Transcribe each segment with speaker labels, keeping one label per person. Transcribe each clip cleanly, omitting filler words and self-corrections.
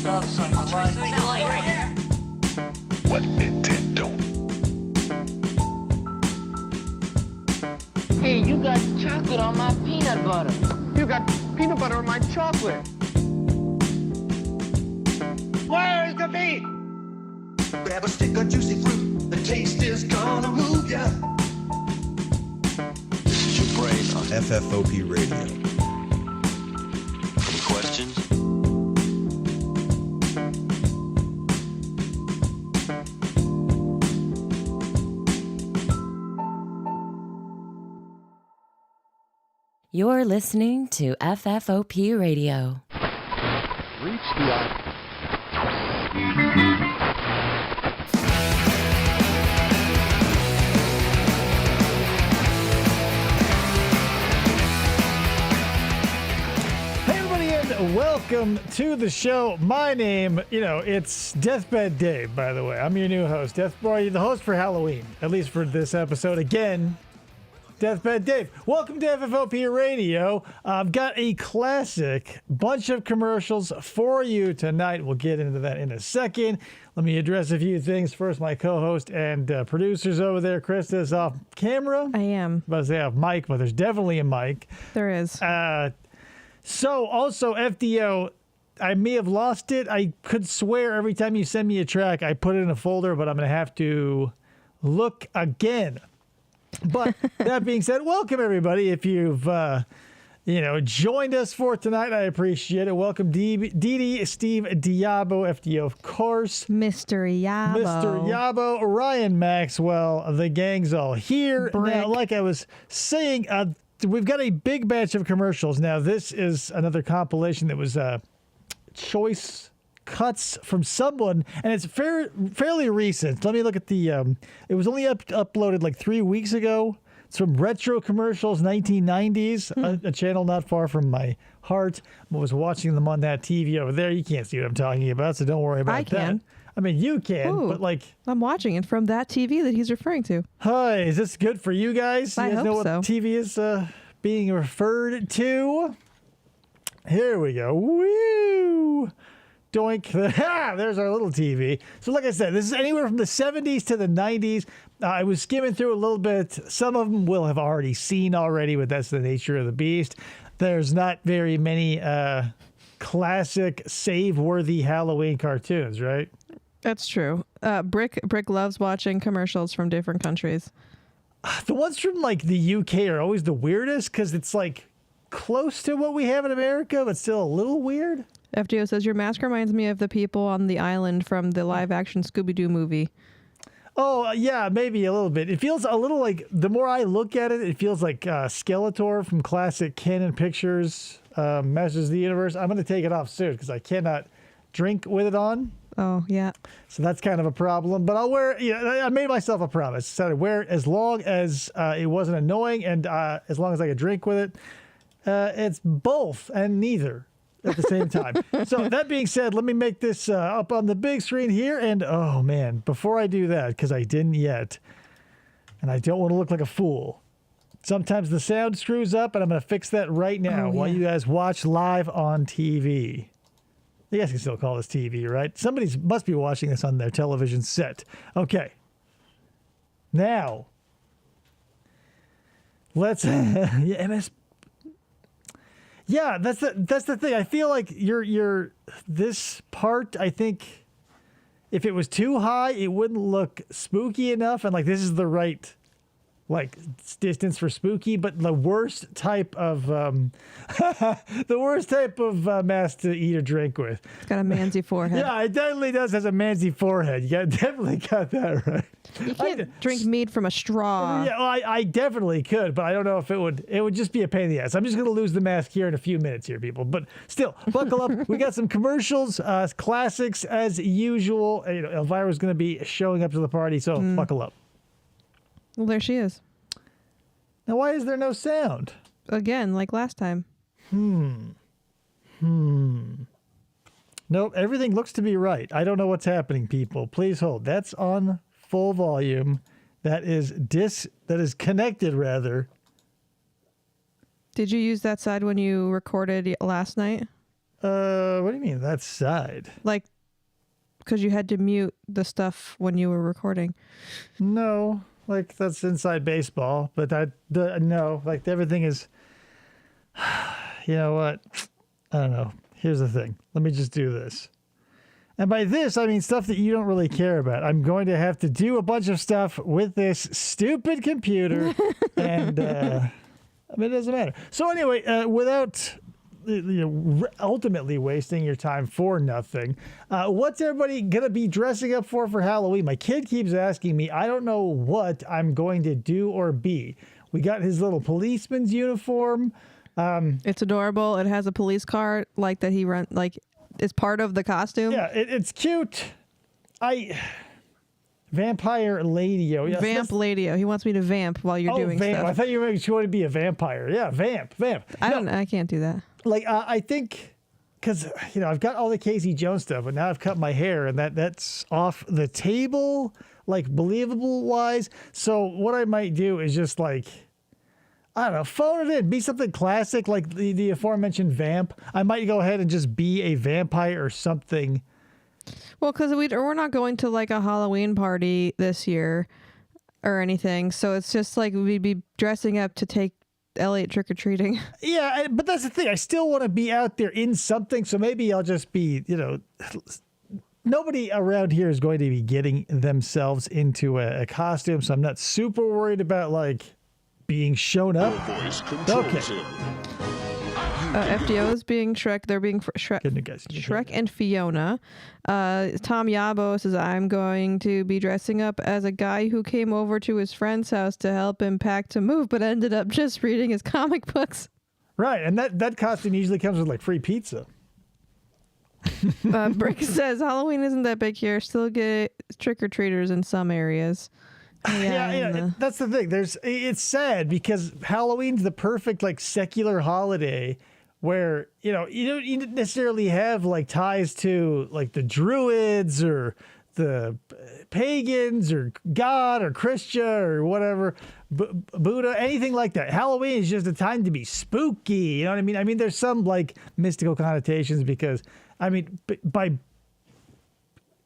Speaker 1: stuff's on your life.
Speaker 2: What Nintendo?
Speaker 1: Hey, you got chocolate on my peanut butter.
Speaker 3: You got peanut butter on my chocolate.
Speaker 4: Where's the beat?
Speaker 5: Grab a stick of juicy fruit. The taste is gonna move ya.
Speaker 2: This is your brain on
Speaker 6: FFOP Radio.
Speaker 2: Any questions?
Speaker 7: You're listening to FFOP Radio.
Speaker 8: Reach the welcome to the show. My name, it's Deathbed Dave, by the way. I'm your new host, the host for Halloween, at least for this episode. Again, Deathbed Dave. Welcome to FFOP Radio. I've got a classic bunch of commercials for you tonight. We'll get into that in a second. Let me address a few things. First, my co-host and producers over there. Krista is off camera.
Speaker 9: I am.
Speaker 8: I was about to say off mic, but there's definitely a mic.
Speaker 9: There is.
Speaker 8: So, also, FDO, I may have lost it. I could swear every time you send me a track, I put it in a folder, but I'm going to have to look again. But that being said, welcome, everybody. If you've, joined us for tonight, I appreciate it. Welcome, Dee, Steve, Diabo, FDO, of course.
Speaker 9: Mr. Yabo,
Speaker 8: Ryan Maxwell, the gang's all here.
Speaker 9: Brick.
Speaker 8: Now, like I was saying, we've got a big batch of commercials. Now, this is another compilation that was choice cuts from someone, and it's fairly recent. Let me look at the, it was only uploaded like 3 weeks ago. It's from Retro Commercials 1990s, a channel not far from my heart. I was watching them on that TV over there. You can't see what I'm talking about, so don't worry about that.
Speaker 9: I can.
Speaker 8: I mean, you can,
Speaker 9: Ooh,
Speaker 8: but like...
Speaker 9: I'm watching it from that TV that he's referring to.
Speaker 8: Hi, is this good for you guys?
Speaker 9: I
Speaker 8: You guys know
Speaker 9: hope
Speaker 8: what
Speaker 9: so.
Speaker 8: TV is being referred to? Here we go. Woo! Doink. There's our little TV. So like I said, this is anywhere from the 70s to the 90s. I was skimming through a little bit. Some of them will have already seen already, but that's the nature of the beast. There's not very many classic save-worthy Halloween cartoons, right?
Speaker 9: That's true. Brick loves watching commercials from different countries.
Speaker 8: The ones from like the UK are always the weirdest because it's like close to what we have in America, but still a little weird.
Speaker 9: FDO says, your mask reminds me of the people on the island from the live-action Scooby-Doo movie.
Speaker 8: Oh, yeah, maybe a little bit. It feels a little like, the more I look at it, it feels like Skeletor from classic Canon Pictures, Masters of the Universe. I'm going to take it off soon because I cannot drink with it on.
Speaker 9: Oh, yeah.
Speaker 8: So that's kind of a problem. But I'll wear it. I made myself a promise. I said I'd wear it as long as it wasn't annoying and as long as I could drink with it. It's both and neither at the same time. So that being said, let me make this up on the big screen here. And oh, man, before I do that, because I didn't yet, and I don't want to look like a fool, sometimes the sound screws up, and I'm going to fix that right now while you guys watch live on TV. You guys can still call this TV, right? Somebody must be watching this on their television set. Okay. Now, let's... MS... Yeah, that's the thing. I feel like this part, I think, if it was too high, it wouldn't look spooky enough. And, like, this is the right... like distance for spooky, but the worst type of mask to eat or drink with.
Speaker 9: It's got a manzy forehead.
Speaker 8: Yeah, it definitely does has a manzy forehead. You definitely got that right.
Speaker 9: You can't drink mead from a straw.
Speaker 8: Yeah, well, I definitely could, but I don't know if it would just be a pain in the ass. I'm just going to lose the mask here in a few minutes here, people. But still, buckle up. We got some commercials, classics as usual. Elvira's going to be showing up to the party, so buckle up.
Speaker 9: Well, there she is.
Speaker 8: Now, why is there no sound?
Speaker 9: Again, like last time.
Speaker 8: Nope, everything looks to be right. I don't know what's happening, people. Please hold. That's on full volume. That is connected, rather.
Speaker 9: Did you use that side when you recorded last night?
Speaker 8: What do you mean that side?
Speaker 9: Like, because you had to mute the stuff when you were recording.
Speaker 8: No, like that's inside baseball, but no, like everything is. You know what? I don't know. Here's the thing. Let me just do this. And by this, I mean stuff that you don't really care about. I'm going to have to do a bunch of stuff with this stupid computer. And, I mean, it doesn't matter. So anyway, without ultimately wasting your time for nothing, what's everybody going to be dressing up for Halloween? My kid keeps asking me. I don't know what I'm going to do or be. We got his little policeman's uniform.
Speaker 9: It's adorable. It has a police car like that he run like it's part of the costume.
Speaker 8: Yeah, it's cute. Vampire Ladio. Yes,
Speaker 9: Vamp Ladio. He wants me to vamp while you're doing
Speaker 8: vamp.
Speaker 9: stuff.
Speaker 8: I thought you were going to be a vampire. Yeah, vamp.
Speaker 9: I can't do that.
Speaker 8: Like I think because I've got all the Casey Jones stuff, but now I've cut my hair, and that's off the table, like believable wise. So what I might do is just like, I don't know, phone it in, be something classic like the aforementioned vamp. I might go ahead and just be a vampire or something.
Speaker 9: Well, because we're not going to like a Halloween party this year or anything, so it's just like we'd be dressing up to take Elliot trick or treating.
Speaker 8: Yeah, but that's the thing. I still want to be out there in something, so maybe I'll just be, nobody around here is going to be getting themselves into a costume, so I'm not super worried about like being shown up. Okay.
Speaker 9: FDO is being Shrek. They're being Shrek and Fiona. Tom Yabo says, I'm going to be dressing up as a guy who came over to his friend's house to help him pack to move, but ended up just reading his comic books.
Speaker 8: Right, and that costume usually comes with like free pizza.
Speaker 9: Brick says, Halloween isn't that big here. Still get trick-or-treaters in some areas.
Speaker 8: Yeah, that's the thing. It's sad because Halloween's the perfect like secular holiday where you don't necessarily have like ties to like the Druids or the pagans or God or Christian or whatever, Buddha, anything like that. Halloween is just a time to be spooky. You know what I mean? I mean, there's some like mystical connotations because I mean by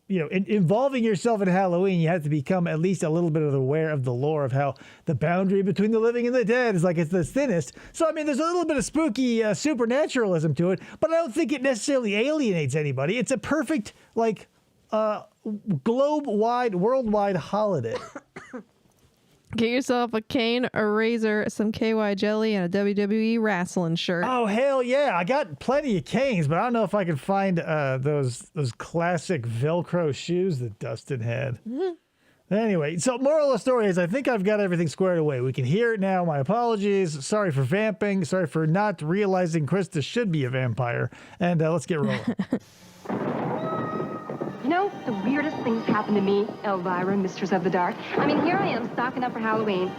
Speaker 8: involving yourself in Halloween, you have to become at least a little bit aware of the lore of how the boundary between the living and the dead is like it's the thinnest. So, I mean, there's a little bit of spooky supernaturalism to it, but I don't think it necessarily alienates anybody. It's a perfect, like, globe-wide, worldwide holiday.
Speaker 9: Get yourself a cane, a razor, some KY jelly, and a WWE wrestling shirt.
Speaker 8: Oh, hell yeah. I got plenty of canes, but I don't know if I can find those classic Velcro shoes that Dustin had. Mm-hmm. Anyway, so moral of the story is I think I've got everything squared away. We can hear it now. My apologies. Sorry for vamping. Sorry for not realizing Krista should be a vampire. And let's get rolling.
Speaker 6: You know, the weirdest things happened to me, Elvira, Mistress of the Dark. I mean, here I am stocking up for Halloween.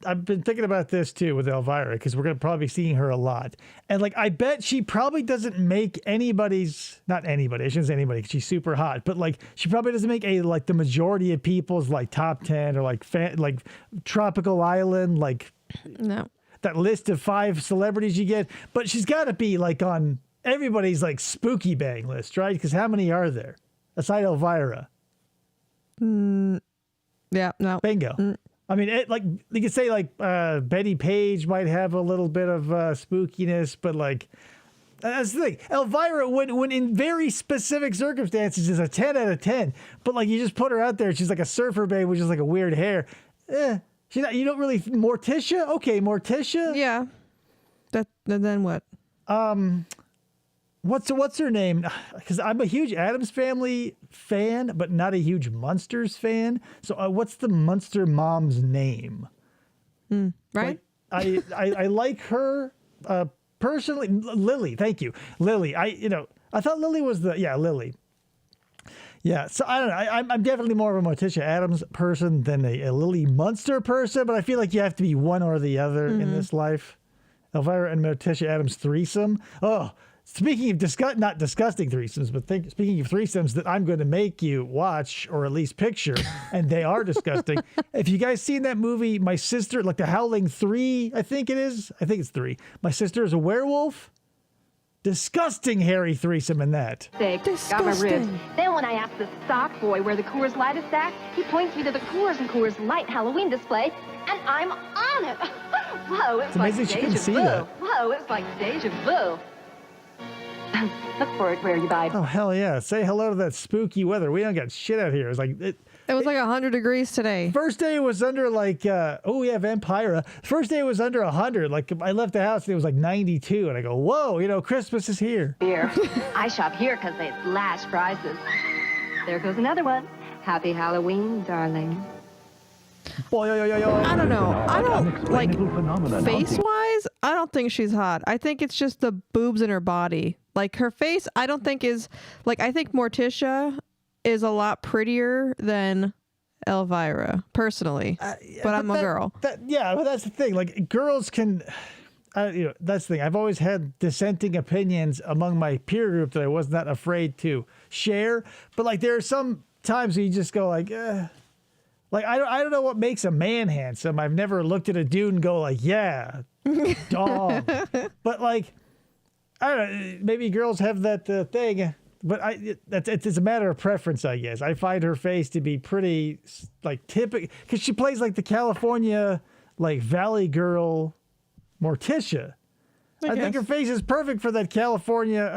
Speaker 8: I've been thinking about this too with Elvira because we're going to probably be seeing her a lot. And like, I bet she probably doesn't make not anybody, I shouldn't say anybody because she's super hot, but like, she probably doesn't make the majority of people's like top 10 or like Tropical Island, like
Speaker 9: no,
Speaker 8: that list of 5 celebrities you get. But she's got to be like on everybody's like spooky bang list, right? Because how many are there aside Elvira?
Speaker 9: Yeah, no.
Speaker 8: Bingo. I mean, you could say like Betty Page might have a little bit of spookiness, but like that's the thing. Elvira, when in very specific circumstances, is a 10 out of 10. But like you just put her out there, she's like a surfer babe with just like a weird hair. She's not. You don't really Morticia. Okay, Morticia.
Speaker 9: Yeah. Then what?
Speaker 8: What's her name? Because I'm a huge Addams Family fan, but not a huge Munsters fan. So what's the Munster mom's name?
Speaker 9: Right.
Speaker 8: Like, I like her personally. Lily, thank you, Lily. I thought Lily was Lily. Yeah, so I don't know. I'm definitely more of a Morticia Addams person than a Lily Munster person, but I feel like you have to be one or the other in this life. Elvira and Morticia Addams threesome. Oh. Speaking of not disgusting threesomes, but speaking of threesomes that I'm going to make you watch or at least picture, and they are disgusting. If you guys seen that movie, My Sister, like The Howling 3, I think it is. I think it's 3. My Sister is a Werewolf. Disgusting hairy threesome in that.
Speaker 6: Got my ribs. Then when I asked the stock boy where the Coors Light is stacked, he points me to the Coors and Coors Light Halloween display, and I'm on it. Whoa, it's like
Speaker 8: amazing she couldn't
Speaker 6: deja
Speaker 8: see
Speaker 6: vu.
Speaker 8: that.
Speaker 6: Whoa, it's like deja vu. Look for it where you buy.
Speaker 8: Oh, hell yeah. Say hello to that spooky weather. We don't got shit out here. It's like...
Speaker 9: It was like 100 degrees today.
Speaker 8: First day was under like, Vampira. First day was under 100. Like, I left the house and it was like 92. And I go, whoa, Christmas is here.
Speaker 6: Here. I shop here because they slash prices. There goes another one. Happy Halloween, darling.
Speaker 9: I don't know. I don't, like, face-wise, I don't think she's hot. I think it's just the boobs in her body. Like, her face, I don't think is... Like, I think Morticia is a lot prettier than Elvira, personally. But I'm a girl.
Speaker 8: But that's the thing. Like, girls can... that's the thing. I've always had dissenting opinions among my peer group that I was not afraid to share. But, like, there are some times where you just go, like... Like, I don't know what makes a man handsome. I've never looked at a dude and go like, yeah, dog. But, like, I don't know. Maybe girls have that thing. But it's a matter of preference, I guess. I find her face to be pretty, like, typical. Because she plays, like, the California, like, Valley Girl Morticia. I think her face is perfect for that California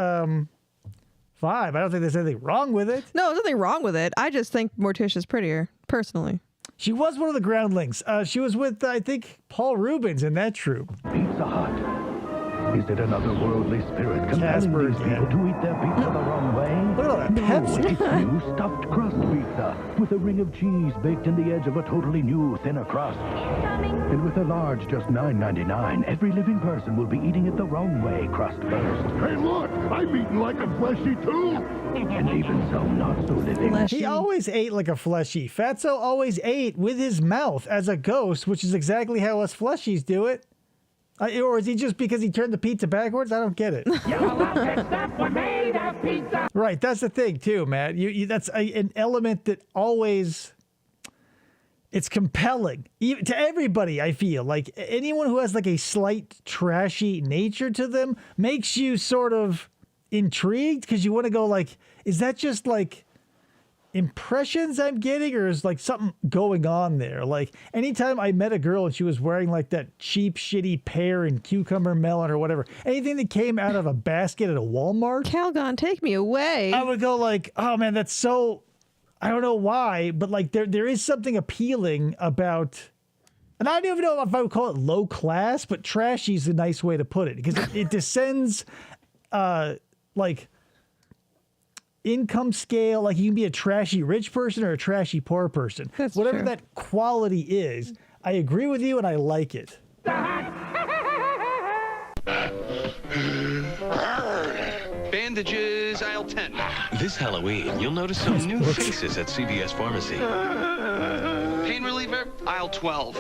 Speaker 8: vibe. I don't think there's anything wrong with it.
Speaker 9: No, there's nothing wrong with it. I just think Morticia's prettier, personally.
Speaker 8: She was one of the groundlings. She was with, I think, Paul Rubens in that troupe.
Speaker 10: Pizza Hut. Is it another worldly spirit compelling these people to eat their pizza the wrong way?
Speaker 8: Look at all that Pepsi.
Speaker 10: It's new stuffed crust pizza with a ring of cheese baked in the edge of a totally new, thinner crust. And with a large just $9.99, every living person will be eating it the wrong way, crust first.
Speaker 2: Hey, look! I'm eating like a fleshy, too!
Speaker 10: And even so, not so living.
Speaker 8: He always ate like a fleshy. Fatso always ate with his mouth as a ghost, which is exactly how us fleshies do it. Or is he just because he turned the pizza backwards? I don't get it. Right, that's the thing too, Matt. That's an element that always, it's compelling to everybody. I feel like anyone who has like a slight trashy nature to them makes you sort of intrigued because you want to go like, is that just like impressions I'm getting, or is like something going on there? Like anytime I met a girl and she was wearing like that cheap shitty pear and cucumber melon or whatever, anything that came out of a basket at a Walmart,
Speaker 9: Calgon, take me away.
Speaker 8: I would go like, oh man, that's so, I don't know why, but like there is something appealing about, and I don't even know if I would call it low class, but trashy is a nice way to put it, because it descends like income scale. Like you can be a trashy rich person or a trashy poor person.
Speaker 9: That's
Speaker 8: whatever
Speaker 9: true.
Speaker 8: that quality is, I agree with you and I like it.
Speaker 11: Bandages, aisle 10.
Speaker 2: This Halloween, you'll notice some new faces at CVS Pharmacy.
Speaker 11: Pain reliever, aisle 12.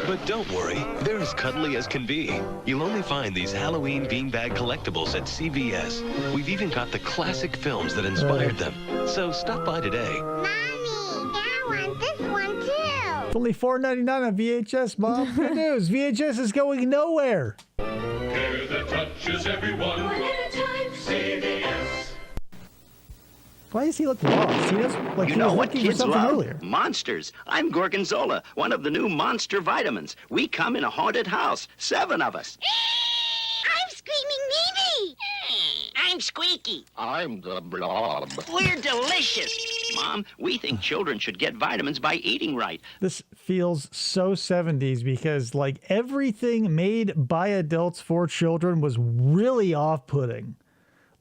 Speaker 2: But don't worry, they're as cuddly as can be. You'll only find these Halloween beanbag collectibles at CVS. We've even got the classic films that inspired them. So stop by today.
Speaker 12: Mommy, I want this one too.
Speaker 8: It's only $4.99 on VHS, Mom. Good news, VHS is going nowhere.
Speaker 13: Care that touches everyone. One at a time, CVS.
Speaker 8: Why does he look lost? He does, like,
Speaker 14: You
Speaker 8: he
Speaker 14: know
Speaker 8: was
Speaker 14: what
Speaker 8: looking for
Speaker 14: kids
Speaker 8: something
Speaker 14: love?
Speaker 8: earlier.
Speaker 14: Monsters. I'm Gorgonzola, one of the new monster vitamins. We come in a haunted house, 7 of us.
Speaker 12: I'm Screaming Mimi.
Speaker 14: I'm Squeaky.
Speaker 2: I'm the blob.
Speaker 14: We're delicious. Mom, we think children should get vitamins by eating right.
Speaker 8: This feels so 70s because, like, everything made by adults for children was really off-putting.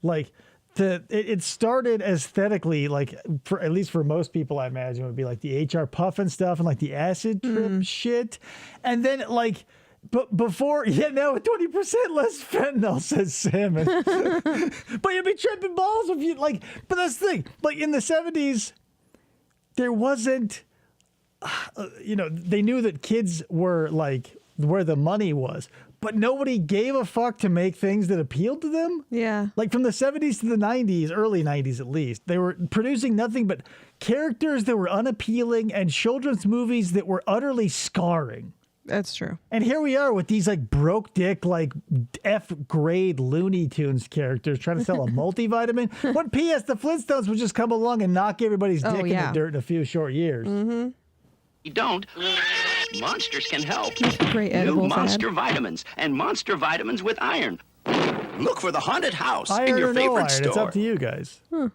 Speaker 8: Like, it started aesthetically, like, for at least for most people, I imagine, would be like the HR Puffin stuff and like the acid trip shit. And then, like, but before, now 20% less fentanyl, says Salmon. But you'd be tripping balls if you, like, but that's the thing. Like, in the 70s, there wasn't, they knew that kids were, like, where the money was. But nobody gave a fuck to make things that appealed to them.
Speaker 9: Yeah.
Speaker 8: Like from the 70s to the 90s, early 90s at least, they were producing nothing but characters that were unappealing and children's movies that were utterly scarring.
Speaker 9: That's true.
Speaker 8: And here we are with these like broke dick, like F grade Looney Tunes characters trying to sell a multivitamin. When P.S. the Flintstones would just come along and knock everybody's dick in the dirt in a few short years.
Speaker 14: You don't. Monsters can help.
Speaker 9: Great
Speaker 14: New
Speaker 9: edibles
Speaker 14: Monster Vitamins and Monster Vitamins with iron. Look for the haunted house
Speaker 8: Iron
Speaker 14: in your
Speaker 8: or no
Speaker 14: favorite
Speaker 8: iron,
Speaker 14: store.
Speaker 8: it's up to you guys.
Speaker 4: You're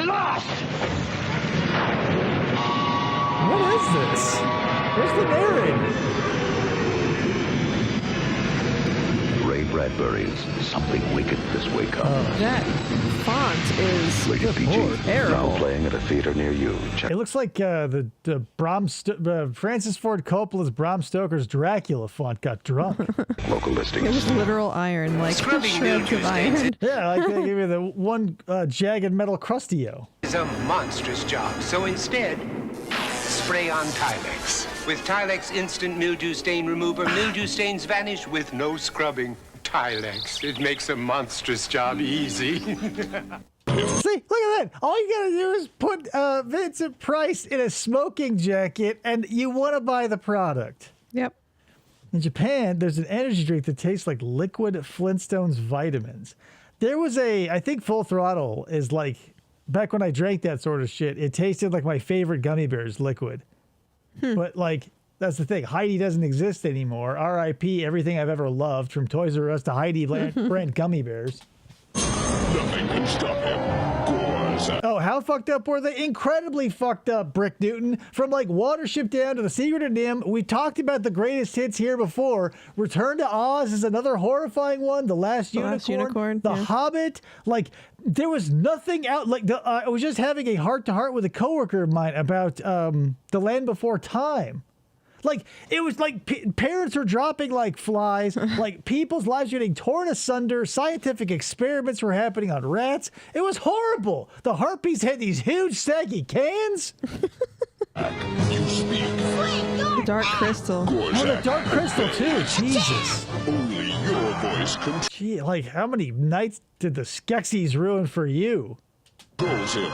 Speaker 4: lost!
Speaker 8: What is this? Where's the narrator?
Speaker 10: Ray Bradbury's Something Wicked This Way Comes.
Speaker 9: That font is
Speaker 10: Rated PG.
Speaker 9: terrible.
Speaker 10: Now playing at a theater near you.
Speaker 8: It looks like the Francis Ford Coppola's Bram Stoker's Dracula font got drunk.
Speaker 10: Local
Speaker 9: It
Speaker 10: listings.
Speaker 9: was literal iron, like shreds of iron.
Speaker 8: Yeah, like they give you the one jagged metal crustio.
Speaker 15: It's a monstrous job, so instead, spray on Tilex. With Tilex Instant Mildew Stain Remover, mildew stains vanish with no scrubbing. Tilex, it makes a monstrous job easy.
Speaker 8: See, look at that. All you gotta do is put Vincent Price in a smoking jacket and you want to buy the product.
Speaker 9: Yep.
Speaker 8: In Japan, there's an energy drink that tastes like liquid Flintstones vitamins. There was I think Full Throttle is like, back when I drank that sort of shit, it tasted like my favorite gummy bears liquid. But like, that's the thing. Heidi doesn't exist anymore. R.I.P. everything I've ever loved, from Toys R Us to Heidi brand gummy bears.
Speaker 13: Nothing can stop him.
Speaker 8: Oh, how fucked up were they? Incredibly fucked up, Brick Newton. From like Watership Down to The Secret of Nim, we talked about the greatest hits here before. Return to Oz is another horrifying one. The Last Unicorn. The Hobbit. Like, there was nothing out. Like, I was just having a heart-to-heart with a coworker of mine about The Land Before Time. Like, it was like parents were dropping like flies, like people's lives were getting torn asunder, scientific experiments were happening on rats. It was horrible. The Harpies had these huge saggy cans.
Speaker 9: The Dark Crystal.
Speaker 8: Oh, the Dark Crystal too. Jesus.
Speaker 13: Only your voice can
Speaker 8: Gee, like how many nights did the Skeksis ruin for you?
Speaker 13: controls him. You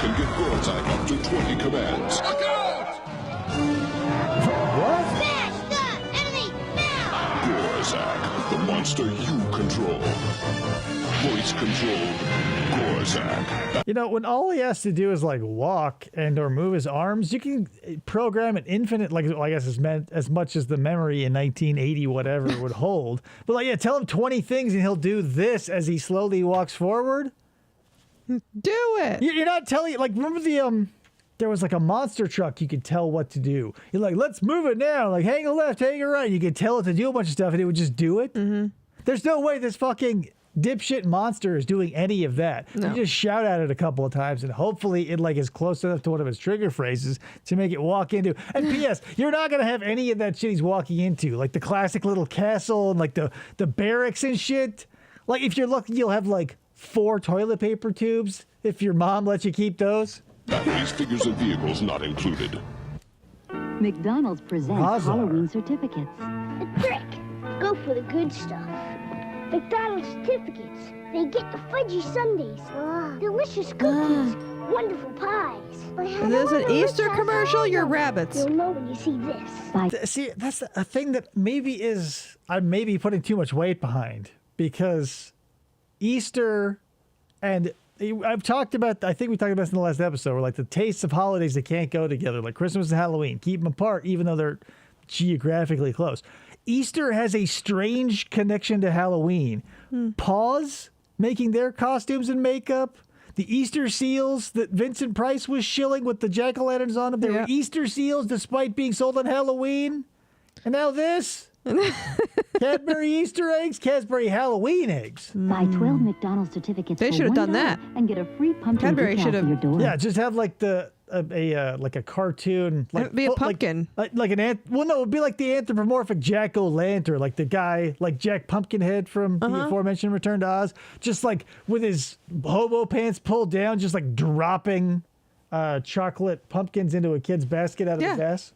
Speaker 13: can get Gorzak up to 20 commands. Look out!
Speaker 8: What?
Speaker 12: Smash the enemy now!
Speaker 13: Gorzak, the monster you control. Voice controlled Gorzak.
Speaker 8: You know, when all he has to do is like walk and or move his arms, you can program an infinite, like I guess it's meant as much as the memory in 1980 whatever would hold. But like, yeah, tell him 20 things and he'll do this as he slowly walks forward.
Speaker 9: Do it.
Speaker 8: You're not telling, like, remember there was like a monster truck you could tell what to do. You're like, let's move it now. Like, hang a left, hang a right. You could tell it to do a bunch of stuff and it would just do it. There's no way this fucking dipshit monster is doing any of that.
Speaker 9: No.
Speaker 8: You just shout at it a couple of times and hopefully it like is close enough to one of his trigger phrases to make it walk into. And P.S. you're not going to have any of that shit he's walking into. Like the classic little castle and like the barracks and shit. Like if you're lucky, you'll have like 4 toilet paper tubes if your mom lets you keep those.
Speaker 13: Batteries, figures, and vehicles not included.
Speaker 16: McDonald's presents Halloween certificates.
Speaker 12: The trick. Go for the good stuff. McDonald's certificates. They get the fudgy sundaes, delicious cookies, wonderful pies.
Speaker 9: Is this an Easter commercial? You're rabbits.
Speaker 12: You'll know when you see this.
Speaker 8: See, that's a thing that maybe I'm maybe putting too much weight behind, because Easter and I've talked about, I think we talked about this in the last episode, where like the tastes of holidays that can't go together, like Christmas and Halloween, keep them apart even though they're geographically close. Easter has a strange connection to Halloween. Paws making their costumes and makeup. The Easter seals that Vincent Price was shilling with the jack-o'-lanterns on them. They were Easter seals despite being sold on Halloween. And now this. Cadbury Easter eggs, Cadbury Halloween eggs.
Speaker 16: Buy 12 McDonald's certificates.
Speaker 9: They
Speaker 16: for
Speaker 9: should have done
Speaker 16: $1
Speaker 9: that.
Speaker 16: And get a free pumpkin
Speaker 9: Cadbury
Speaker 16: decal
Speaker 9: should have.
Speaker 16: for your door.
Speaker 8: Yeah, just have like like a cartoon, like
Speaker 9: It'd be a pumpkin.
Speaker 8: like an well, no, it'd be like the anthropomorphic jack-o'-lantern, like the guy, like Jack Pumpkinhead from the aforementioned Return to Oz, just like with his hobo pants pulled down, just like dropping chocolate pumpkins into a kid's basket out of his ass,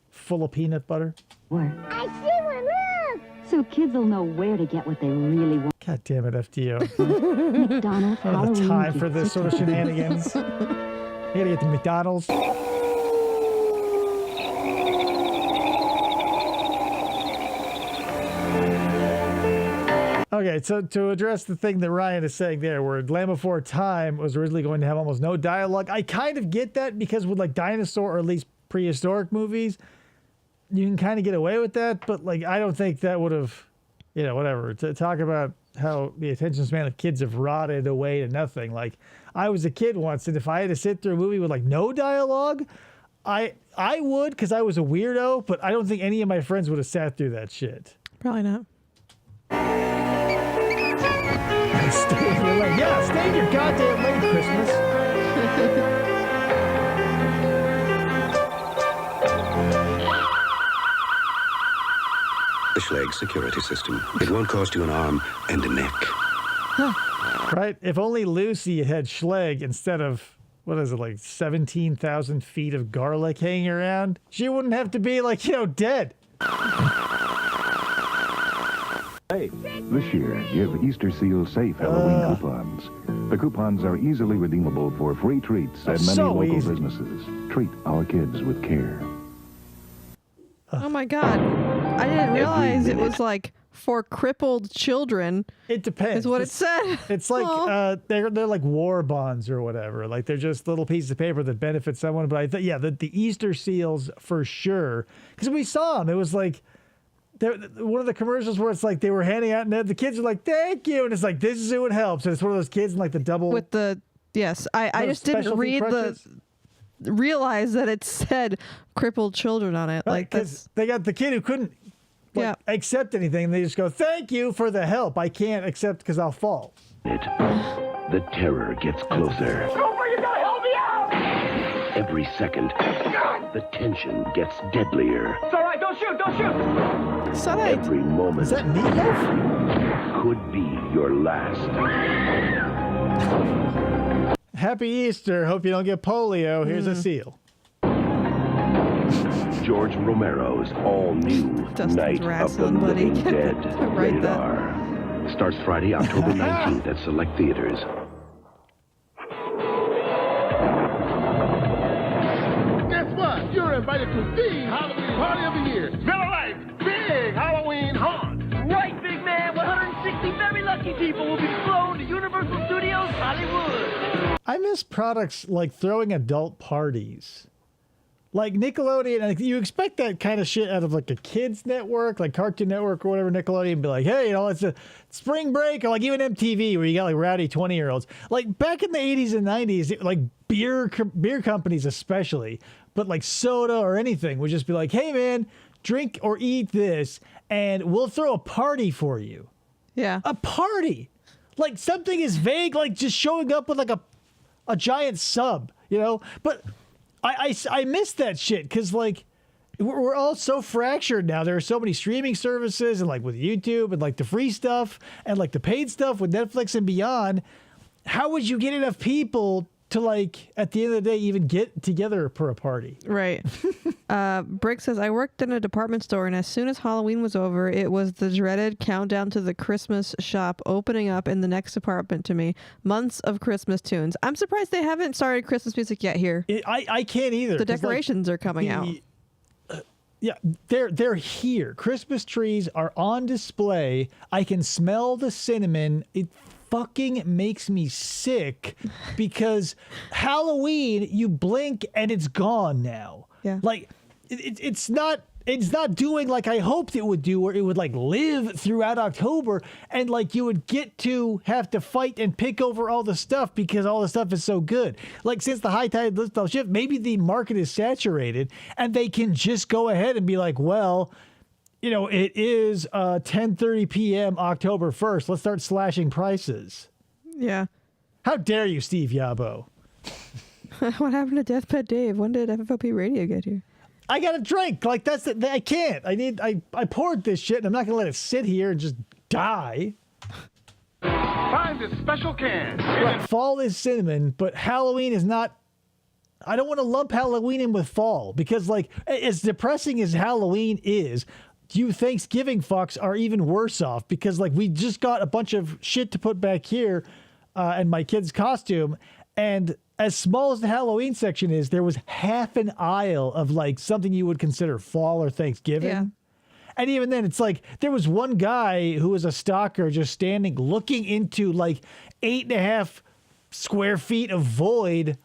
Speaker 8: full of peanut butter.
Speaker 12: I see one, look!
Speaker 16: So kids will know where to get what they really want.
Speaker 8: God damn it, FDO.
Speaker 16: McDonald's
Speaker 8: I don't have
Speaker 16: Halloween
Speaker 8: time for this
Speaker 16: gift
Speaker 8: sort of
Speaker 16: certificates.
Speaker 8: shenanigans. I gotta get to McDonald's. Okay, so to address the thing that Ryan is saying there, where Land Before Time was originally going to have almost no dialogue, I kind of get that because with like dinosaur or at least prehistoric movies, you can kind of get away with that, but like I don't think that would have, you know, whatever. To talk about how the attention span of kids have rotted away to nothing. Like I was a kid once, and if I had to sit through a movie with like no dialogue, I would because I was a weirdo, but I don't think any of my friends would have sat through that shit.
Speaker 9: Probably not.
Speaker 8: Stay in your lane. Yeah, stay in your goddamn lane, Christmas.
Speaker 17: The Schlegg security system. It won't cost you an arm and a neck.
Speaker 8: Right? If only Lucy had Schlegg instead of, what is it, like 17,000 feet of garlic hanging around, she wouldn't have to be like, you know, dead.
Speaker 10: This year, give Easter Seal safe Halloween coupons. The coupons are easily redeemable for free treats at many
Speaker 8: so
Speaker 10: local
Speaker 8: easy.
Speaker 10: businesses. Treat our kids with care.
Speaker 9: Oh my God. I didn't realize it was like for crippled children.
Speaker 8: It depends.
Speaker 9: Is what it said.
Speaker 8: It's like they're like war bonds or whatever. Like they're just little pieces of paper that benefit someone. But I think the Easter seals for sure, because we saw them. It was like one of the commercials where it's like they were handing out, and the kids are like, "Thank you," and it's like, "This is who it helps." And it's one of those kids in like the double
Speaker 9: with the yes. I just didn't read realize that it said crippled children on it. Like
Speaker 8: because they got the kid who couldn't accept anything. And they just go, "Thank you for the help. I can't accept because I'll fall."
Speaker 10: The terror gets closer.
Speaker 4: Cooper, you gotta help me out!
Speaker 10: Every second, the tension gets deadlier.
Speaker 4: It's all right, don't shoot, don't shoot!
Speaker 10: Every moment
Speaker 8: is that meatloaf?
Speaker 10: Could be your last.
Speaker 8: Happy Easter. Hope you don't get polio. Here's a seal.
Speaker 10: George Romero's all-new Night of the Living Dead. Rated R. Starts Friday, October 19th at select theaters.
Speaker 3: Guess what? You're invited to the Halloween party of the year. Miller Lite, big Halloween haunt.
Speaker 1: Right, big man. 160 very lucky people will be flown to Universal Studios Hollywood.
Speaker 8: I miss products like throwing adult parties. Like Nickelodeon, like you expect that kind of shit out of like a kids network, like Cartoon Network or whatever. Nickelodeon be like, hey, you know, it's a spring break, or like even MTV where you got like rowdy 20-year-olds. Like back in the 80s and 90s, like beer companies especially, but like soda or anything would just be like, hey man, drink or eat this, and we'll throw a party for you.
Speaker 9: Yeah,
Speaker 8: a party, like something as vague, like just showing up with like a giant sub, you know, but. I miss that shit because like we're all so fractured now. There are so many streaming services and like with YouTube and like the free stuff and like the paid stuff with Netflix and beyond. How would you get enough people to like at the end of the day even get together for a party?
Speaker 9: Right. Brick says, I worked in a department store, and as soon as Halloween was over, it was the dreaded countdown to the Christmas shop opening up in the next department to me. Months of Christmas tunes. I'm surprised they haven't started Christmas music yet here.
Speaker 8: I can't either.
Speaker 9: The decorations are coming out.
Speaker 8: Yeah, they're here. Christmas trees are on display. I can smell the cinnamon. It fucking makes me sick because Halloween, you blink and it's gone now.
Speaker 9: Yeah.
Speaker 8: Like it's not doing like I hoped it would do, where it would like live throughout October and like you would get to have to fight and pick over all the stuff because all the stuff is so good. Like since the high tide lifts off shift, maybe the market is saturated and they can just go ahead and be like, well, you know, it is 10:30 p.m. October 1st. Let's start slashing prices.
Speaker 9: Yeah.
Speaker 8: How dare you, Steve Yabo?
Speaker 9: What happened to Deathbed Dave? When did FFOP Radio get here?
Speaker 8: I got a drink. Like that's the, I can't. I poured this shit and I'm not gonna let it sit here and just die.
Speaker 3: Find this special can.
Speaker 8: Right, fall is cinnamon, but Halloween is not. I don't want to lump Halloween in with fall because, like, as depressing as Halloween is, you Thanksgiving fucks are even worse off because like we just got a bunch of shit to put back here and my kid's costume, and as small as the Halloween section is, there was half an aisle of like something you would consider fall or Thanksgiving.
Speaker 9: Yeah.
Speaker 8: And even then, it's like there was one guy who was a stalker just standing looking into like 8.5 square feet of void,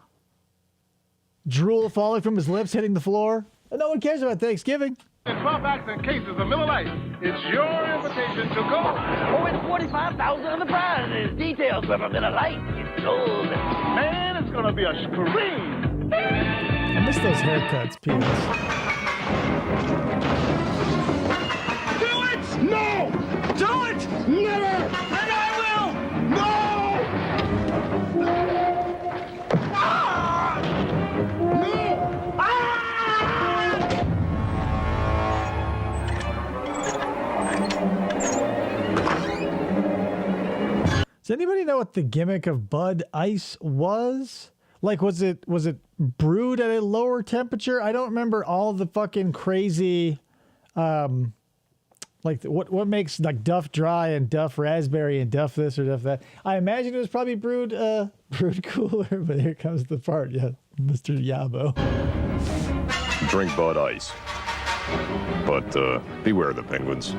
Speaker 8: drool falling from his lips, hitting the floor. And no one cares about Thanksgiving.
Speaker 3: And 12 accident cases of Miller Lite. It's your invitation to go.
Speaker 1: Oh, it's 45,000 on the prize. Details from a Miller Lite. It's gold.
Speaker 3: Man, it's going to be a scream.
Speaker 8: I miss those haircuts, P.S.
Speaker 3: Do it! No! Do it! Never! And I will! No! Ah! No! Ah!
Speaker 8: Does anybody know what the gimmick of Bud Ice was? Like, was it brewed at a lower temperature? I don't remember all the fucking crazy, like what makes like Duff Dry and Duff Raspberry and Duff this or Duff that. I imagine it was probably brewed cooler, but here comes the part. Yeah, Mr. Yabo.
Speaker 18: Drink Bud Ice, but beware the penguins.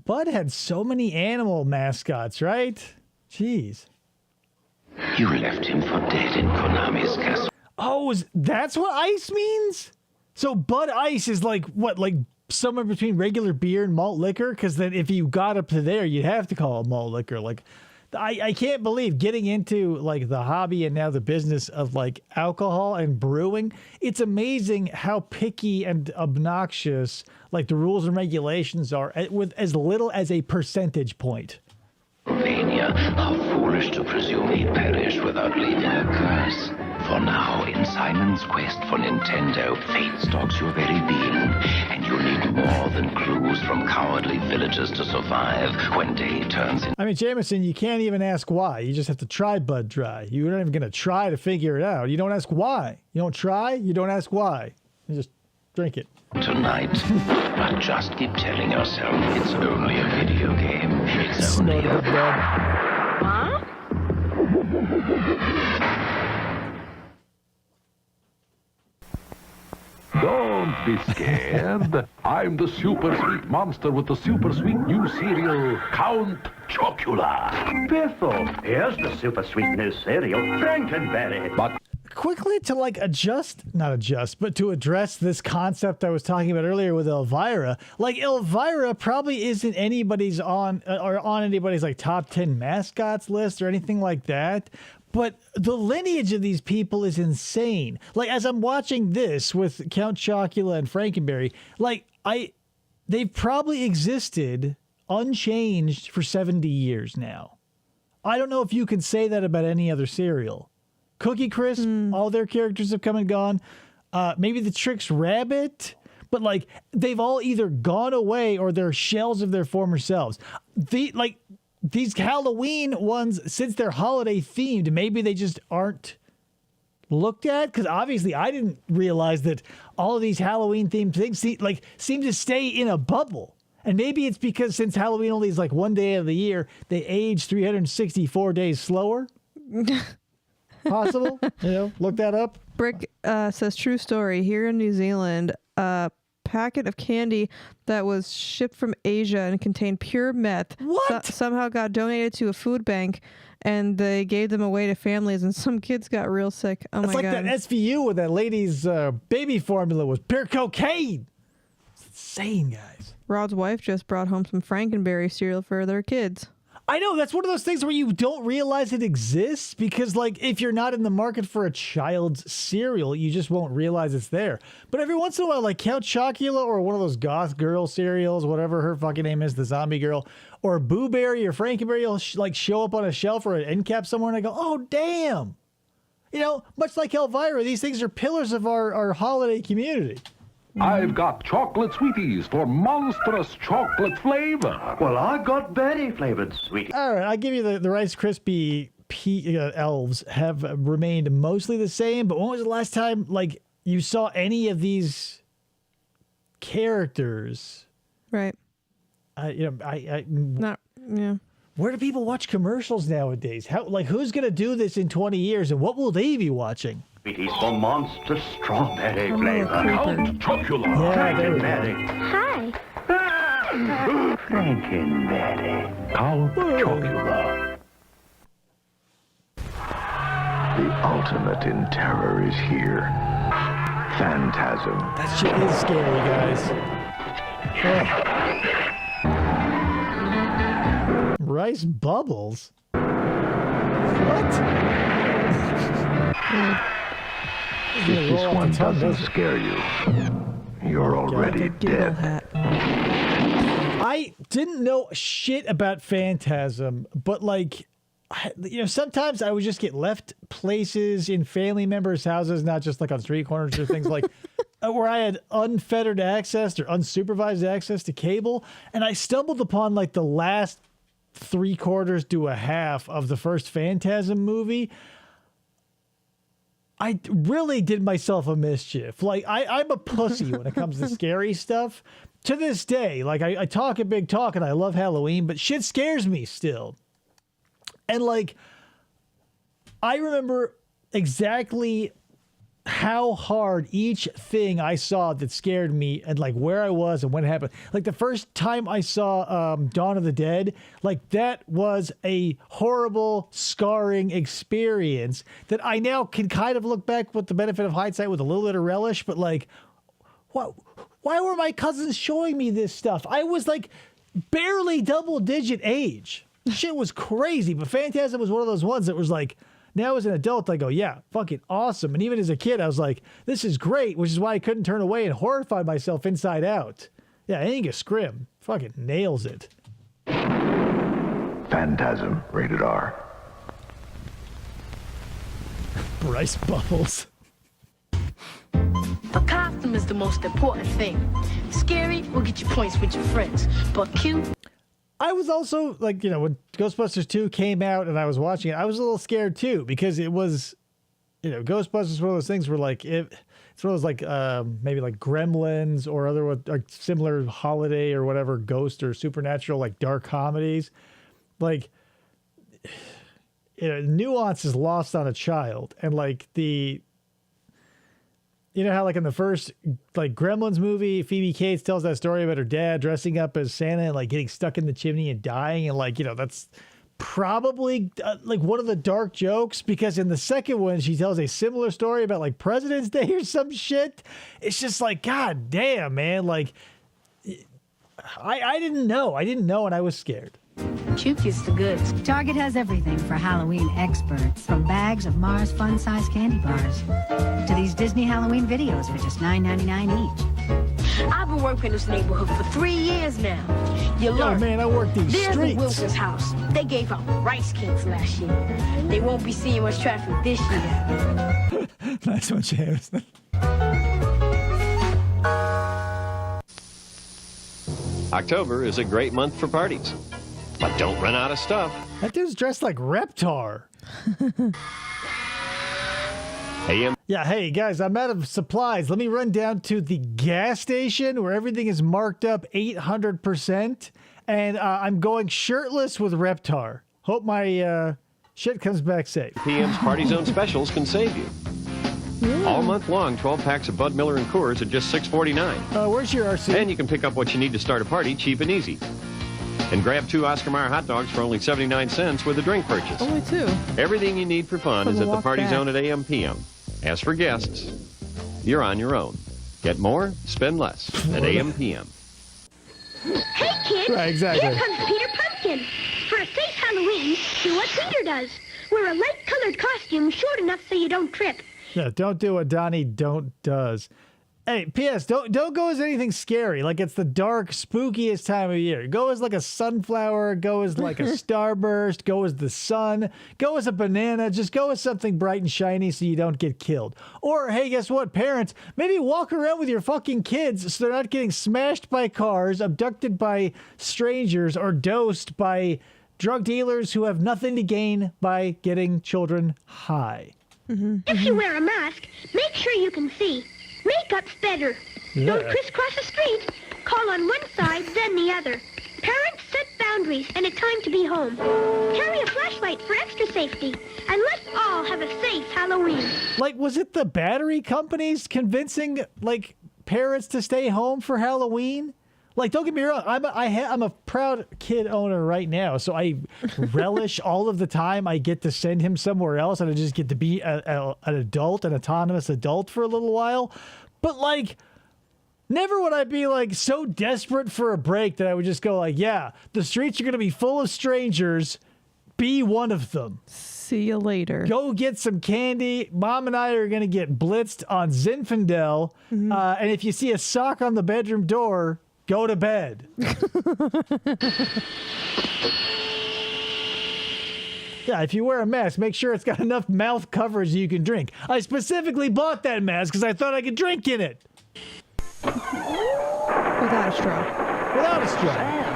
Speaker 8: Bud had so many animal mascots, right? Jeez.
Speaker 19: You left him for dead in Konami's castle.
Speaker 8: Oh, that's what ice means? So Bud Ice is like what, like somewhere between regular beer and malt liquor? Because then if you got up to there, you'd have to call it malt liquor. Like, I can't believe getting into like the hobby and now the business of like alcohol and brewing. It's amazing how picky and obnoxious like the rules and regulations are with as little as a percentage point.
Speaker 19: Pennsylvania, how foolish to presume he'd perish without leaving a curse. For now, in Simon's quest for Nintendo, fate stalks your very being, and you need more than clues from cowardly villagers to survive when day turns in.
Speaker 8: I mean, Jameson, you can't even ask why. You just have to try Bud Dry. You're not even going to try to figure it out. You don't ask why. You don't try, you don't ask why. You just drink it.
Speaker 19: Tonight, but just keep telling yourself it's only a video game. It's only a...
Speaker 6: Huh?
Speaker 20: Don't be scared. I'm the super sweet monster with the super sweet new cereal, Count Chocula.
Speaker 21: Biffle, here's the super sweet new cereal, Frankenberry.
Speaker 20: But
Speaker 8: quickly to like but to address this concept I was talking about earlier with Elvira, like Elvira probably isn't anybody's on anybody's like top 10 mascots list or anything like that. But the lineage of these people is insane. Like, as I'm watching this with Count Chocula and Frankenberry, like, they've probably existed unchanged for 70 years now. I don't know if you can say that about any other cereal. Cookie Crisp, all their characters have come and gone. Maybe the Trix Rabbit, but, like, they've all either gone away or they're shells of their former selves. These Halloween ones, since they're holiday themed, maybe they just aren't looked at. Because obviously I didn't realize that all of these Halloween themed things seem to stay in a bubble. And maybe it's because since Halloween only is like one day of the year, they age 364 days slower. Possible? Look that up.
Speaker 9: Brick says, true story. Here in New Zealand, packet of candy that was shipped from Asia and contained pure meth somehow got donated to a food bank, and they gave them away to families, and some kids got real sick. Oh, my God. It's
Speaker 8: like that SVU with that lady's baby formula was pure cocaine. It's insane, guys.
Speaker 9: Rod's wife just brought home some Frankenberry cereal for their kids.
Speaker 8: I know, that's one of those things where you don't realize it exists because, like, if you're not in the market for a child's cereal, you just won't realize it's there. But every once in a while, like Count Chocula or one of those goth girl cereals, whatever her fucking name is, the zombie girl, or Boo Berry or Frankenberry will show up on a shelf or an end cap somewhere, and I go, oh, damn. Much like Elvira, these things are pillars of our holiday community.
Speaker 20: I've got chocolate sweeties for monstrous chocolate flavor.
Speaker 21: Well, I've got berry-flavored sweeties.
Speaker 8: All right, I'll give you the Rice Krispie elves have remained mostly the same, but when was the last time, like, you saw any of these characters.
Speaker 9: Right.
Speaker 8: Not.
Speaker 9: Yeah.
Speaker 8: Where do people watch commercials nowadays? Who's gonna do this in 20 years, and what will they be watching?
Speaker 21: Sweeties for monster strawberry flavor.
Speaker 20: Count Chocula.
Speaker 8: Yeah, there we go.
Speaker 12: Hi.
Speaker 21: Frankenberry. Count Chocula.
Speaker 10: The ultimate in terror is here. Phantasm.
Speaker 8: That shit is scary, guys. Rice bubbles? What?
Speaker 10: If this one doesn't scare you, you're already dead.
Speaker 8: I didn't know shit about Phantasm, but sometimes I would just get left places in family members' houses, not just on street corners or things where I had unfettered access or unsupervised access to cable, and I stumbled upon the last 3/4 to a half of the first Phantasm movie. I really did myself a mischief. I'm a pussy when it comes to scary stuff. To this day, I talk a big talk and I love Halloween, but shit scares me still. And I remember exactly how hard each thing I saw that scared me and where I was and when it happened. The first time I saw Dawn of the Dead, that was a horrible, scarring experience that I now can kind of look back with the benefit of hindsight with a little bit of relish, but what? Why were my cousins showing me this stuff? I was barely double-digit age. Shit was crazy, but Phantasm was one of those ones that was now as an adult, I go, yeah, fucking awesome. And even as a kid, I was like, this is great, which is why I couldn't turn away and horrified myself inside out. Yeah, Angus Scrimm fucking nails it.
Speaker 10: Phantasm, rated R.
Speaker 8: Bryce Bubbles.
Speaker 1: The costume is the most important thing. Scary will get you points with your friends, but cute.
Speaker 8: I was also when Ghostbusters 2 came out and I was watching it, I was a little scared too, because it was, Ghostbusters is one of those things where it's one of those maybe Gremlins or other similar holiday or whatever ghost or supernatural dark comedies. Nuance is lost on a child, and how in the first Gremlins movie, Phoebe Cates tells that story about her dad dressing up as Santa and getting stuck in the chimney and dying, and that's probably one of the dark jokes, because in the second one she tells a similar story about President's Day or some shit. It's just god damn, man. I didn't know, and I was scared.
Speaker 1: Cute gets the goods.
Speaker 5: Target has everything for Halloween experts, from bags of Mars fun-size candy bars to these Disney Halloween videos for just $9.99 each.
Speaker 1: I've been working in this neighborhood for 3 years now. You learn.
Speaker 8: Oh man, I work these
Speaker 1: There's
Speaker 8: streets.
Speaker 1: the Wilson's house. They gave out rice cakes last year. They won't be seeing much traffic this year.
Speaker 8: Nice one, James.
Speaker 22: October is a great month for parties. But don't run out of stuff.
Speaker 8: That dude's dressed like Reptar. Yeah, hey guys, I'm out of supplies. Let me run down to the gas station where everything is marked up 800%, and I'm going shirtless with Reptar. Hope my shit comes back safe.
Speaker 22: PM's Party Zone specials can save you. All month long, 12 packs of Bud Miller and Coors at just $6.49.
Speaker 8: Where's your RC?
Speaker 22: And you can pick up what you need to start a party cheap and easy. And grab 2 Oscar Mayer hot dogs for only 79 cents with a drink purchase.
Speaker 9: Only 2.
Speaker 22: Everything you need for fun is at the Party Zone at AM PM. As for guests, you're on your own. Get more, spend less at AM PM.
Speaker 12: Hey, kids!
Speaker 8: Right, exactly.
Speaker 12: Here comes Peter Pumpkin. For a safe Halloween, do what Peter does. Wear a light-colored costume short enough so you don't trip.
Speaker 8: Yeah, don't do what Donnie does. Hey, P.S. Don't go as anything scary. It's the dark, spookiest time of year. Go as a sunflower. Go as a starburst. Go as the sun. Go as a banana. Just go as something bright and shiny so you don't get killed. Or, hey, guess what, parents? Maybe walk around with your fucking kids so they're not getting smashed by cars, abducted by strangers, or dosed by drug dealers who have nothing to gain by getting children high.
Speaker 12: If you wear a mask, make sure you can see. Makeup's better. Don't crisscross the street. Call on one side, then the other. Parents, set boundaries and a time to be home. Carry a flashlight for extra safety. And let's all have a safe Halloween.
Speaker 8: Like, was it the battery companies convincing, like, parents to stay home for Halloween? Like, don't get me wrong, I'm a proud kid owner right now, so I relish all of the time I get to send him somewhere else and I just get to be an adult, an autonomous adult for a little while. But, like, never would I be, like, so desperate for a break that I would just go, like, yeah, the streets are going to be full of strangers. Be one of them.
Speaker 9: See you later.
Speaker 8: Go get some candy. Mom and I are going to get blitzed on Zinfandel. And if you see a sock on the bedroom door, go to bed. Yeah, if you wear a mask, make sure it's got enough mouth coverage you can drink. I specifically bought that mask because I thought I could drink in it.
Speaker 9: Without a straw.
Speaker 8: Without a straw.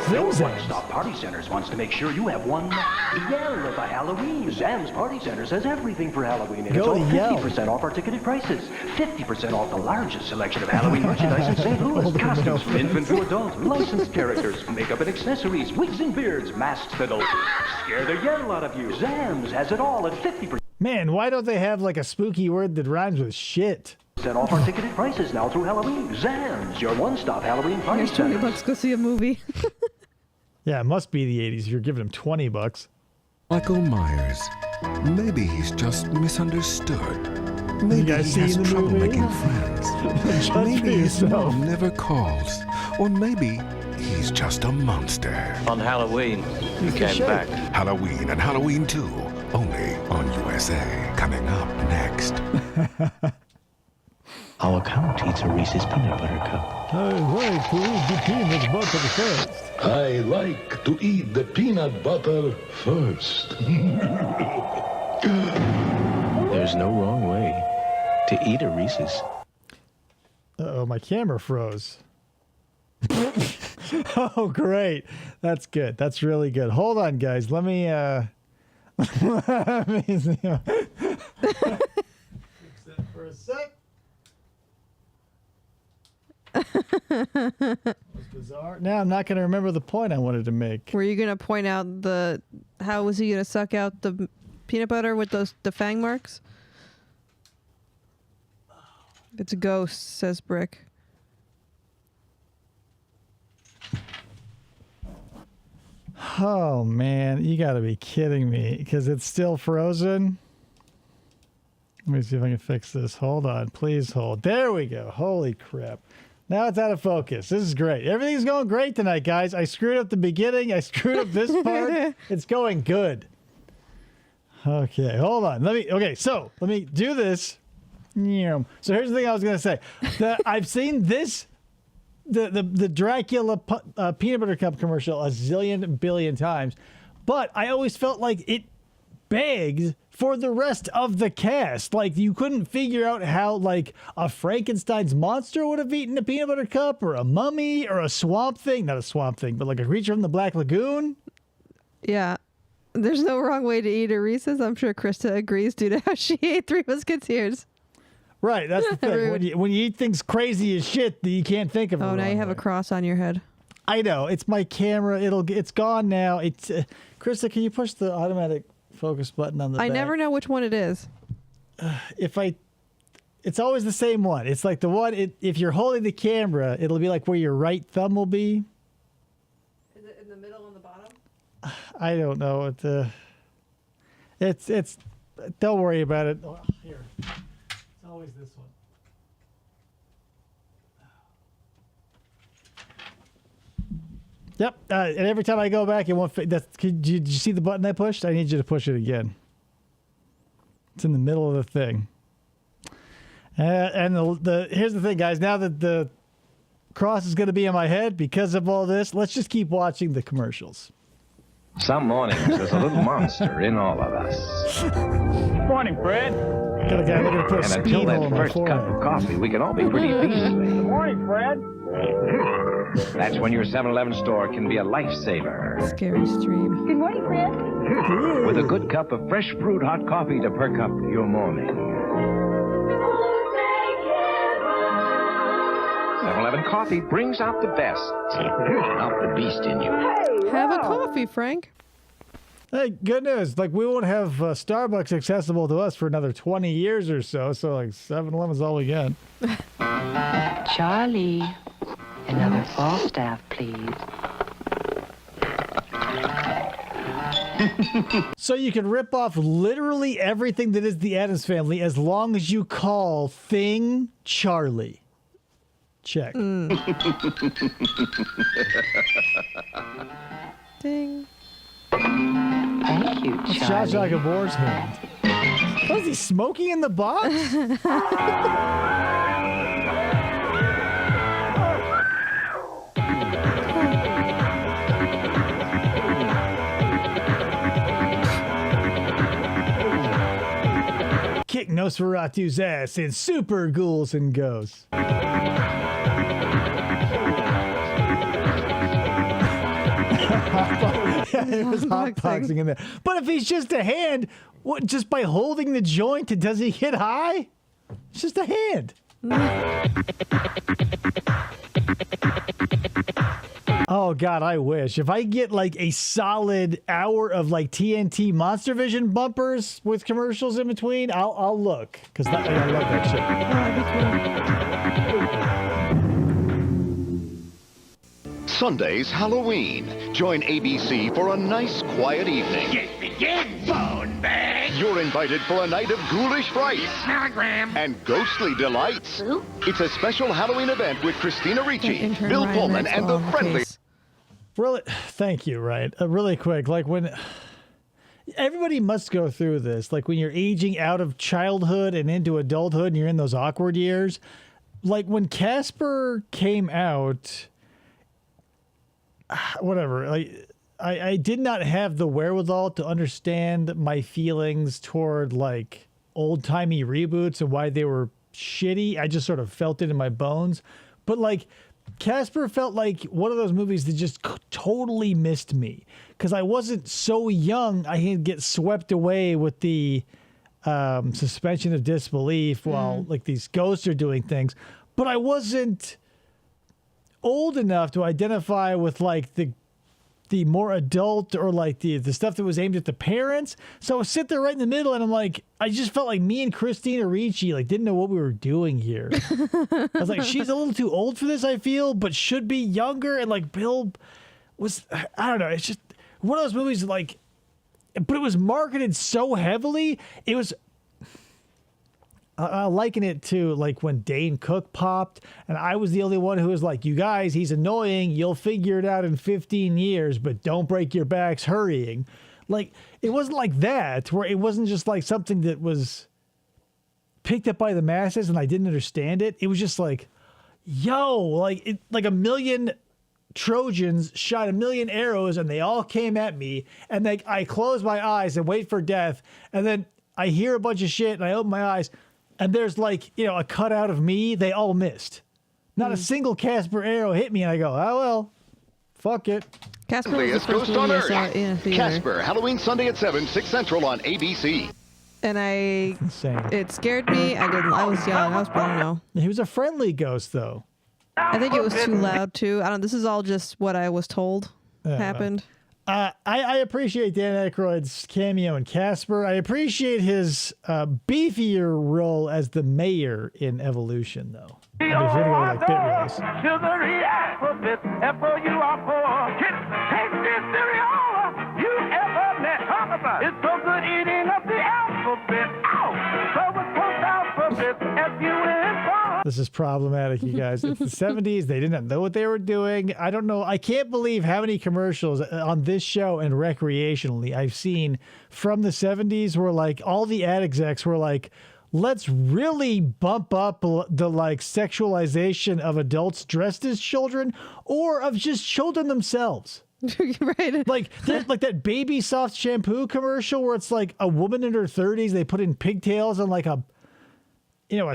Speaker 10: Those one-stop party centers wants to make sure you have one yell by Halloween. Sam's Party Centers has everything for Halloween, and it's all 50% off our ticketed prices. 50% off the largest selection of Halloween merchandise in St. Louis. Costumes from infant to adult, licensed characters, makeup and accessories, wigs and beards, masks that'll scare the yell out of you. Sam's has it all at 50%.
Speaker 8: Man, why don't they have like a spooky word that rhymes with shit?
Speaker 10: Set off our ticketed prices now through Halloween. Sam's, your one-stop Halloween party
Speaker 9: Here's
Speaker 10: center.
Speaker 9: $20 to go see a movie.
Speaker 8: Yeah, it must be the 80s if you're giving him $20.
Speaker 7: Michael Myers. Maybe he's just misunderstood. Maybe he has trouble making friends. Maybe his mom never calls. Or maybe he's just a monster.
Speaker 11: On Halloween, you came back.
Speaker 7: Halloween and Halloween 2. Only on USA. Coming up next.
Speaker 11: Our Count eats a Reese's peanut butter cup.
Speaker 8: I like to eat the peanut butter first.
Speaker 13: I like to eat the peanut butter first.
Speaker 11: There's no wrong way to eat a Reese's.
Speaker 8: Uh-oh, my camera froze. Oh, great. That's good. That's really good. Hold on, guys. Let me, let me fix that for a sec. That was bizarre. Now I'm not going to remember the point I wanted to make.
Speaker 9: Were you going to point out how was he going to suck out the peanut butter with the fang marks? It's a ghost, says Brick.
Speaker 8: Oh, man. You got to be kidding me because it's still frozen. Let me see if I can fix this. Hold on. Please hold. There we go. Holy crap. Now it's out of focus. This is great. Everything's going great tonight, guys. I screwed up the beginning. I screwed up this part. It's going good. Okay, hold on. So let me do this. So here's the thing I was going to say. I've seen this, the Dracula peanut butter cup commercial a zillion billion times, but I always felt like it begged for the rest of the cast. Like, you couldn't figure out how, like, a Frankenstein's monster would have eaten a peanut butter cup, or a mummy, or a swamp thing. Not a swamp thing, but like a creature from the Black Lagoon.
Speaker 9: Yeah. There's no wrong way to eat a Reese's. I'm sure Krista agrees due to how she ate Three Musketeers.
Speaker 8: Right, that's the thing. When you eat things crazy as shit that you can't think of.
Speaker 9: Oh, now you have a cross on your head.
Speaker 8: I know. It's my camera. It's gone now. It's Krista, can you push the automatic focus button on the back?
Speaker 9: I never know which one it is.
Speaker 8: It's always the same one. It's like the one, if you're holding the camera, it'll be like where your right thumb will be.
Speaker 9: Is it in the middle and the bottom?
Speaker 8: I don't know. It's don't worry about it. Oh, here. It's always this one. Yep, and every time I go back, it won't fit. Did you see the button I pushed? I need you to push it again. It's in the middle of the thing. And here's the thing, guys. Now that the cross is going to be on my head because of all this, let's just keep watching the commercials.
Speaker 19: Some mornings there's a little monster in all of us.
Speaker 3: Morning, Fred.
Speaker 8: Got a guy looking to put a
Speaker 19: And
Speaker 8: speed
Speaker 19: until
Speaker 8: hole
Speaker 19: that
Speaker 8: in my
Speaker 19: first cup
Speaker 8: forehead.
Speaker 19: of coffee, we can all be pretty beastly.
Speaker 3: Good morning, Fred.
Speaker 19: That's when your 7-Eleven store can be a lifesaver.
Speaker 9: Scary stream.
Speaker 12: Good morning, Fred.
Speaker 19: With a good cup of fresh brewed hot coffee to perk up your morning.
Speaker 11: and coffee brings out the best. Out the beast in you.
Speaker 9: Have a coffee, Frank.
Speaker 8: Hey, good news. Like, we won't have Starbucks accessible to us for another 20 years or so. So, like, 7-Eleven's all we get.
Speaker 2: Charlie, another Falstaff, please.
Speaker 8: So you can rip off literally everything that is the Addams Family as long as you call Thing Charlie. Check.
Speaker 9: Ding.
Speaker 2: Thank you,
Speaker 8: It's
Speaker 2: Charlie.
Speaker 8: Zsa Zsa Gabor's hand. What is he smoking in the box? Kick Nosferatu's ass in Super Ghouls and Ghosts. It was hotboxing in there. But if he's just a hand, what? Just by holding the joint, does he get high? It's just a hand. Oh God, I wish. If I get like a solid hour of like TNT Monster Vision bumpers with commercials in between, I'll look because I love that shit.
Speaker 14: Sunday's Halloween. Join ABC for a nice, quiet evening.
Speaker 3: It begins, bone bag.
Speaker 14: You're invited for a night of ghoulish frights
Speaker 3: Milligram.
Speaker 14: and ghostly delights. It's a special Halloween event with Christina Ricci,
Speaker 9: Intern
Speaker 14: Bill
Speaker 9: Ryan
Speaker 14: Pullman,
Speaker 9: Maxwell
Speaker 14: and the
Speaker 9: on the
Speaker 14: friendly...
Speaker 9: case.
Speaker 8: Really, thank you, Ryan. Really quick, like when everybody must go through this, like when you're aging out of childhood and into adulthood and you're in those awkward years, like when Casper came out, whatever, like I did not have the wherewithal to understand my feelings toward like old-timey reboots and why they were shitty. I just sort of felt it in my bones. But like Casper felt like one of those movies that just totally missed me because I wasn't so young. I didn't get swept away with the suspension of disbelief while like these ghosts are doing things. But I wasn't old enough to identify with like the more adult or like the stuff that was aimed at the parents. So I was sitting there right in the middle and I'm like, I just felt like me and Christina Ricci like didn't know what we were doing here. I was like, she's a little too old for this, I feel, but should be younger. And like Bill was, I don't know. It's just one of those movies like, but it was marketed so heavily. It was, I liken it to like when Dane Cook popped and I was the only one who was like, you guys, he's annoying. You'll figure it out in 15 years, but don't break your backs hurrying. Like, it wasn't like that, where it wasn't just like something that was picked up by the masses and I didn't understand it. It was just like, yo, like like a million Trojans shot a million arrows and they all came at me. And like, I close my eyes and wait for death. And then I hear a bunch of shit and I open my eyes. And there's like, you know, a cutout of me. They all missed. Not a single Casper arrow hit me. And I go, oh, well, fuck it.
Speaker 9: Casper was the first
Speaker 14: Ghost on
Speaker 9: movie I
Speaker 14: Earth.
Speaker 9: saw in a theater.
Speaker 14: Casper, Halloween Sunday at 7, 6 Central on ABC.
Speaker 9: And
Speaker 8: Insane.
Speaker 9: it scared me. I was young. I don't know.
Speaker 8: He was a friendly ghost, though.
Speaker 9: I think it was too loud too. This is all just what I was told happened.
Speaker 8: I appreciate Dan Aykroyd's cameo in Casper. I appreciate his beefier role as the mayor in Evolution, though. If you're gonna go like bit roles.
Speaker 4: Sugary alphabet, F-O-U-R-4. Tastiest cereal you ever met. Talk about it. It's so good eating up the alphabet. Ow! So it's post-alphabet, F-U-N-4.
Speaker 8: This is problematic, you guys. It's the 70s. They didn't know what they were doing. I don't know. I can't believe how many commercials on this show and recreationally I've seen from the 70s where like all the ad execs were like, let's really bump up the like sexualization of adults dressed as children or of just children themselves.
Speaker 9: Right.
Speaker 8: Like that baby soft shampoo commercial where it's like a woman in her 30s. They put in pigtails on like a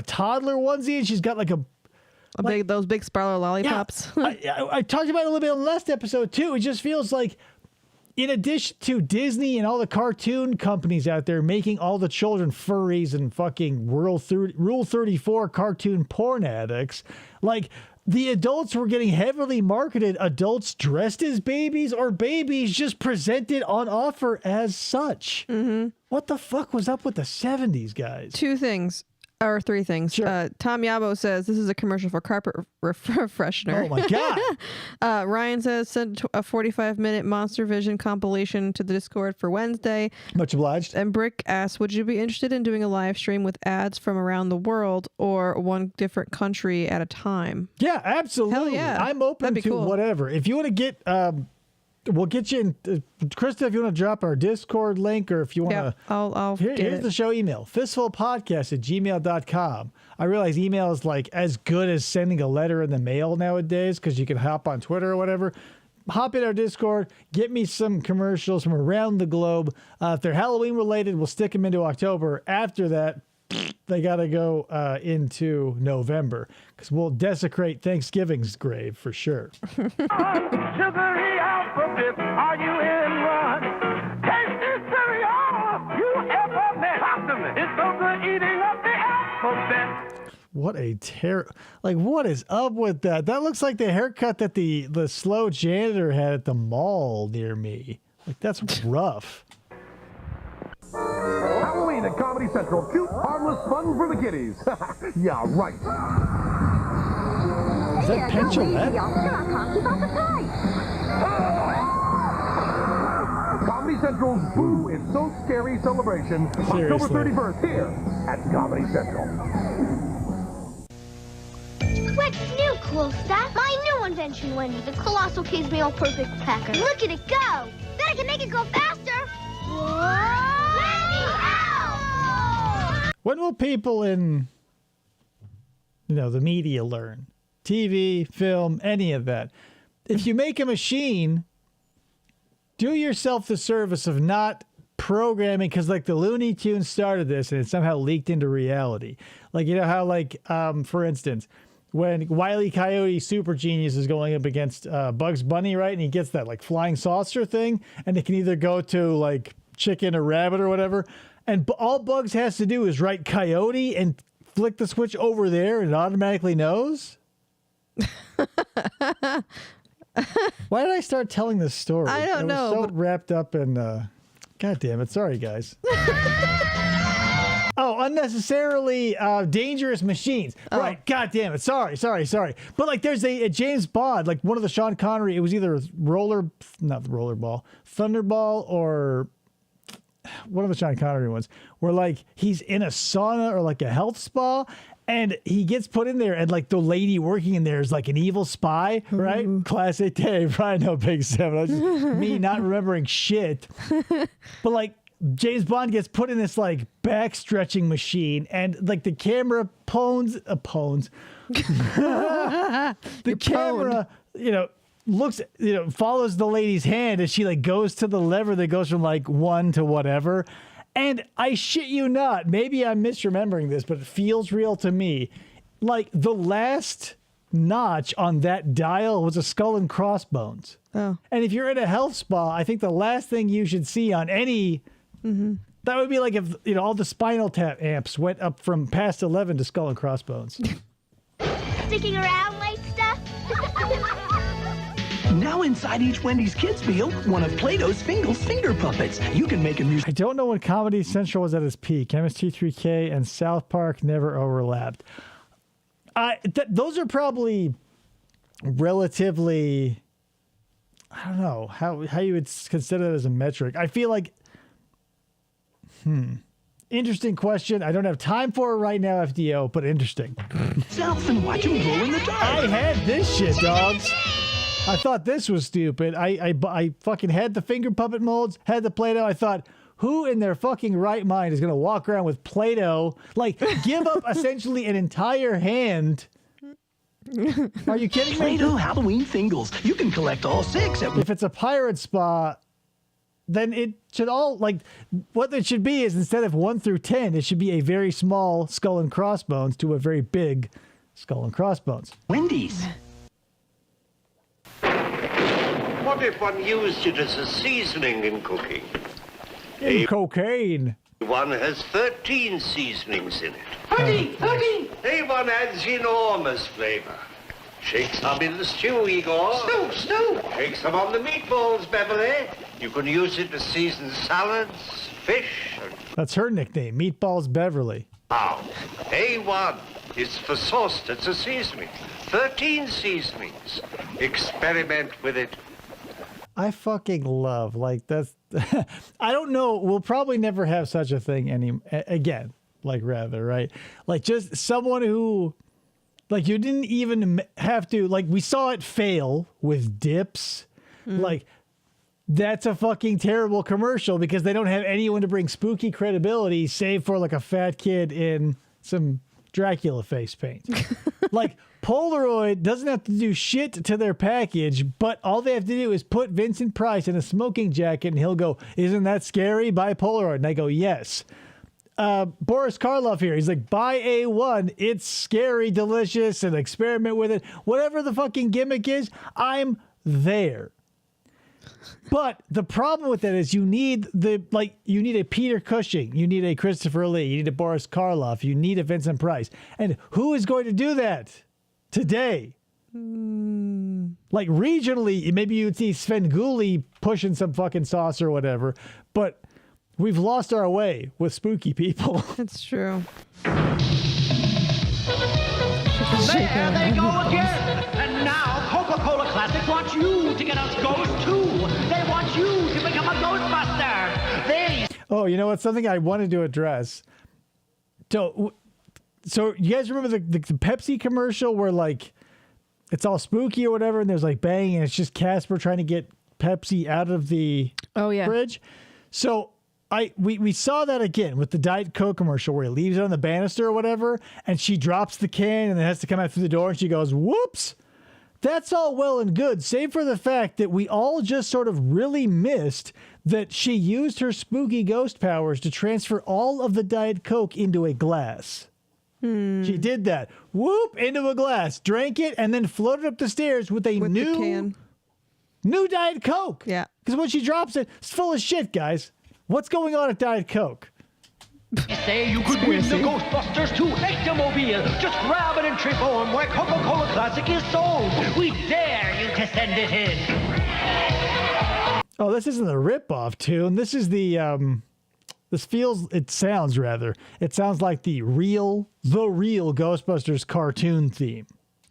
Speaker 8: toddler onesie, and she's got like
Speaker 9: those big sparkler lollipops.
Speaker 8: Yeah, I talked about it a little bit on the last episode too. It just feels like in addition to Disney and all the cartoon companies out there making all the children furries and fucking Rule 34 cartoon porn addicts, like the adults were getting heavily marketed adults dressed as babies or babies just presented on offer as such.
Speaker 9: Mm-hmm.
Speaker 8: What the fuck was up with the 70s, guys?
Speaker 9: Two things. Or three things.
Speaker 8: Sure.
Speaker 9: Tom Yabo says this is a commercial for carpet freshener.
Speaker 8: Oh my God.
Speaker 9: Ryan says send a 45-minute Monster Vision compilation to the Discord for Wednesday.
Speaker 8: Much obliged.
Speaker 9: And Brick asks, would you be interested in doing a live stream with ads from around the world or one different country at a time?
Speaker 8: Yeah, absolutely.
Speaker 9: Hell yeah.
Speaker 8: I'm open to
Speaker 9: cool.
Speaker 8: whatever. If you want to get, we'll get you in. Krista, if you want to drop our Discord link or if you want to.
Speaker 9: I'll
Speaker 8: here's the show email, fistfulpodcast@gmail.com. I realize email is like as good as sending a letter in the mail nowadays because you can hop on Twitter or whatever. Hop in our Discord, get me some commercials from around the globe. If they're Halloween related, we'll stick them into October. After that, they got to go into November because we'll desecrate Thanksgiving's grave for sure.
Speaker 4: Sugary alphabet, are you in one? Tasty cereal, you ever met? It's so good eating up the alphabet.
Speaker 8: What a what is up with that? That looks like the haircut that the slow janitor had at the mall near me. Like, that's rough.
Speaker 3: Halloween at Comedy Central. Cute, harmless fun for the kiddies. Yeah, right.
Speaker 8: Is that Pencilette?
Speaker 3: Comedy Central's Boo It's So Scary celebration.
Speaker 8: Seriously.
Speaker 3: October 31st here at Comedy Central.
Speaker 12: What's new, cool stuff? My new invention, Wendy, the Colossal Kids Meal Perfect Packer. Look at it go! Then I can make it go faster! Whoa! Wendy, ow!
Speaker 8: When will people in, the media learn? TV, film, any of that. If you make a machine, do yourself the service of not programming, because like the Looney Tunes started this and it somehow leaked into reality. Like, how for instance, when Wile E. Coyote Super Genius is going up against Bugs Bunny, right? And he gets that like flying saucer thing, and it can either go to like chicken or rabbit or whatever. And all Bugs has to do is write Coyote and flick the switch over there and it automatically knows. Why did I start telling this story?
Speaker 9: I don't know.
Speaker 8: I was so wrapped up in, God damn it. Sorry, guys. Oh, unnecessarily dangerous machines. Oh. Right. God damn it. Sorry. But like there's a James Bond, like one of the Sean Connery, it was either Thunderball or one of the Sean Connery ones where like he's in a sauna or like a health spa and he gets put in there and like the lady working in there is like an evil spy, right? Mm-hmm. Classic Dave, right? No Big Seven. That's just me not remembering shit. But like James Bond gets put in this like back stretching machine and like the camera the camera, looks, follows the lady's hand as she like goes to the lever that goes from like 1 to whatever. And I shit you not, maybe I'm misremembering this, but it feels real to me. Like the last notch on that dial was a skull and crossbones.
Speaker 9: Oh.
Speaker 8: And if you're in a health spa, I think the last thing you should see on any, that would be like if, all the Spinal Tap amps went up from past 11 to skull and crossbones.
Speaker 12: Sticking around late stuff?
Speaker 15: Now inside each Wendy's Kids meal, one of Play-Doh's finger puppets. You can make them use...
Speaker 8: I don't know when Comedy Central was at its peak. MST3K and South Park never overlapped. Those are probably relatively... I don't know how you would consider that as a metric. I feel like... Interesting question. I don't have time for it right now, FDO, but interesting.
Speaker 15: Self and watch them glow in the dark.
Speaker 8: I had this shit, dogs. I thought this was stupid. I fucking had the finger puppet molds, had the Play-Doh. I thought, who in their fucking right mind is going to walk around with Play-Doh? Like, give up essentially an entire hand. Are you kidding me?
Speaker 15: Play-Doh Halloween Fingles. You can collect all 6 at...
Speaker 8: If it's a pirate spa, then it should all, like, what it should be is instead of 1 through 10, it should be a very small skull and crossbones to a very big skull and crossbones.
Speaker 15: Wendy's.
Speaker 3: What
Speaker 16: What if one used it as a seasoning in cooking?
Speaker 8: Cocaine.
Speaker 16: One has 13 seasonings in it. 13! A1 adds enormous flavor. Shake some in the stew, Igor. Stew! Shake some on the meatballs, Beverly. You can use it to season salads, fish, and...
Speaker 8: That's her nickname, Meatballs Beverly.
Speaker 16: Now, A1 is for sauce that's a seasoning. 13 seasonings. Experiment with it.
Speaker 8: I fucking love, like, that's... I don't know, we'll probably never have such a thing again, like, rather, right? Like, just someone who... Like, you didn't even have to... Like, we saw it fail with dips. Like... That's a fucking terrible commercial because they don't have anyone to bring spooky credibility save for like a fat kid in some Dracula face paint. Like Polaroid doesn't have to do shit to their package, but all they have to do is put Vincent Price in a smoking jacket and he'll go, "Isn't that scary? Buy Polaroid." And I go, "Yes." Boris Karloff here. He's like, "Buy A1. It's scary, delicious, and experiment with it." Whatever the fucking gimmick is, I'm there. But the problem with that is you need a Peter Cushing, you need a Christopher Lee, you need a Boris Karloff, you need a Vincent Price. And who is going to do that today? Like regionally, maybe you'd see Sven Gulli pushing some fucking sauce or whatever, but we've lost our way with spooky people.
Speaker 9: That's true.
Speaker 15: There they go again! And now Coca-Cola Classic wants you to get us ghosts too! They want you to become a Ghostbuster!
Speaker 8: Oh, you know what? Something I wanted to address. So you guys remember the Pepsi commercial where like it's all spooky or whatever, and there's like bang, and it's just Casper trying to get Pepsi out of the fridge? So we saw that again with the Diet Coke commercial where he leaves it on the banister or whatever, and she drops the can and it has to come out through the door, and she goes, "Whoops!" That's all well and good, save for the fact that we all just sort of really missed that she used her spooky ghost powers to transfer all of the Diet Coke into a glass. She did that. Whoop, into a glass, drank it, and then floated up the stairs with a new Diet Coke.
Speaker 9: Yeah.
Speaker 8: Because when she drops it, it's full of shit, guys. What's going on at Diet Coke?
Speaker 15: Say you could win the Ghostbusters 2 Ectomobile. Just grab an entry form where Coca-Cola Classic is sold. We dare you to send it in.
Speaker 8: Oh, this isn't the rip-off tune. This is the, it sounds like the real Ghostbusters cartoon theme.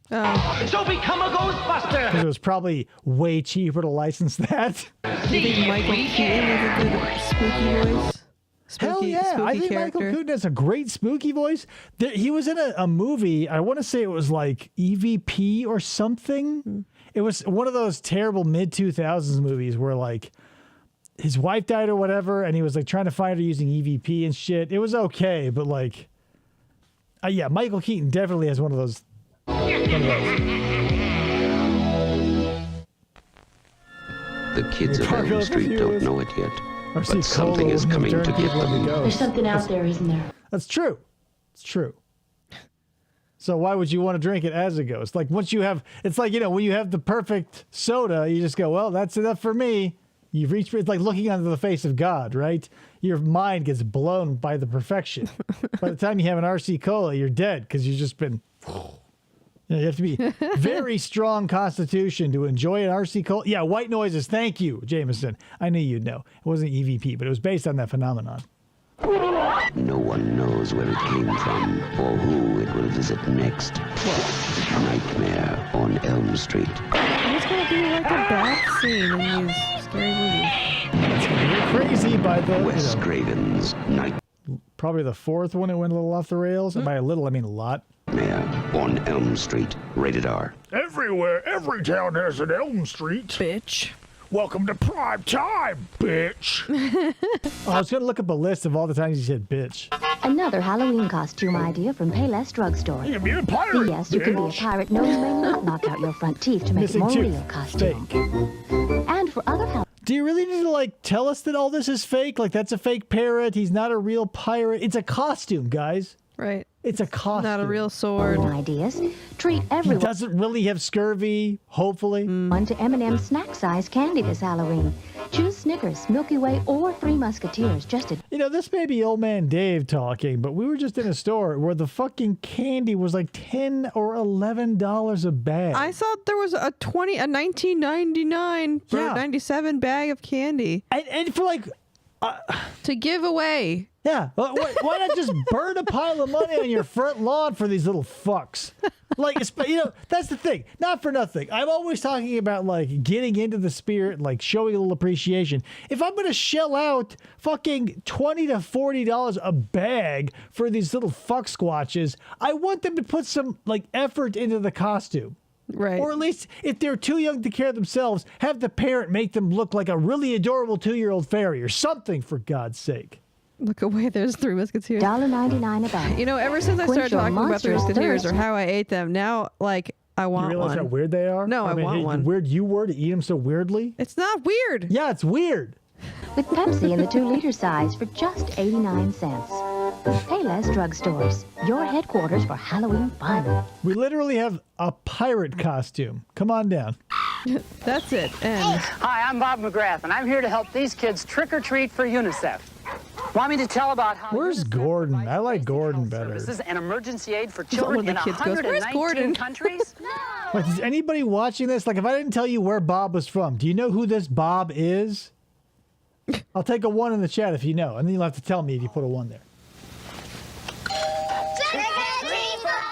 Speaker 15: So become a Ghostbuster!
Speaker 8: Because it was probably way cheaper to license that.
Speaker 9: Do you think Michael Keaton is a good spooky voice?
Speaker 8: Hell yeah, I think
Speaker 9: character.
Speaker 8: Michael Keaton has a great spooky voice. He was in a movie, I want to say it was like EVP or something. It was one of those terrible mid-2000s movies where like his wife died or whatever, and he was like trying to find her using EVP and shit. It was okay, but like, yeah, Michael Keaton definitely has one of those.
Speaker 17: The kids of Elm Street don't know it yet, but something is coming to get them.
Speaker 12: There's something out there, isn't there?
Speaker 8: That's true. It's true. So why would you want to drink it as a ghost? Like once you have, it's like, you know, when you have the perfect soda, you just go, well, that's enough for me. You've reached, it's like looking under the face of God, right? Your mind gets blown by the perfection. By the time you have an RC Cola, you're dead because you've just been... You have to be very strong constitution to enjoy an RC Cola. Yeah, white noises. Thank you, Jameson. I knew you'd know. It wasn't EVP, but it was based on that phenomenon.
Speaker 17: No one knows where it came from or who it will visit next. Nightmare on Elm Street.
Speaker 9: It's going to be like a bad scene in these scary movies.
Speaker 8: It's going to get crazy by the...
Speaker 17: Wes Craven's Night.
Speaker 8: Probably the fourth one, it went a little off the rails. And by a little, I mean a lot.
Speaker 17: On Elm Street, rated R.
Speaker 3: Everywhere, every town has an Elm Street.
Speaker 9: Bitch.
Speaker 3: Welcome to prime time, bitch.
Speaker 8: I was going to look up a list of all the times you said bitch.
Speaker 23: Another Halloween costume idea from Payless Drugstore.
Speaker 3: You can be a pirate.
Speaker 23: Yes, you can be a pirate knowing when not knock out your front teeth to make a more real costume. And for other Halloween...
Speaker 8: Do you really need to, like, tell us that all this is fake? Like, that's a fake parrot. He's not a real pirate. It's a costume, guys.
Speaker 9: Right.
Speaker 8: It's a costume.
Speaker 9: Not a real sword.
Speaker 23: Ideas. Treat everyone.
Speaker 8: He doesn't really have scurvy, hopefully.
Speaker 23: One to M&M snack-size candy this Halloween. Choose Snickers, Milky Way, or Three Musketeers. Just a...
Speaker 8: You know, this may be old man Dave talking, but we were just in a store where the fucking candy was like $10 or $11 a bag.
Speaker 9: I thought there was a $19.99 or 97 bag of candy.
Speaker 8: And for like...
Speaker 9: to give away.
Speaker 8: Yeah. Why not just burn a pile of money on your front lawn for these little fucks? Like, you know, that's the thing. Not for nothing. I'm always talking about, like, getting into the spirit, like, showing a little appreciation. If I'm going to shell out fucking $20 to $40 a bag for these little fuck squatches, I want them to put some, like, effort into the costume.
Speaker 9: Right.
Speaker 8: Or at least, if they're too young to care themselves, have the parent make them look like a really adorable 2-year-old fairy or something, for God's sake.
Speaker 9: Look away, there's Three Musketeers.
Speaker 23: $1.99 a bag.
Speaker 9: You know, ever since I started talking about Three Musketeers or how I ate them, now, like, I want one.
Speaker 8: You realize how weird they are?
Speaker 9: No, I want one.
Speaker 8: Weird you were to eat them so weirdly?
Speaker 9: It's not weird.
Speaker 8: Yeah, it's weird.
Speaker 23: With Pepsi in the 2-liter size for just 89 cents. Payless drugstores, your headquarters for Halloween fun.
Speaker 8: We literally have a pirate costume. Come on down.
Speaker 9: That's it. And
Speaker 6: Hi, I'm Bob McGrath, and I'm here to help these kids trick-or-treat for UNICEF. Want me to tell about how
Speaker 8: Where's Gordon? I like Gordon better.
Speaker 6: This is an emergency aid for children in
Speaker 9: kids goes, "Where's
Speaker 6: 119
Speaker 9: Gordon?"
Speaker 6: countries?
Speaker 8: Like, is anybody watching this? Like, if I didn't tell you where Bob was from, do you know who this Bob is? I'll take a 1 in the chat if you know, and then you'll have to tell me if you put a 1 there.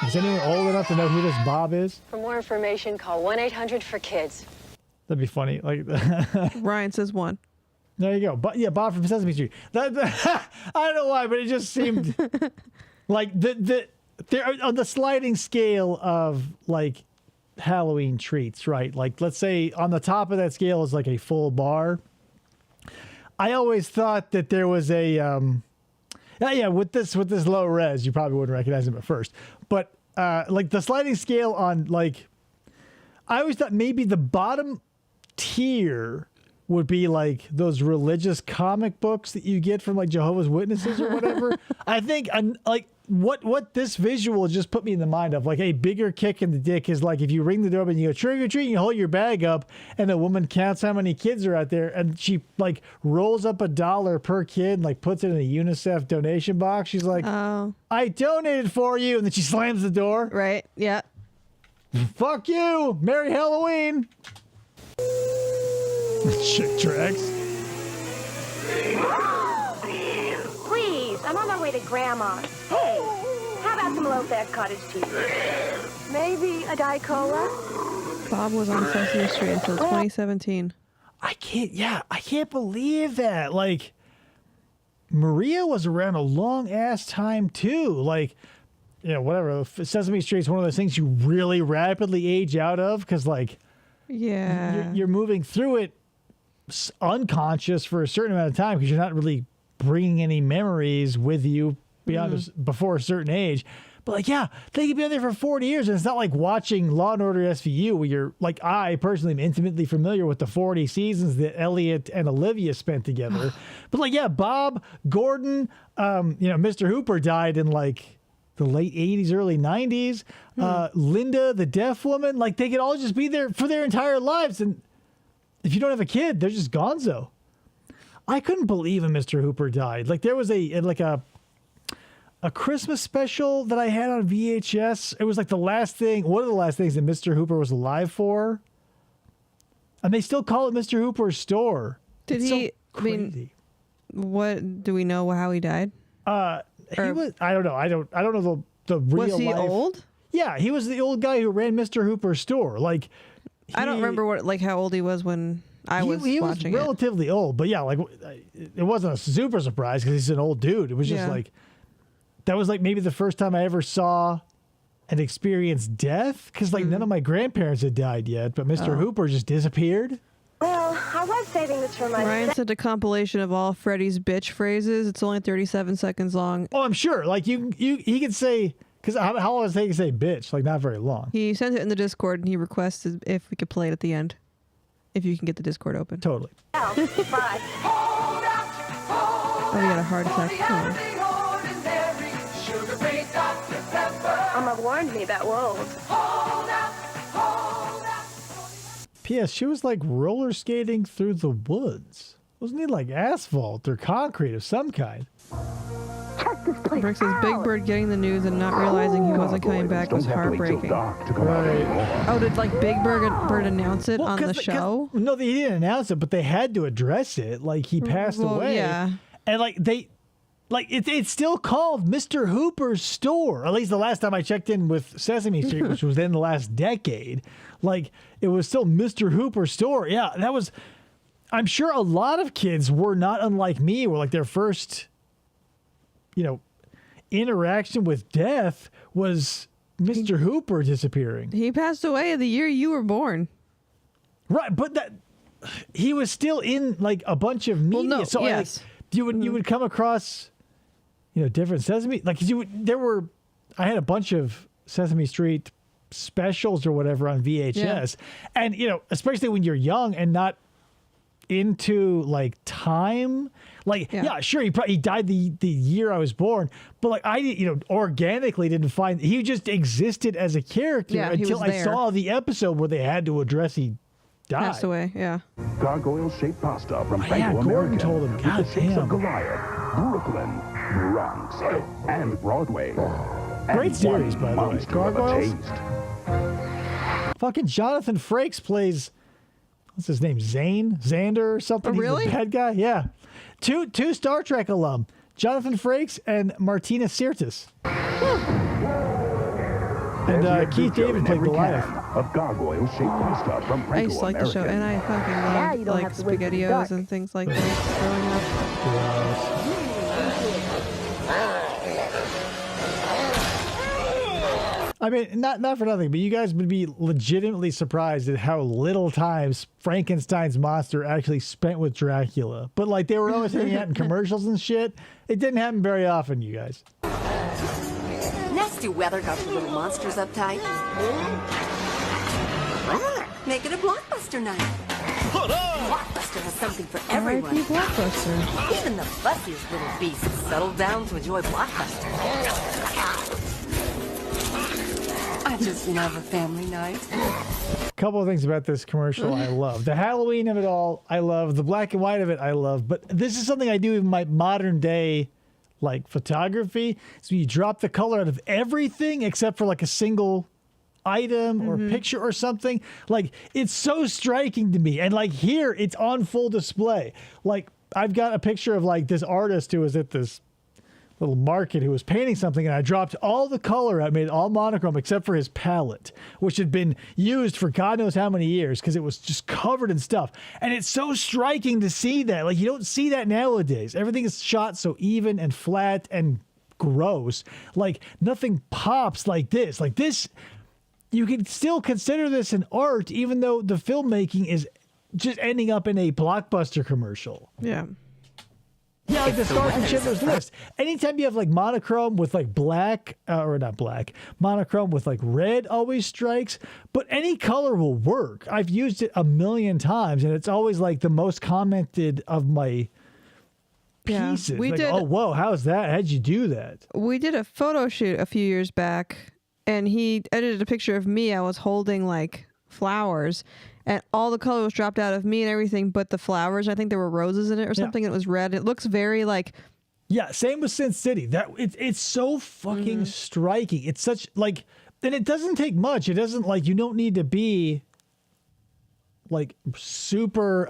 Speaker 8: Is anyone old enough to know who this Bob is?
Speaker 18: For more information, call 1-800-FOR-KIDS.
Speaker 8: That'd be funny. Like
Speaker 9: Ryan says 1.
Speaker 8: There you go. But yeah, Bob from Sesame Street. I don't know why, but it just seemed like they're on the sliding scale of like Halloween treats, right? Like, let's say on the top of that scale is like a full bar. I always thought that there was a with this low res, you probably wouldn't recognize him at first. But like the sliding scale on, like, I always thought maybe the bottom tier would be like those religious comic books that you get from like Jehovah's Witnesses or whatever. I think like what this visual just put me in the mind of, like, a bigger kick in the dick is like if you ring the doorbell and you go trick or treat, and you hold your bag up and a woman counts how many kids are out there and she like rolls up $1 per kid and like puts it in a UNICEF donation box. She's like, I donated for you, and then she slams the door.
Speaker 9: Right. Yeah.
Speaker 8: Fuck you. Merry Halloween. Chick tracks.
Speaker 12: Please, I'm on my way to Grandma's. Hey, how about some low-fat cottage cheese? Maybe a Diet Cola?
Speaker 9: Bob was on Sesame Street until 2017.
Speaker 8: I can't believe that. Like, Maria was around a long-ass time, too. Like, you know, whatever. Sesame Street's one of those things you really rapidly age out of because, like, you're moving through it unconscious for a certain amount of time because you're not really bringing any memories with you beyond before a certain age. But like, yeah, they could be on there for 40 years, and it's not like watching Law and Order SVU where you're like, I personally am intimately familiar with the 40 seasons that Elliot and Olivia spent together. But like, yeah, Bob, Gordon, Mr. Hooper died in like the late 80s, early 90s. Linda, the deaf woman, like they could all just be there for their entire lives. And if you don't have a kid, they're just gonzo. I couldn't believe when Mr. Hooper died. Like there was a Christmas special that I had on VHS. It was like one of the last things that Mr. Hooper was alive for. And they still call it Mr. Hooper's store.
Speaker 9: Did he, so crazy. What, do we know how he died?
Speaker 8: He was, I don't know. I don't know the real
Speaker 9: Was he
Speaker 8: life.
Speaker 9: old?
Speaker 8: Yeah, he was the old guy who ran Mr. Hooper's store. Like,
Speaker 9: I don't remember how old he was when I was watching it. He was
Speaker 8: relatively old, but yeah, like it wasn't a super surprise because he's an old dude. It was just like, that was like maybe the first time I ever saw and experienced death because like none of my grandparents had died yet, but Mr. Hooper just disappeared.
Speaker 12: Well, I was saving this for my...
Speaker 9: Ryan sent a compilation of all Freddy's bitch phrases. It's only 37 seconds long.
Speaker 8: Oh, I'm sure. Like he could say, because how long does it take to say bitch? Like not very long.
Speaker 9: He sent it in the Discord and he requested if we could play it at the end. If you can get the Discord open.
Speaker 8: Totally.
Speaker 12: Bye.
Speaker 9: Oh, he had a heart attack. Oh.
Speaker 5: Mama warned me about wolves.
Speaker 8: P.S. She was like roller skating through the woods. Wasn't it like asphalt or concrete of some kind?
Speaker 9: Brick says Big Bird getting the news and not realizing he wasn't coming back was heartbreaking.
Speaker 8: Right.
Speaker 9: Oh, did like Big Bird announce it on the show?
Speaker 8: No, they didn't announce it, but they had to address it. Like he passed away.
Speaker 9: Yeah.
Speaker 8: And like it's still called Mr. Hooper's store. At least the last time I checked in with Sesame Street, which was in the last decade, like it was still Mr. Hooper's store. Yeah, that was. I'm sure a lot of kids were not unlike me, were like their first, interaction with death was Mr. Hooper disappearing.
Speaker 9: He passed away the year you were born.
Speaker 8: Right, but that he was still in like a bunch of media.
Speaker 9: Well, no,
Speaker 8: so
Speaker 9: yes.
Speaker 8: you would come across, different Sesame. Like I had a bunch of Sesame Street specials or whatever on VHS, and especially when you're young and not into like time. Like, sure, he died the year I was born, but like I organically didn't find he just existed as a character until I saw the episode where they had to address he died.
Speaker 9: Passed away, yeah.
Speaker 10: Gargoyle-shaped pasta from
Speaker 8: Franco American. Told him, God
Speaker 10: with the shapes of Goliath, Brooklyn, Bronx, and Broadway.
Speaker 8: Great series, by the way. Gargoyles. Fucking Jonathan Frakes plays. What's his name? Xander or something?
Speaker 9: Oh, really?
Speaker 8: He's the bad guy? Yeah. Two Star Trek alum. Jonathan Frakes and Martina Sirtis. And Keith David played Goliath.
Speaker 10: Of gargoyle-shaped pasta from
Speaker 9: I used to like the show, and I fucking loved like SpaghettiOs and things like that growing up.
Speaker 8: I mean, not for nothing, but you guys would be legitimately surprised at how little times Frankenstein's monster actually spent with Dracula. But like they were always hanging out in commercials and shit. It didn't happen very often, you guys.
Speaker 20: Nasty weather got the little monsters uptight. Make it a blockbuster night. Blockbuster has something for everyone.
Speaker 9: Blockbuster.
Speaker 20: Even the fussiest little beasts settle down to enjoy Blockbuster. I just love a family night.
Speaker 8: A couple of things about this commercial I love. The Halloween of it all, I love. The black and white of it, I love. But this is something I do in my modern day, like, photography. So you drop the color out of everything except for, like, a single item or picture or something. Like, it's so striking to me. And, like, here, it's on full display. Like, I've got a picture of, like, this artist who was at this little market who was painting something, and I dropped all the color out, made it all monochrome except for his palette, which had been used for God knows how many years because it was just covered in stuff. And it's so striking to see that. Like, you don't see that nowadays. Everything is shot so even and flat and gross. Like, nothing pops like this. Like, this, you can still consider this an art, even though the filmmaking is just ending up in a Blockbuster commercial.
Speaker 9: Yeah.
Speaker 8: Yeah, like the Sergeant Schindler's List. Anytime you have like monochrome with like black, or not black, monochrome with like red always strikes, but any color will work. I've used it a million times, and it's always like the most commented of my pieces.
Speaker 9: Yeah, we
Speaker 8: like,
Speaker 9: did.
Speaker 8: Oh, whoa, how's that? How'd you do that?
Speaker 9: We did a photo shoot a few years back, and he edited a picture of me. I was holding like flowers, and all the color was dropped out of me and everything but the flowers. I think there were roses in it or something. And it was red. It looks very like...
Speaker 8: Yeah, same with Sin City. That it's so fucking striking. It's such like... And it doesn't take much. It doesn't like... You don't need to be like super...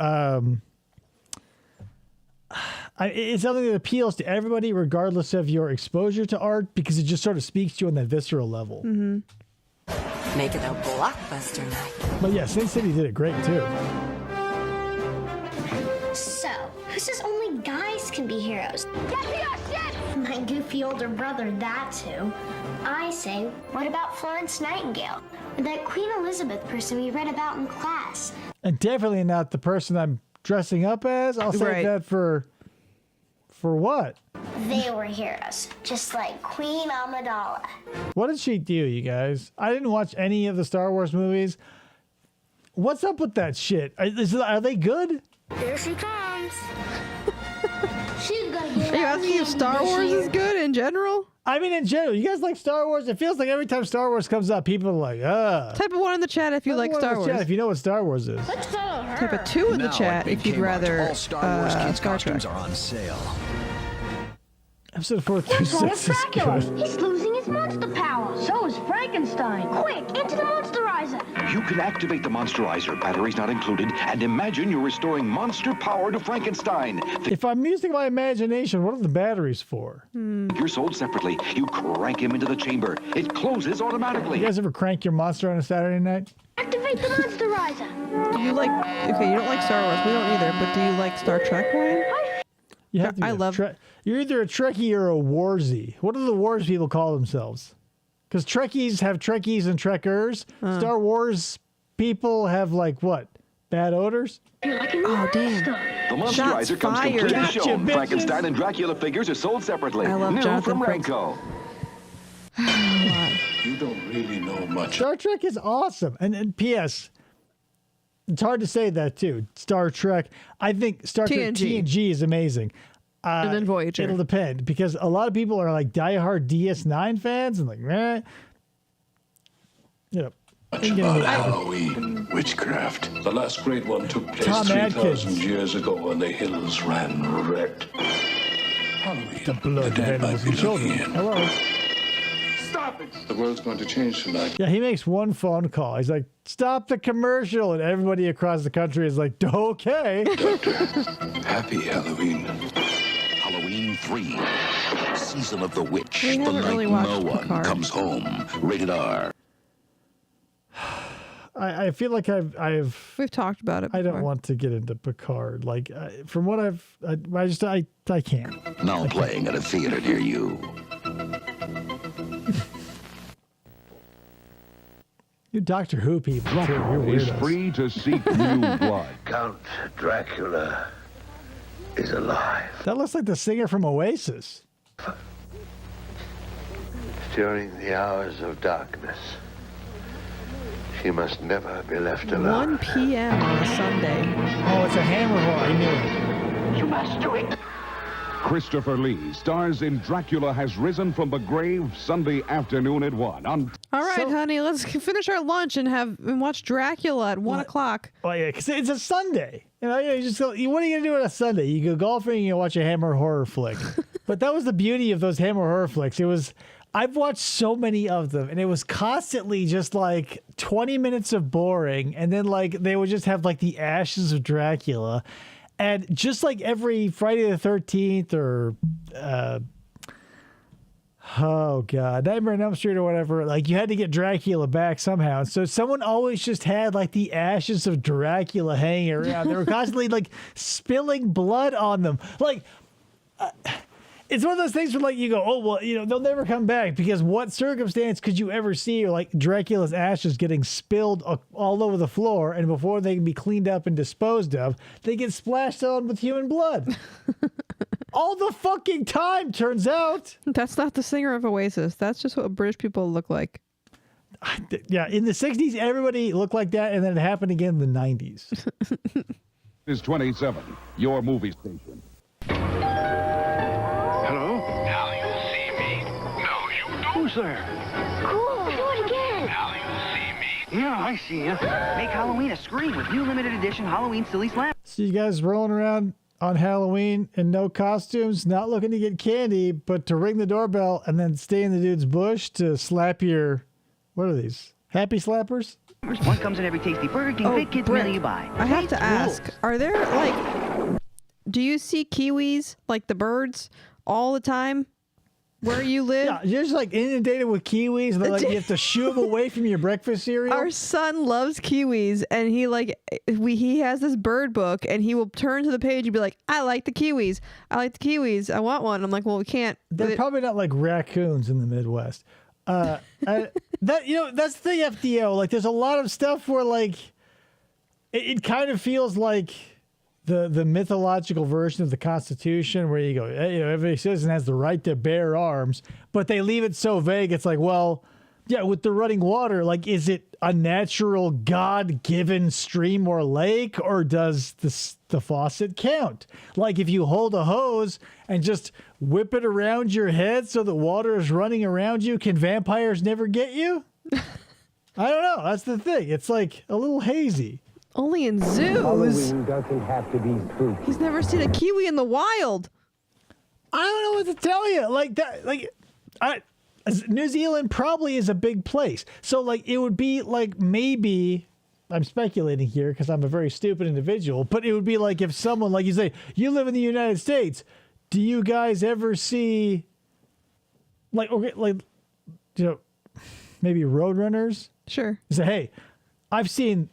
Speaker 8: it's something that appeals to everybody regardless of your exposure to art because it just sort of speaks to you on that visceral level.
Speaker 20: Mm-hmm. Make it a blockbuster night.
Speaker 8: But yeah, Sin City did it great too.
Speaker 12: So, who says only guys can be heroes? My goofy older brother, that's who. I say, what about Florence Nightingale? Or that Queen Elizabeth person we read about in class?
Speaker 8: And definitely not the person I'm dressing up as. I'll say that for what?
Speaker 12: They were heroes, just like Queen Amidala.
Speaker 8: What did she do, you guys? I didn't watch any of the Star Wars movies. What's up with that shit? Are they good?
Speaker 12: Here she comes. She's gonna get
Speaker 9: Are you asking if Star Wars is good in general?
Speaker 8: I mean, in general, you guys like Star Wars? It feels like every time Star Wars comes up, people are like,
Speaker 9: Type of 1 in the chat if you like Star Wars.
Speaker 8: If you know what Star Wars is.
Speaker 9: Type of 2 in the chat if you'd rather
Speaker 1: all Star Wars kids
Speaker 9: Star
Speaker 1: costumes
Speaker 9: Trek.
Speaker 1: are on sale.
Speaker 8: Episode 4 through
Speaker 12: That's one of
Speaker 8: 6 is
Speaker 12: Dracula.
Speaker 8: good.
Speaker 12: He's losing his monster power. So is Frankenstein. Quick, into the Monsterizer.
Speaker 21: You can activate the Monsterizer, batteries not included, and imagine you're restoring monster power to Frankenstein.
Speaker 8: If I'm using my imagination, what are the batteries for?
Speaker 21: You're sold separately. You crank him into the chamber. It closes automatically.
Speaker 8: You guys ever crank your monster on a Saturday night?
Speaker 12: Activate the Monsterizer.
Speaker 9: Do you like? Okay, you don't like Star Wars. We don't either. But do you like Star Trek, Ryan?
Speaker 8: You have to be you're either a Trekkie or a Warsy. What do the Wars people call themselves? Because Trekkies have Trekkies and Trekkers. Star Wars people have like what? Bad odors?
Speaker 9: Oh, damn.
Speaker 21: The Monsterizer comes completely shown. Frankenstein and Dracula figures are sold separately.
Speaker 9: I love
Speaker 21: New
Speaker 9: Jonathan
Speaker 21: from
Speaker 9: Frakes.
Speaker 21: Renko.
Speaker 13: You don't really know much.
Speaker 8: Star Trek is awesome. And P.S. It's hard to say that too. Star Trek. I think Star Trek TNG is amazing.
Speaker 9: And then Voyager.
Speaker 8: It'll depend because a lot of people are like diehard DS9 fans and like, meh. You know.
Speaker 13: Much about Halloween, witchcraft. The last great one took place
Speaker 8: Tom
Speaker 13: 3,000
Speaker 8: Atkins.
Speaker 13: years ago when the hills ran red. Halloween.
Speaker 8: The blood of
Speaker 13: dead might
Speaker 8: animals
Speaker 13: be
Speaker 8: and children.
Speaker 13: looking in.
Speaker 8: Hello.
Speaker 13: Stop it! The world's going to change tonight.
Speaker 8: Yeah, he makes one phone call. He's like, stop the commercial. And everybody across the country is like, okay.
Speaker 13: Doctor, happy Halloween.
Speaker 21: Halloween 3. Season of the Witch.
Speaker 9: We
Speaker 21: The
Speaker 9: haven't
Speaker 21: night
Speaker 9: really watched
Speaker 21: no one
Speaker 9: Picard.
Speaker 21: comes home. Rated R.
Speaker 8: I feel like
Speaker 9: we've talked about it before.
Speaker 8: I don't want to get into Picard. Like, from what I can't.
Speaker 21: Now playing at a theater near you.
Speaker 8: You Doctor Who people, too. You're
Speaker 22: is
Speaker 8: weirdos.
Speaker 22: free to seek new blood.
Speaker 16: Count Dracula is alive.
Speaker 8: That looks like the singer from Oasis.
Speaker 16: During the hours of darkness, she must never be left alone.
Speaker 9: 1 p.m. on a Sunday.
Speaker 8: Oh, it's a hammer horror. I knew it.
Speaker 16: You must do it.
Speaker 22: Christopher Lee stars in Dracula Has Risen from the Grave Sunday afternoon at 1 on.
Speaker 9: All right, honey, let's finish our lunch and watch Dracula at 1 o'clock.
Speaker 8: Well, yeah, because it's a Sunday. You know, you just go, what are you going to do on a Sunday? You go golfing and you watch a hammer horror flick. But that was the beauty of those hammer horror flicks. I've watched so many of them, and it was constantly just like 20 minutes of boring, and then like they would just have like the ashes of Dracula. And just like every Friday the 13th or, oh God, Nightmare on Elm Street or whatever, like you had to get Dracula back somehow. And so someone always just had like the ashes of Dracula hanging around. They were constantly like spilling blood on them. Like, it's one of those things where like you go, oh, well, you know, they'll never come back because what circumstance could you ever see like Dracula's ashes getting spilled all over the floor, and before they can be cleaned up and disposed of, they get splashed on with human blood. All the fucking time, turns out.
Speaker 9: That's not the singer of Oasis. That's just what British people look like.
Speaker 8: Yeah, in the 60s, everybody looked like that, and then it happened again in the 90s.
Speaker 22: Is 27, your movie station.
Speaker 16: Hello?
Speaker 19: Now you see me. No, you don't.
Speaker 16: Who's there?
Speaker 12: Cool, do it again.
Speaker 19: Now you see me.
Speaker 16: Yeah, I see you.
Speaker 6: Make Halloween a scream with new limited edition Halloween Silly Slam.
Speaker 8: So you guys rolling around on Halloween in no costumes, not looking to get candy, but to ring the doorbell and then stay in the dude's bush to slap your, what are these? Happy slappers?
Speaker 6: One comes in every tasty Burger King Big Kids
Speaker 9: Britt,
Speaker 6: meal you buy.
Speaker 9: I have to
Speaker 6: Taste
Speaker 9: ask,
Speaker 6: rules.
Speaker 9: are there like, do you see kiwis, like the birds, all the time where you live?
Speaker 8: Yeah, you're just like inundated with kiwis, and then like you have to shoo them away from your breakfast cereal.
Speaker 9: Our son loves kiwis, and he has this bird book, and he will turn to the page and be like, I like the kiwis. I like the kiwis. I want one. I'm like, well, we can't.
Speaker 8: They're probably not like raccoons in the Midwest. That's the thing, FDO. Like, there's a lot of stuff where like it kind of feels like the mythological version of the Constitution, where you go, hey, you know, every citizen has the right to bear arms, but they leave it so vague. It's like, well, Yeah, with the running water, like, is it a natural God-given stream or lake, or does the faucet count? Like, if you hold a hose and just whip it around your head so the water is running around you, can vampires never get you? I don't know. That's the thing. It's like a little hazy.
Speaker 9: Only in zoos.
Speaker 1: Halloween doesn't have to be spooky.
Speaker 9: He's never seen a kiwi in the wild.
Speaker 8: I don't know what to tell you. Like that. Like, New Zealand probably is a big place. So, like, it would be like maybe, I'm speculating here because I'm a very stupid individual, but it would be like if someone, like you say, you live in the United States, do you guys ever see, like, okay, like, you know, maybe Roadrunners?
Speaker 9: Sure.
Speaker 8: You say, hey, I've seen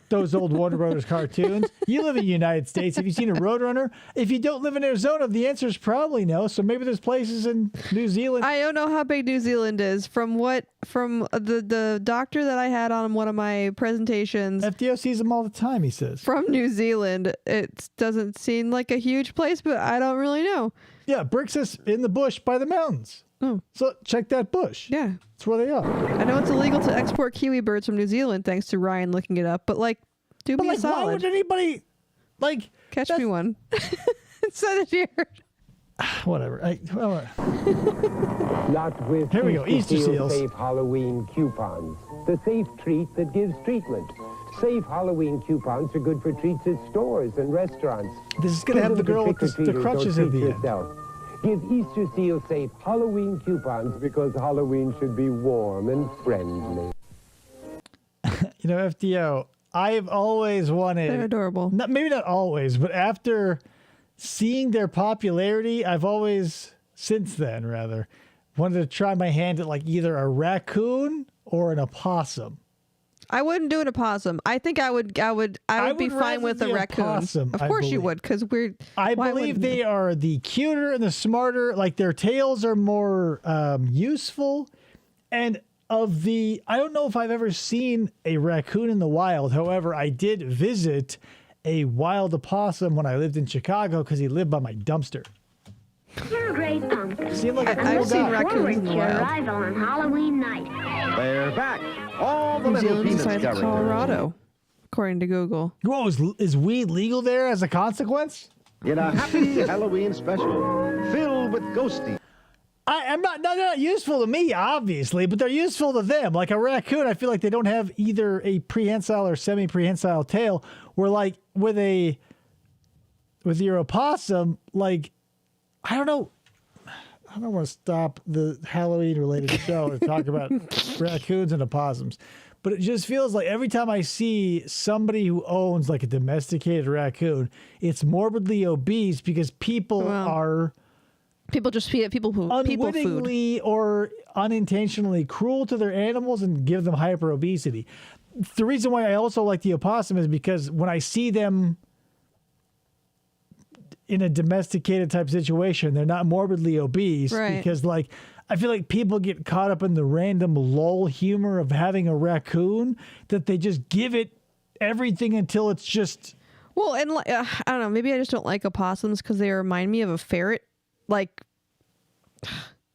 Speaker 8: those old Warner Brothers cartoons. You live in the United States. Have you seen a Roadrunner? If you don't live in Arizona, the answer is probably no. So maybe there's places in New Zealand.
Speaker 9: I don't know how big New Zealand is. From the doctor that I had on one of my presentations.
Speaker 8: FDO sees them all the time, he says.
Speaker 9: From New Zealand, it doesn't seem like a huge place, but I don't really know.
Speaker 8: Yeah, Bricks is in the bush by the mountains.
Speaker 9: Oh.
Speaker 8: So check that bush.
Speaker 9: Yeah.
Speaker 8: That's where they are.
Speaker 9: I know it's illegal to export kiwi birds from New Zealand, thanks to Ryan looking it up, but like, do me a solid.
Speaker 8: Why would anybody, like...
Speaker 9: Catch me one. Send it here.
Speaker 8: Whatever.
Speaker 1: Not with
Speaker 8: Here we go, Easter seals.
Speaker 1: Safe Halloween coupons. The safe treat that gives treatment. Safe Halloween coupons are good for treats at stores and restaurants.
Speaker 8: This is going to have the girl with the crutches at the end.
Speaker 1: Give Easter Seal Safe Halloween coupons because Halloween should be warm and friendly.
Speaker 8: You know, FDO, I've always wanted...
Speaker 9: They're adorable.
Speaker 8: Maybe not always, but after seeing their popularity, I've always, since then rather, wanted to try my hand at like either a raccoon or an opossum.
Speaker 9: I wouldn't do an opossum. I think I would be fine with a raccoon.
Speaker 8: Opossum,
Speaker 9: of course you would, because
Speaker 8: I believe they are the cuter and the smarter. Like their tails are more useful. And I don't know if I've ever seen a raccoon in the wild. However, I did visit a wild opossum when I lived in Chicago because he lived by my dumpster.
Speaker 12: You're a great punk.
Speaker 8: Seemed like a cool
Speaker 9: I've seen
Speaker 8: guy.
Speaker 9: raccoons in the
Speaker 12: Your
Speaker 9: wild.
Speaker 12: arrival on Halloween night.
Speaker 7: They're back. All the
Speaker 9: New
Speaker 7: little
Speaker 9: Zealand
Speaker 7: peanuts
Speaker 9: decides
Speaker 7: characters.
Speaker 9: Colorado, according to Google.
Speaker 8: Whoa, is weed legal there as a consequence?
Speaker 7: In a happy Halloween special filled with ghosty.
Speaker 8: I'm not, they're not useful to me, obviously, but they're useful to them. Like a raccoon, I feel like they don't have either a prehensile or semi-prehensile tail. Where like with your opossum, like, I don't know. I don't want to stop the Halloween-related show and talk about raccoons and opossums, but it just feels like every time I see somebody who owns like a domesticated raccoon, it's morbidly obese because people
Speaker 9: just feed it people food.
Speaker 8: Unwittingly or unintentionally cruel to their animals and give them hyper obesity. The reason why I also like the opossum is because when I see them in a domesticated type situation, they're not morbidly obese,
Speaker 9: right?
Speaker 8: Because like I feel like people get caught up in the random lull humor of having a raccoon that they just give it everything until it's just.
Speaker 9: Well, and I don't know, maybe I just don't like opossums because they remind me of a ferret. Like,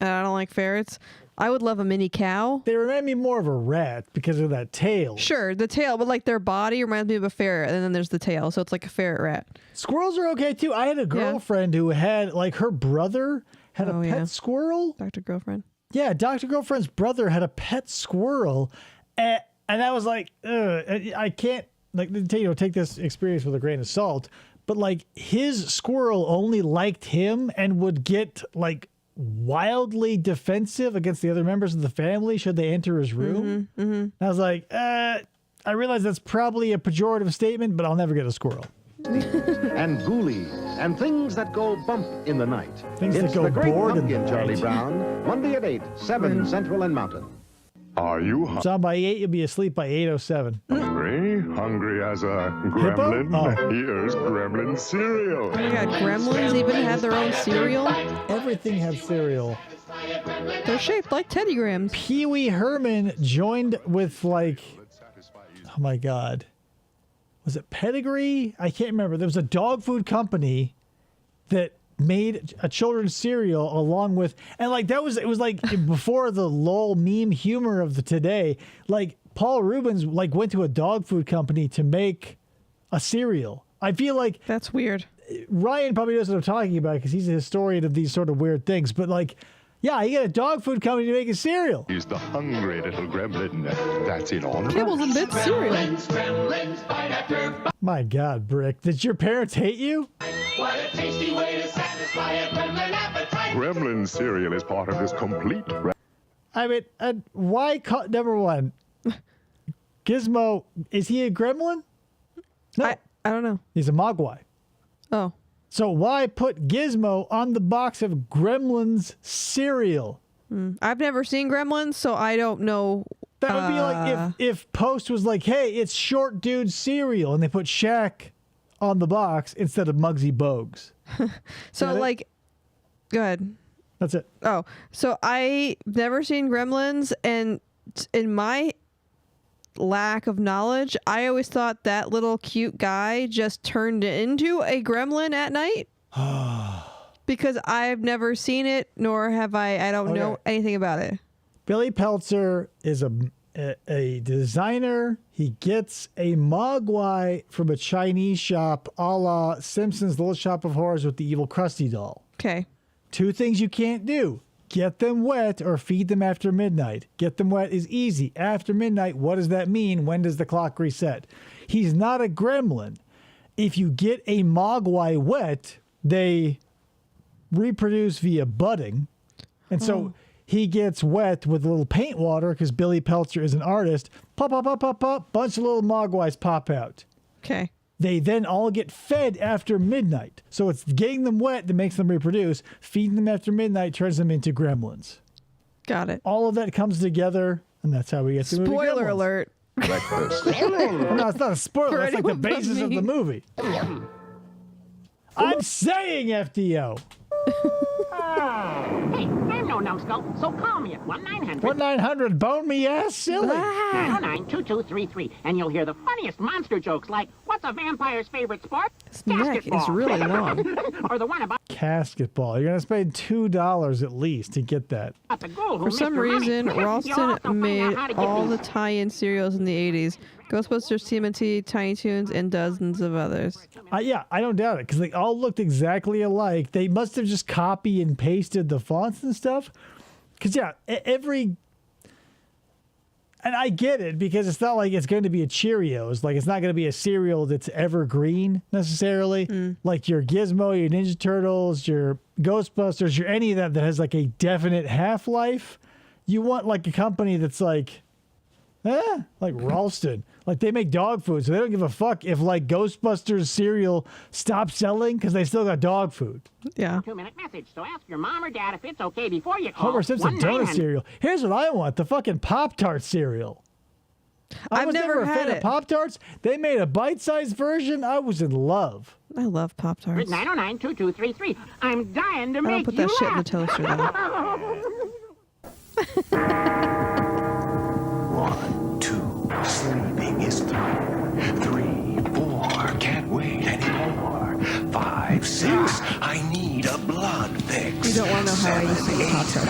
Speaker 9: I don't like ferrets. I would love a mini cow.
Speaker 8: They remind me more of a rat because of that tail.
Speaker 9: Sure, the tail, but like their body reminds me of a ferret, and then there's the tail, so it's like a ferret rat.
Speaker 8: Squirrels are okay too. I had a girlfriend who had, like, her brother had a pet squirrel.
Speaker 9: Dr. Girlfriend.
Speaker 8: Yeah, Dr. Girlfriend's brother had a pet squirrel, and I was like, ugh, I can't, like, take this experience with a grain of salt, but like his squirrel only liked him and would get like wildly defensive against the other members of the family should they enter his room. And I was like, I realize that's probably a pejorative statement, but I'll never get a squirrel.
Speaker 7: And ghoulies and things that go bump in the night.
Speaker 8: Things
Speaker 7: it's
Speaker 8: that go
Speaker 7: the Great
Speaker 8: bored in
Speaker 7: Pumpkin,
Speaker 8: the
Speaker 7: Charlie
Speaker 8: night.
Speaker 7: Brown. Monday at 8, 7 Central and Mountain.
Speaker 22: Are you
Speaker 8: So on by 8, you'll be asleep by 8:07.
Speaker 22: hungry? Hungry as a
Speaker 8: Hippo?
Speaker 22: gremlin?
Speaker 8: Oh.
Speaker 22: Here's gremlin cereal.
Speaker 9: Oh my god, gremlins even had their own cereal?
Speaker 8: Everything had cereal.
Speaker 9: They're shaped like Teddy Grahams.
Speaker 8: Pee Wee Herman joined with like, oh my god, was it Pedigree? I can't remember. There was a dog food company that made a children's cereal along with, and like it was like before the lol meme humor of the today. Like Paul Rubens like went to a dog food company to make a cereal. I feel like
Speaker 9: that's weird.
Speaker 8: Ryan probably knows what I'm talking about because he's a historian of these sort of weird things. But like, yeah, you got a dog food company to make a cereal.
Speaker 2: He's the hungry little gremlin. That's in honor.
Speaker 9: Kibbles and Bits cereal.
Speaker 8: My God, Brick, did your parents hate you?
Speaker 15: What a tasty way to satisfy a gremlin appetite.
Speaker 2: Gremlin cereal is part of this complete.
Speaker 8: I mean, why? Number one, Gizmo, is he a gremlin? No,
Speaker 9: I don't know.
Speaker 8: He's a Mogwai.
Speaker 9: Oh.
Speaker 8: So why put Gizmo on the box of Gremlins cereal?
Speaker 9: I've never seen Gremlins, so I don't know.
Speaker 8: That would be like if Post was like, hey, it's Short Dude cereal, and they put Shaq on the box instead of Muggsy Bogues.
Speaker 9: So, like, go ahead.
Speaker 8: That's it.
Speaker 9: Oh, so I never seen Gremlins, and in my lack of knowledge, I always thought that little cute guy just turned into a gremlin at night. Because I've never seen it, nor have I don't know anything about it.
Speaker 8: Billy Peltzer is a designer. He gets a Mogwai from a Chinese shop a la Simpsons Little Shop of Horrors with the evil Krusty doll.
Speaker 9: Okay.
Speaker 8: 2 things you can't do. Get them wet or feed them after midnight. Get them wet is easy. After midnight, what does that mean? When does the clock reset? He's not a gremlin. If you get a Mogwai wet, they reproduce via budding. And so he gets wet with a little paint water because Billy Peltzer is an artist. Pop, pop, pop, pop, pop. Bunch of little Mogwais pop out.
Speaker 9: Okay.
Speaker 8: They then all get fed after midnight. So it's getting them wet that makes them reproduce. Feeding them after midnight turns them into gremlins.
Speaker 9: Got it.
Speaker 8: All of that comes together, and that's how we get to the movie
Speaker 9: Spoiler
Speaker 8: Gremlins.
Speaker 9: alert.
Speaker 2: Breakfast.
Speaker 8: No, it's not a spoiler. That's like the basis of the movie. I'm saying FDO.
Speaker 11: Hey, I'm no numbskull, so call me at 1-900.
Speaker 8: 1-900, bone me ass silly.
Speaker 11: 909-2233, and you'll hear the funniest monster jokes like, what's a vampire's favorite sport?
Speaker 9: This neck is really long.
Speaker 11: Or the one about
Speaker 8: Casketball. You're going to spend $2 at least to get that.
Speaker 11: the ghoul who
Speaker 9: For some
Speaker 11: missed her
Speaker 9: reason,
Speaker 11: money. You'll
Speaker 9: Ralston
Speaker 11: also find
Speaker 9: made
Speaker 11: out how to get
Speaker 9: all the
Speaker 11: these-
Speaker 9: tie-in serials in the 80s. Ghostbusters, TMNT, Tiny Toons, and dozens of others.
Speaker 8: Yeah, I don't doubt it, because they all looked exactly alike. They must have just copy and pasted the fonts and stuff. Because, yeah, every... And I get it, because it's not like it's going to be a Cheerios. Like, it's not going to be a cereal that's evergreen, necessarily. Like your Gizmo, your Ninja Turtles, your Ghostbusters, your any of that has, like, a definite half-life. You want, like, a company that's, like Ralston. Like, they make dog food, so they don't give a fuck if, like, Ghostbusters cereal stops selling because they still got dog food.
Speaker 9: Yeah.
Speaker 11: 2-minute message, so ask your mom or dad if it's okay before you call.
Speaker 8: Homer Simpson donut
Speaker 11: 1-900.
Speaker 8: cereal. Here's what I want, the fucking Pop-Tart cereal. I was never a fan of Pop-Tarts. They made a bite-sized version. I was in love.
Speaker 9: I love Pop-Tarts.
Speaker 11: 909-2233. I'm dying to
Speaker 9: I
Speaker 11: make
Speaker 9: don't put that
Speaker 11: you
Speaker 9: shit in the
Speaker 11: laugh.
Speaker 9: toaster, though.
Speaker 19: 1, 2, sleeping is through. 3, 4, can't wait anymore. 5, 6, I need a blood fix.
Speaker 9: You don't want to know how I used to eat Pop-Tart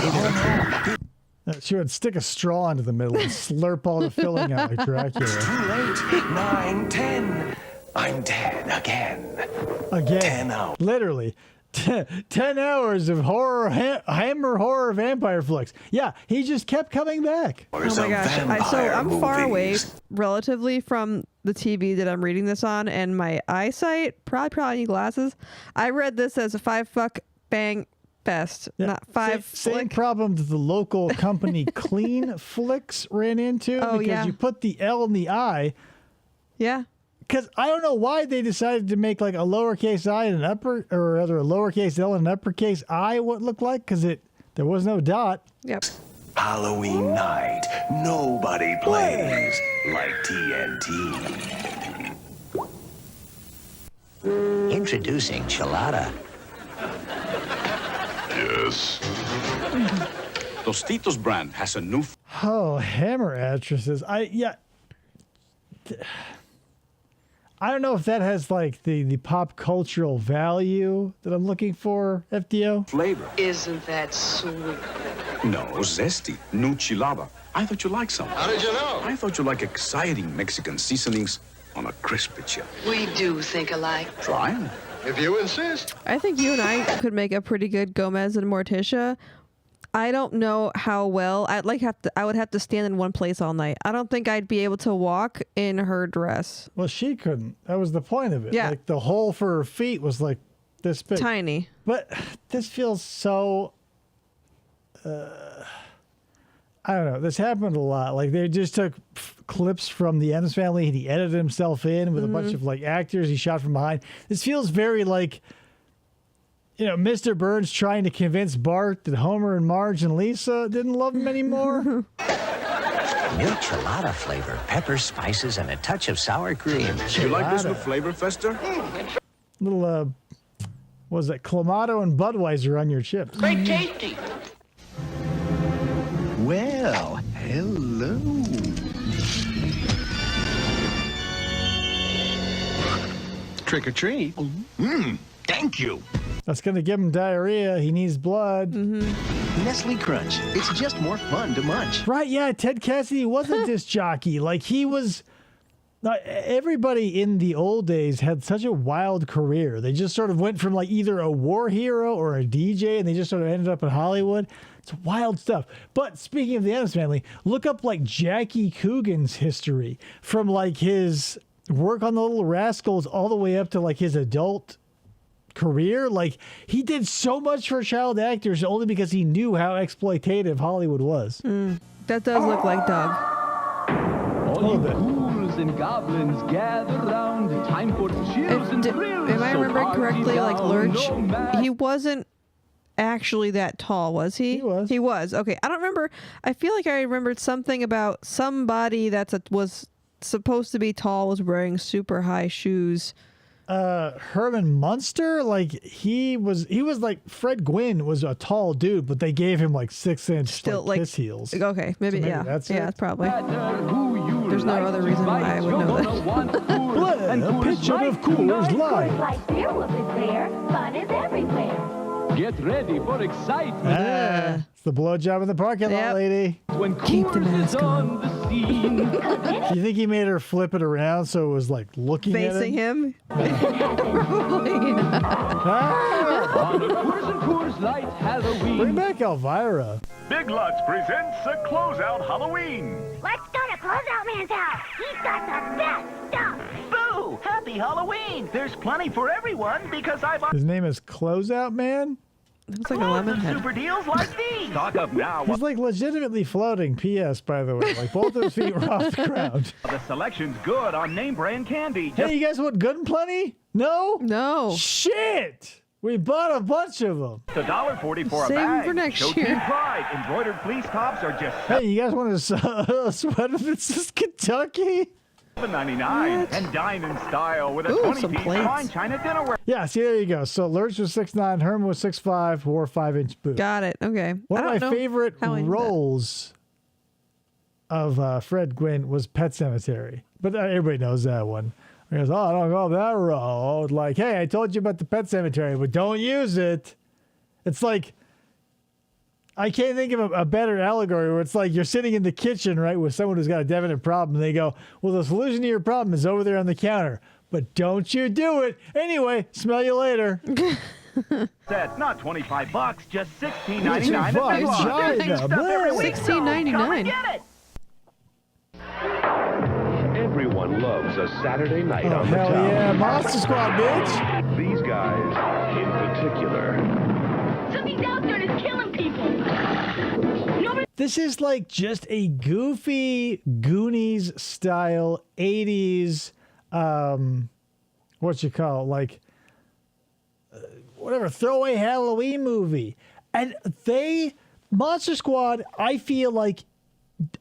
Speaker 9: either.
Speaker 8: She would stick a straw into the middle and slurp all the filling out like Dracula.
Speaker 19: Too late. 9, 10. I'm dead again.
Speaker 8: Again.
Speaker 19: 10 hours.
Speaker 8: Literally. 10 hours of horror, Hammer horror vampire flicks. Yeah, he just kept coming back.
Speaker 9: Oh my gosh. So I'm far away relatively from the TV that I'm reading this on, and my eyesight probably need glasses. I read this as a 5 fuck bang fest, not 5
Speaker 8: Same problem that the local company Clean Flicks ran into because you put the L in the I.
Speaker 9: Yeah.
Speaker 8: Because I don't know why they decided to make like a lowercase I and an upper, or rather a lowercase L and an uppercase I what it looked like, because there was no dot.
Speaker 9: Yep.
Speaker 19: Halloween night. Nobody plays like TNT.
Speaker 14: Introducing Chelada.
Speaker 2: Yes.
Speaker 24: Tostitos brand has a new...
Speaker 8: I don't know if that has like the pop cultural value that I'm looking for, FDO.
Speaker 21: Flavor.
Speaker 20: Isn't that sweet?
Speaker 21: No, zesty. New chilaba. I thought you liked some.
Speaker 13: How did you know?
Speaker 21: I thought you like exciting Mexican seasonings on a crispy chip.
Speaker 20: We do think alike.
Speaker 21: Try 'em.
Speaker 13: If you insist.
Speaker 9: I think you and I could make a pretty good Gomez and Morticia. I don't know how well. I would have to stand in one place all night. I don't think I'd be able to walk in her dress.
Speaker 8: Well, she couldn't. That was the point of it.
Speaker 9: Yeah.
Speaker 8: Like the hole for her feet was like this big.
Speaker 9: Tiny.
Speaker 8: But this feels so. I don't know. This happened a lot. Like they just took clips from the Addams Family and he edited himself in with a bunch of like actors he shot from behind. This feels very like, you know, Mr. Burns trying to convince Bart that Homer and Marge and Lisa didn't love him anymore.
Speaker 14: New chilada flavor, peppers, spices, and a touch of sour cream.
Speaker 21: You like this new flavor, Fester?
Speaker 8: Little, what was that, Clamato and Budweiser on your chips.
Speaker 15: Very tasty.
Speaker 3: Well, hello. Trick or treat. Thank you.
Speaker 8: That's going to give him diarrhea. He needs blood.
Speaker 3: Nestle Crunch. It's just more fun to munch.
Speaker 8: Right, yeah. Ted Cassidy was a disc jockey. Like, he was... everybody in the old days had such a wild career. They just sort of went from, like, either a war hero or a DJ, and they just sort of ended up in Hollywood. It's wild stuff. But speaking of the Addams Family, look up, like, Jackie Coogan's history from, like, his work on The Little Rascals all the way up to, like, his adult career. Like, he did so much for child actors only because he knew how exploitative Hollywood was.
Speaker 9: That does look like Doug.
Speaker 4: All you ghouls and goblins gather round. Time for chills and thrills.
Speaker 9: Am I
Speaker 4: So
Speaker 9: remembering
Speaker 4: party
Speaker 9: correctly, like
Speaker 4: down,
Speaker 9: Lurch,
Speaker 4: no matter.
Speaker 9: he wasn't actually that tall, was he? He was. Okay. I don't remember. I feel like I remembered something about somebody was supposed to be tall was wearing super high shoes.
Speaker 8: Herman Munster, like he was like Fred Gwynn was a tall dude, but they gave him like 6-inch like kiss heels.
Speaker 9: Okay, maybe,
Speaker 8: So maybe
Speaker 9: yeah,
Speaker 8: that's
Speaker 9: yeah,
Speaker 8: it.
Speaker 9: probably. There's no other reason why I would know that.
Speaker 8: Blend a pitcher of Coors Light.
Speaker 12: Like beer will is there, fun is everywhere.
Speaker 4: Get ready for excitement.
Speaker 8: It's the blowjob in the parking lot, lady.
Speaker 4: When Coors is on the scene.
Speaker 8: Do you think he made her flip it around so it was like looking
Speaker 9: Facing
Speaker 8: at
Speaker 9: him?
Speaker 4: On a Coors and Coors Light Halloween.
Speaker 8: Bring back Elvira.
Speaker 17: Big Lots presents a closeout Halloween.
Speaker 12: Let's go to Closeout Man's house. He's got the best stuff.
Speaker 15: Boo! Happy Halloween! There's plenty for everyone because I bought
Speaker 8: His name is Closeout Man?
Speaker 9: Looks like a
Speaker 15: loads
Speaker 9: lemon
Speaker 15: of
Speaker 9: head.
Speaker 15: super deals like these.
Speaker 17: Stock up now.
Speaker 8: He's like legitimately floating, P.S., by the way. Like both of his feet were off the ground.
Speaker 17: The selection's good on name brand candy.
Speaker 8: Hey, you guys want Good and Plenty? No?
Speaker 9: No.
Speaker 8: Shit! We bought a bunch of them.
Speaker 17: It's $1.40 for a
Speaker 9: Save 'em
Speaker 17: bag.
Speaker 9: for next
Speaker 17: Show
Speaker 9: year.
Speaker 17: Team Pride. Embroidered fleece tops are just
Speaker 8: Hey, you guys want a sweater that says Kentucky?
Speaker 17: $7.99 and dine in style with a
Speaker 9: Ooh, some
Speaker 17: 20-piece
Speaker 9: plates.
Speaker 17: fine china dinnerware.
Speaker 8: Yeah, see, there you go. So Lurch was 6'9", Herman was 6'5", wore 5-inch boots.
Speaker 9: Got it. Okay.
Speaker 8: One
Speaker 9: I
Speaker 8: of
Speaker 9: don't
Speaker 8: my
Speaker 9: know
Speaker 8: favorite
Speaker 9: how I knew that.
Speaker 8: roles of Fred Gwynn was Pet Sematary. But everybody knows that one. He goes, I don't know that role. Like, hey, I told you about the Pet Sematary, but don't use it. It's like, I can't think of a better allegory where it's like you're sitting in the kitchen, right, with someone who's got a definite problem. And they go, well, the solution to your problem is over there on the counter. But don't you do it. Anyway, smell you later.
Speaker 17: Set, not $25, just $16.99
Speaker 8: What's your
Speaker 17: at Big
Speaker 8: vibe,
Speaker 17: Lots.
Speaker 8: China,
Speaker 17: New stuff
Speaker 8: man?
Speaker 17: every week, so come and
Speaker 9: $16.99.
Speaker 17: get it.
Speaker 24: Everyone loves a Saturday night
Speaker 8: Oh,
Speaker 24: on the
Speaker 8: hell
Speaker 24: town.
Speaker 8: yeah. Monster Squad, bitch.
Speaker 24: These guys in particular.
Speaker 12: Something's out there and it's killing people. Nobody.
Speaker 8: This is like just a goofy Goonies style 80s, what you call it, like whatever, throwaway Halloween movie. And Monster Squad, I feel like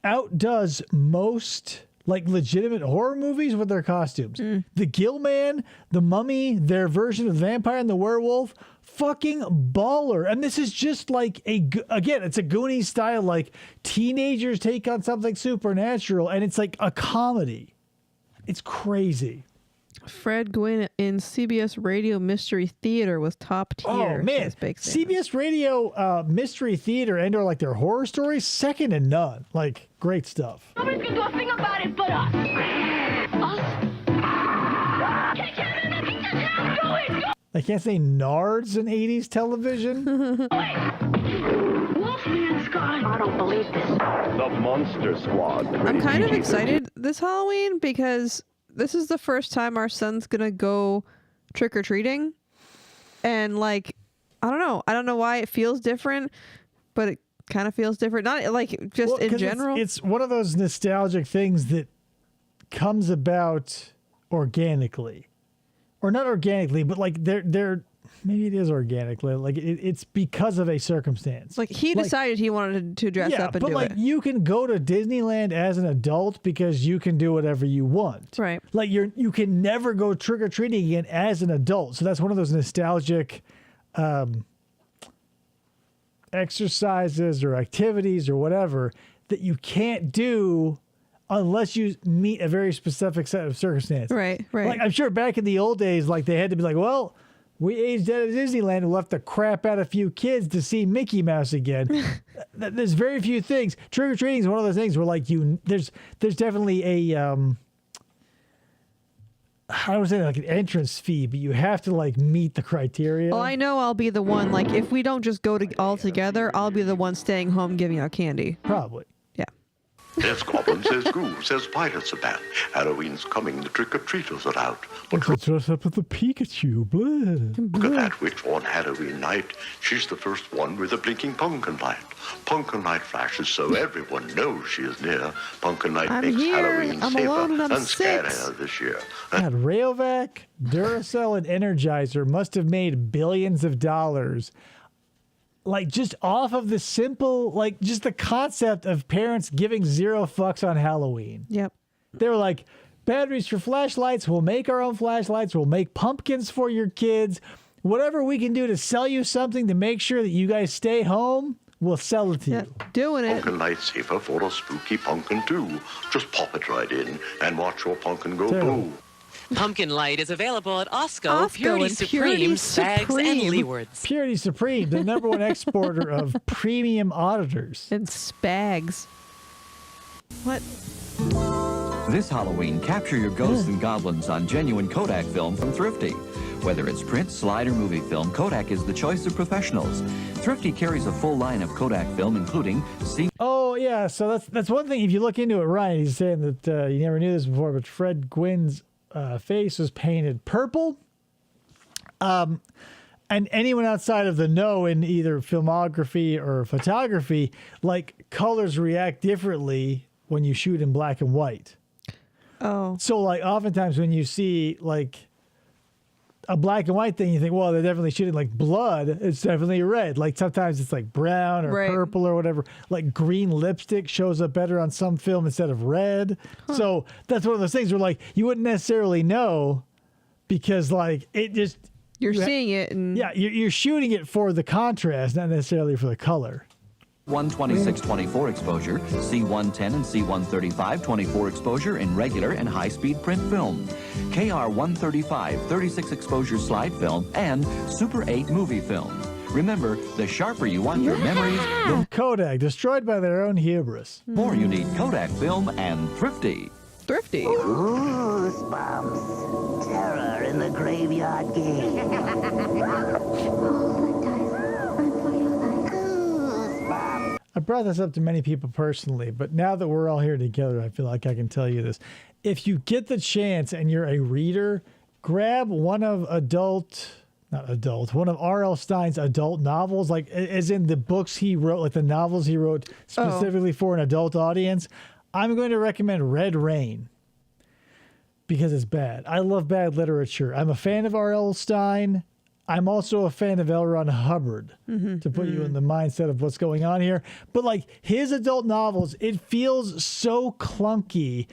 Speaker 8: outdoes most like legitimate horror movies with their costumes. The Gill Man, the Mummy, their version of the vampire and the werewolf, fucking baller. And this is just like again, it's a Goonies style, like teenagers take on something supernatural, and it's like a comedy. It's crazy.
Speaker 9: Fred Gwynn in CBS Radio Mystery Theater was top tier.
Speaker 8: Oh man, CBS Radio Mystery Theater and or like their horror stories, second to none. Like great stuff.
Speaker 12: Nobody's gonna do a thing about it but us.
Speaker 8: I can't say Nards in 80s television.
Speaker 12: Wolfman's gone. I don't believe this.
Speaker 24: The Monster Squad.
Speaker 9: I'm kind of excited this Halloween because this is the first time our son's gonna go trick-or-treating. And like, I don't know why it feels different, but it kind of feels different. Not like just in general.
Speaker 8: It's one of those nostalgic things that comes about organically. Or not organically, but like they're maybe it is organically. Like it's because of a circumstance.
Speaker 9: Like he decided he wanted to dress up and do it.
Speaker 8: But like you can go to Disneyland as an adult because you can do whatever you want.
Speaker 9: Right.
Speaker 8: Like you can never go trick or treating again as an adult. So that's one of those nostalgic exercises or activities or whatever that you can't do unless you meet a very specific set of circumstances.
Speaker 9: Right.
Speaker 8: Like I'm sure back in the old days, like they had to be like, well, we aged out of Disneyland and left to crap out a few kids to see Mickey Mouse again. There's very few things. Trick or treating is one of those things where like there's definitely a I don't say like an entrance fee, but you have to like meet the criteria.
Speaker 9: Well, I know I'll be the one. Like if we don't just go all together, I'll be the one staying home giving out candy.
Speaker 8: Probably.
Speaker 13: There's goblins, there's ghouls, there's pirates about. Halloween's coming, the trick-or-treaters are out.
Speaker 8: Let's dress up with the Pikachu. Blah.
Speaker 13: Look at that witch on Halloween night. She's the first one with a blinking pumpkin light. Pumpkin light flashes so everyone knows she is near. Pumpkin light makes Halloween safer and scarier this year.
Speaker 8: God, Rayovac, Duracell, and Energizer must have made billions of dollars. Like just off of the simple, like just the concept of parents giving zero fucks on Halloween.
Speaker 9: Yep.
Speaker 8: They were like, batteries for flashlights, we'll make our own flashlights, we'll make pumpkins for your kids. Whatever we can do to sell you something to make sure that you guys stay home, we'll sell it to you.
Speaker 9: Doing it.
Speaker 13: Pumpkin light safer for a spooky pumpkin too. Just pop it right in and watch your pumpkin go boom.
Speaker 5: Pumpkin Light is available at Osco, Purity Supreme, Spags, and Leeward's.
Speaker 8: Purity Supreme, the #1 exporter of premium auditors.
Speaker 9: And Spags. What?
Speaker 10: This Halloween, capture your ghosts and goblins on genuine Kodak film from Thrifty. Whether it's print, slide, or movie film, Kodak is the choice of professionals. Thrifty carries a full line of Kodak film, including...
Speaker 8: Oh, yeah, so that's one thing. If you look into it, Ryan, he's saying that you never knew this before, but Fred Gwynn's face was painted purple. And anyone outside of the know in either filmography or photography, like colors react differently when you shoot in black and white.
Speaker 9: Oh.
Speaker 8: So like oftentimes when you see like a black and white thing, you think, well, they're definitely shooting like blood. It's definitely red. Like sometimes it's like brown or purple or whatever. Like green lipstick shows up better on some film instead of red. Huh. So that's one of those things where like you wouldn't necessarily know because like it just...
Speaker 9: You're seeing it. And...
Speaker 8: Yeah, you're shooting it for the contrast, not necessarily for the color.
Speaker 10: 126/24 exposure, C110 and C135 24 exposure in regular and high-speed print film, KR 135 36 exposure slide film, and Super 8 movie film. Remember, the sharper you want your memories, the
Speaker 8: Kodak, destroyed by their own hubris.
Speaker 10: more you need Kodak film and Thrifty.
Speaker 9: Thrifty.
Speaker 11: Goosebumps. Terror in the graveyard game.
Speaker 8: I brought this up to many people personally, but now that we're all here together, I feel like I can tell you this. If you get the chance and you're a reader, grab one of one of R.L. Stein's adult novels, like as in the books he wrote, like the novels he wrote specifically for an adult audience. I'm going to recommend Red Rain because it's bad. I love bad literature. I'm a fan of R.L. Stein. I'm also a fan of L. Ron Hubbard, to put you in the mindset of what's going on here. But like his adult novels, it feels so clunky.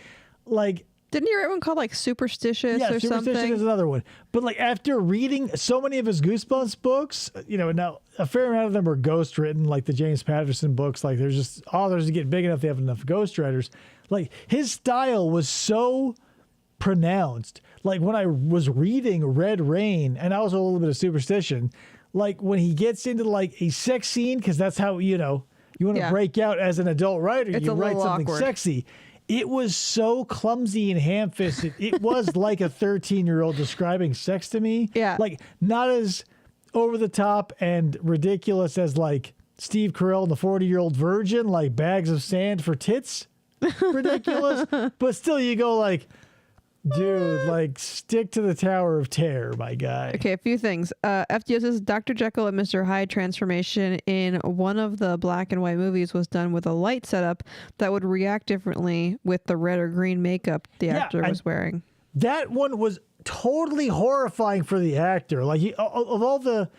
Speaker 8: Like,
Speaker 9: didn't you write one called like Superstitious or
Speaker 8: Superstitious
Speaker 9: something?
Speaker 8: is another one. But like after reading so many of his Goosebumps books, you know, now a fair amount of them are ghost written, like the James Patterson books. Like there's just authors that get big enough, they have enough ghostwriters. Like his style was so pronounced. Like when I was reading Red Rain, and I was a little bit of superstition, like when he gets into like a sex scene, because that's how, you want to break out as an adult writer, you write something sexy. It was so clumsy and ham-fisted. It was like a 13-year-old describing sex to me.
Speaker 9: Yeah.
Speaker 8: Like not as over the top and ridiculous as like Steve Carell and the 40-Year-Old Virgin, like bags of sand for tits. Ridiculous. But still you go like, dude, like stick to the Tower of Terror, my guy.
Speaker 9: Okay, a few things. FDO says Dr. Jekyll and Mr. Hyde transformation in one of the black and white movies was done with a light setup that would react differently with the red or green makeup the actor was wearing.
Speaker 8: That one was totally horrifying for the actor. Like of all the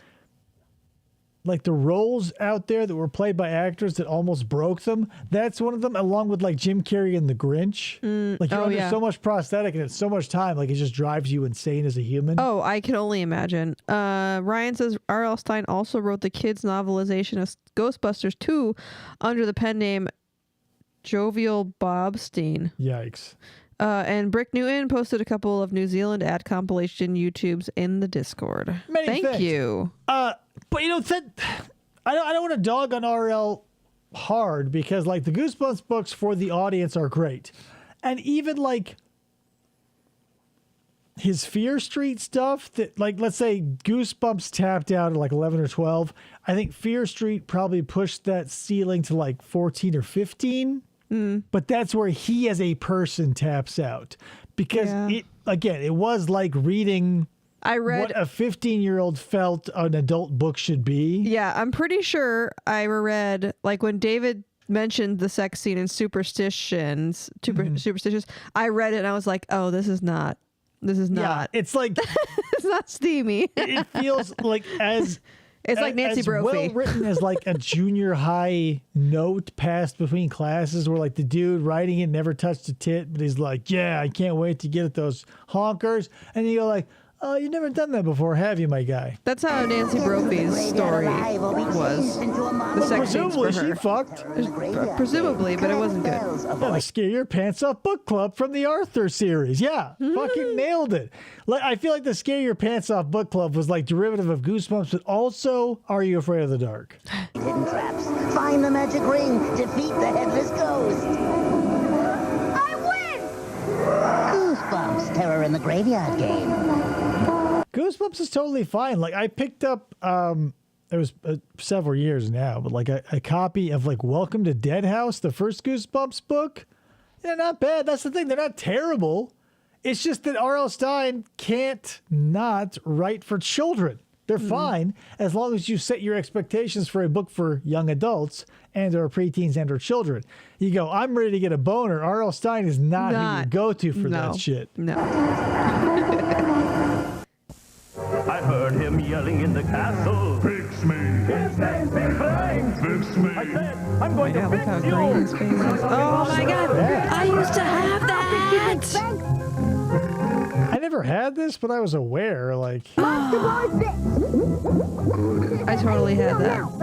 Speaker 8: roles out there that were played by actors that almost broke them, that's one of them, along with like Jim Carrey and The Grinch. Like you're under so much prosthetic and it's so much time, like it just drives you insane as a human.
Speaker 9: Oh, I can only imagine. Ryan says R.L. Stine also wrote the kids' novelization of Ghostbusters 2 under the pen name Jovial Bobstein.
Speaker 8: Yikes.
Speaker 9: And Brick Newton posted a couple of New Zealand ad compilation YouTubes in the Discord. Thank you.
Speaker 8: But I don't want to dog on RL hard because like the Goosebumps books for the audience are great. And even like his Fear Street stuff that like, let's say Goosebumps tapped out at like 11 or 12. I think Fear Street probably pushed that ceiling to like 14 or 15. But that's where he as a person taps out because it was like reading what a 15-year-old felt an adult book should be.
Speaker 9: Yeah, I'm pretty sure I read like when David mentioned the sex scene in Superstitious, I read it and I was like, oh, this is not.
Speaker 8: Yeah, it's like
Speaker 9: it's not steamy.
Speaker 8: It feels like
Speaker 9: it's like Nancy Brophy.
Speaker 8: Well written as like a junior high note passed between classes where like the dude writing it never touched a tit, but he's like, yeah, I can't wait to get at those honkers. And you go like, oh, you've never done that before, have you, my guy?
Speaker 9: That's how Nancy Brophy's story was. The sex scenes for her.
Speaker 8: Presumably she fucked.
Speaker 9: Presumably, but it wasn't good.
Speaker 8: Yeah, the Scare Your Pants Off book club from the Arthur series. Yeah, fucking nailed it. Like I feel like the Scare Your Pants Off book club was like derivative of Goosebumps, but also Are You Afraid of the Dark?
Speaker 6: Hidden traps. Find the magic ring. Defeat the headless ghost. I win! Goosebumps. Terror in the Graveyard game.
Speaker 8: Goosebumps is totally fine. Like I picked up, it was several years now, but like a copy of like Welcome to Dead House, the first Goosebumps book. They're not bad. That's the thing. They're not terrible. It's just that R.L. Stine can't not write for children. They're fine as long as you set your expectations for a book for young adults and or preteens and or children. You go, I'm ready to get a boner. R.L. Stine is not who you go to for that shit.
Speaker 9: No.
Speaker 17: I heard him yelling in the castle. Fix me. His name's Big Bang. Fix me. I said, I'm going to fix you.
Speaker 9: Oh my God. I used to have that.
Speaker 8: I never had this, but I was aware. Like,
Speaker 9: I totally had that.
Speaker 17: It's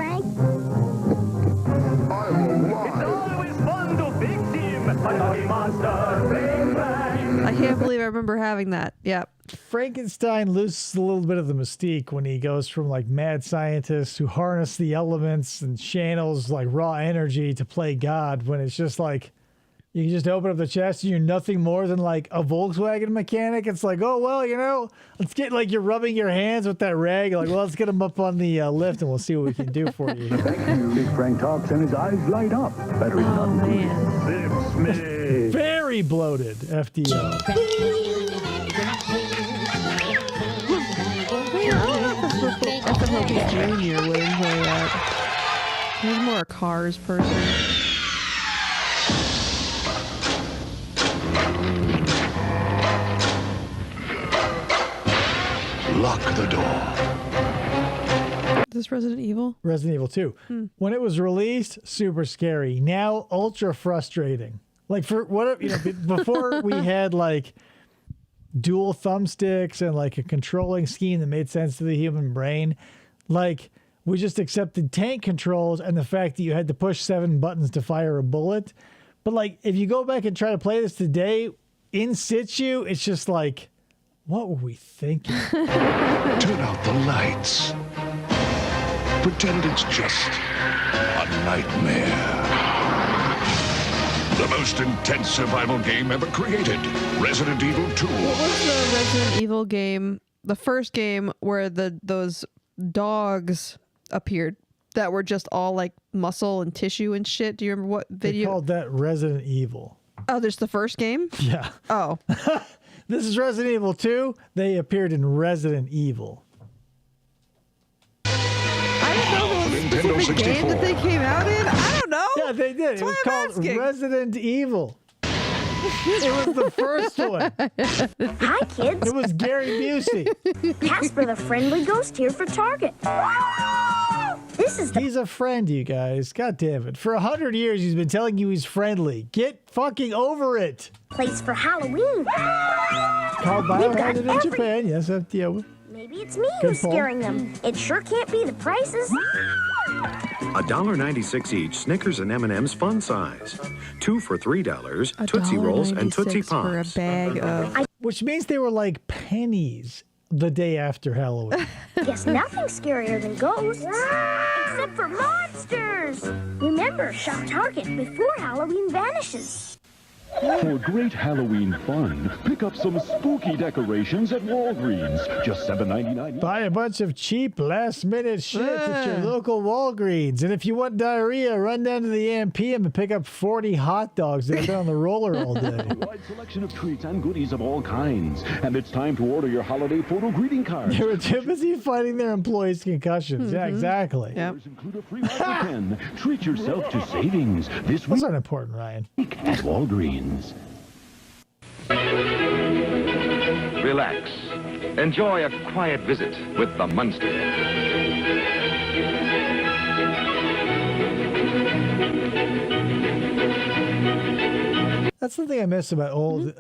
Speaker 17: always fun to fix him. A doggy monster. Big Bang.
Speaker 9: I can't believe I remember having that. Yep.
Speaker 8: Frankenstein loses a little bit of the mystique when he goes from like mad scientists who harness the elements and channels like raw energy to play God, when it's just like you can just open up the chest and you're nothing more than like a Volkswagen mechanic. It's like, oh, well, let's get like you're rubbing your hands with that rag. You're like, well, let's get him up on the lift and we'll see what we can do for you.
Speaker 17: Big Frank talks and his eyes light up. Battery's not.
Speaker 9: Man.
Speaker 17: Fix me.
Speaker 8: Very bloated, FDO.
Speaker 9: FFOP Jr. would enjoy that. He's more a Cars person.
Speaker 13: Lock the door.
Speaker 9: Is this Resident Evil?
Speaker 8: Resident Evil 2. When it was released, super scary. Now, ultra frustrating. Like for what before we had like dual thumbsticks and like a controlling scheme that made sense to the human brain. Like we just accepted tank controls and the fact that you had to push 7 buttons to fire a bullet. But like if you go back and try to play this today, in situ, it's just like, what were we thinking?
Speaker 2: Turn out the lights. Pretend it's just a nightmare. The most intense survival game ever created. Resident Evil 2.
Speaker 9: What was the Resident Evil game? The first game where those dogs appeared that were just all like muscle and tissue and shit. Do you remember what video?
Speaker 8: They called that Resident Evil.
Speaker 9: Oh, there's the first game?
Speaker 8: Yeah.
Speaker 9: Oh.
Speaker 8: This is Resident Evil 2. They appeared in Resident Evil.
Speaker 9: I don't know the specific game that they came out in. I don't know.
Speaker 8: Yeah, they did.
Speaker 9: That's
Speaker 8: It was
Speaker 9: why I'm
Speaker 8: called
Speaker 9: asking.
Speaker 8: Resident Evil. It was the first one.
Speaker 12: Hi, kids.
Speaker 8: It was Gary Busey.
Speaker 12: Casper the Friendly Ghost here for Target.
Speaker 8: He's a friend, you guys. God damn it. For 100 years, he's been telling you he's friendly. Get fucking over it.
Speaker 12: Place for Halloween.
Speaker 8: Called Biohazard in Japan. Yes, yeah.
Speaker 12: Maybe it's me
Speaker 8: Good
Speaker 12: who's
Speaker 8: pull.
Speaker 12: scaring them. It sure can't be the prices.
Speaker 1: $1.96 each Snickers and M&M's fun size. 2 for $3, Tootsie Rolls and Tootsie Pops.
Speaker 9: For a bag of...
Speaker 8: Which means they were like pennies the day after Halloween.
Speaker 12: Guess nothing's scarier than ghosts. Except for monsters. Remember, shop Target before Halloween vanishes.
Speaker 17: For great Halloween fun, pick up some spooky decorations at Walgreens. Just $7.99.
Speaker 8: Buy a bunch of cheap last-minute shit at your local Walgreens. And if you want diarrhea, run down to the AMPM and pick up 40 hot dogs that have been on the roller all day.
Speaker 17: A wide selection of treats and goodies of all kinds. And it's time to order your holiday photo greeting cards.
Speaker 8: They were too busy fighting their employees' concussions. Yeah, exactly.
Speaker 9: Yep.
Speaker 17: Include a free Rifle pen. Treat yourself to savings this
Speaker 8: Those aren't important, Ryan.
Speaker 17: week at Walgreens.
Speaker 16: Relax. Enjoy a quiet visit with the Munster.
Speaker 8: That's the thing I miss about old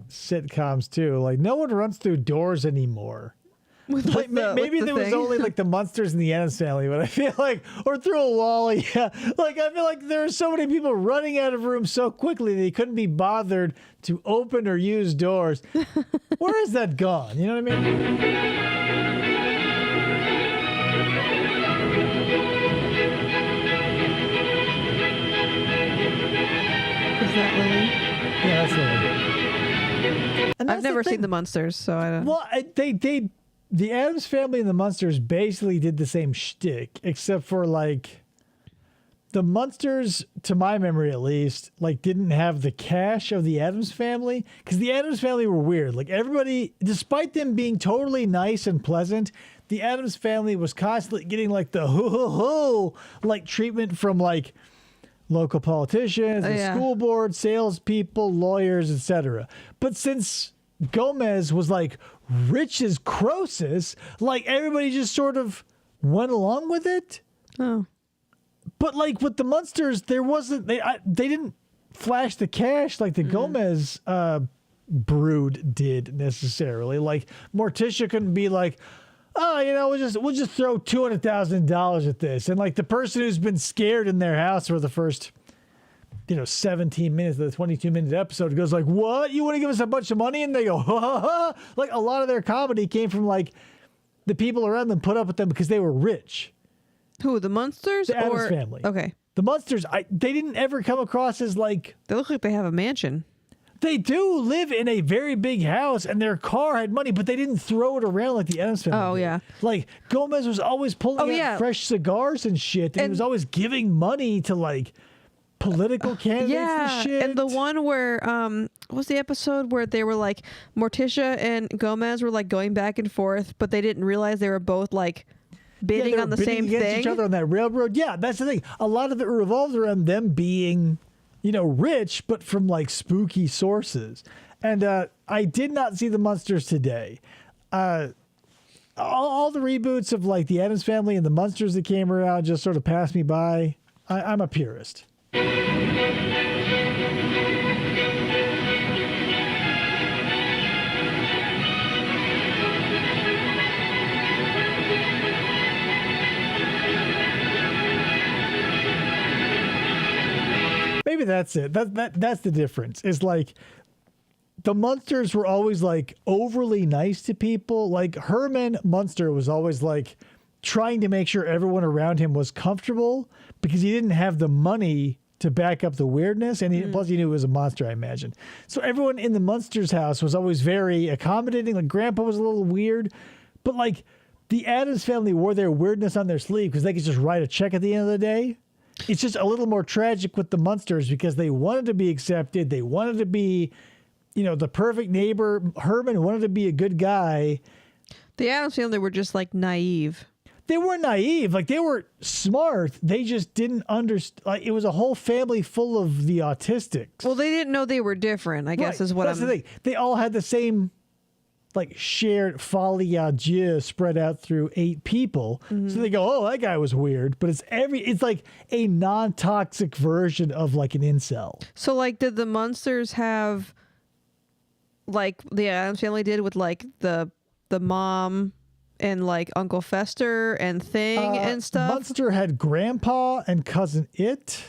Speaker 8: sitcoms, too. Like, no one runs through doors anymore. Like, maybe there was only like the Munsters and the Addams Family, but I feel like, or through a wall, yeah. Like, I feel like there are so many people running out of rooms so quickly they couldn't be bothered to open or use doors. Where is that gone? You know what I mean?
Speaker 9: Is that Lily?
Speaker 8: Yeah, that's Lily. And
Speaker 9: I've never seen the Munsters, so I don't.
Speaker 8: Well, the Addams Family and the Munsters basically did the same shtick, except for like the Munsters, to my memory at least, like didn't have the cash of the Addams Family, because the Addams Family were weird. Like everybody, despite them being totally nice and pleasant, the Addams Family was constantly getting like the ho like treatment from like local politicians, the school board, salespeople, lawyers, etc. But since Gomez was like rich as Croesus, like everybody just sort of went along with it.
Speaker 9: Oh.
Speaker 8: But like with the Munsters, there wasn't, they didn't flash the cash like the Gomez brood did necessarily. Like Morticia couldn't be like, oh, you know, we'll just throw $200,000 at this. And like the person who's been scared in their house for the first 17 minutes of the 22-minute episode goes like, what? You want to give us a bunch of money? And they go, ha, ha, ha. Like a lot of their comedy came from like the people around them put up with them because they were rich.
Speaker 9: Who, the Munsters?
Speaker 8: The Addams Family.
Speaker 9: Okay.
Speaker 8: The Munsters, they didn't ever come across as like...
Speaker 9: They look like they have a mansion.
Speaker 8: They do live in a very big house, and their car had money, but they didn't throw it around like the Addams Family.
Speaker 9: Oh,
Speaker 8: did.
Speaker 9: yeah.
Speaker 8: Like, Gomez was always pulling out fresh cigars and shit, and he was always giving money to, like, political candidates and shit.
Speaker 9: And the one where, what was the episode where they were, like, Morticia and Gomez were, like, going back and forth, but they didn't realize they were both, like, bidding on the same
Speaker 8: against
Speaker 9: thing?
Speaker 8: each other on that railroad. Yeah, that's the thing. A lot of it revolved around them being... rich, but from like spooky sources. And I did not see the Munsters today. All the reboots of like the Addams Family and the Munsters that came around just sort of passed me by. I'm a purist. Maybe that's it. That's the difference. Is like the Munsters were always like overly nice to people. Like Herman Munster was always like trying to make sure everyone around him was comfortable because he didn't have the money to back up the weirdness. And plus he knew it was a monster, I imagine. So everyone in the Munsters' house was always very accommodating. Like Grandpa was a little weird, but like the Addams family wore their weirdness on their sleeve because they could just write a check at the end of the day. It's just a little more tragic with the Munsters because they wanted to be accepted. They wanted to be, the perfect neighbor. Herman wanted to be a good guy.
Speaker 9: The Addams family were just like naive.
Speaker 8: They weren't naive. Like they were smart. They just didn't understand. Like it was a whole family full of the autistics.
Speaker 9: Well, they didn't know they were different, I guess is what
Speaker 8: That's the thing. They all had the same shared folie à deux spread out through 8 people. Mm-hmm. So they go, oh, that guy was weird. But it's like a non-toxic version of like an incel.
Speaker 9: So like did the Munsters have like the Addams family did with like the mom and like Uncle Fester and Thing and stuff?
Speaker 8: Munster had Grandpa and Cousin It.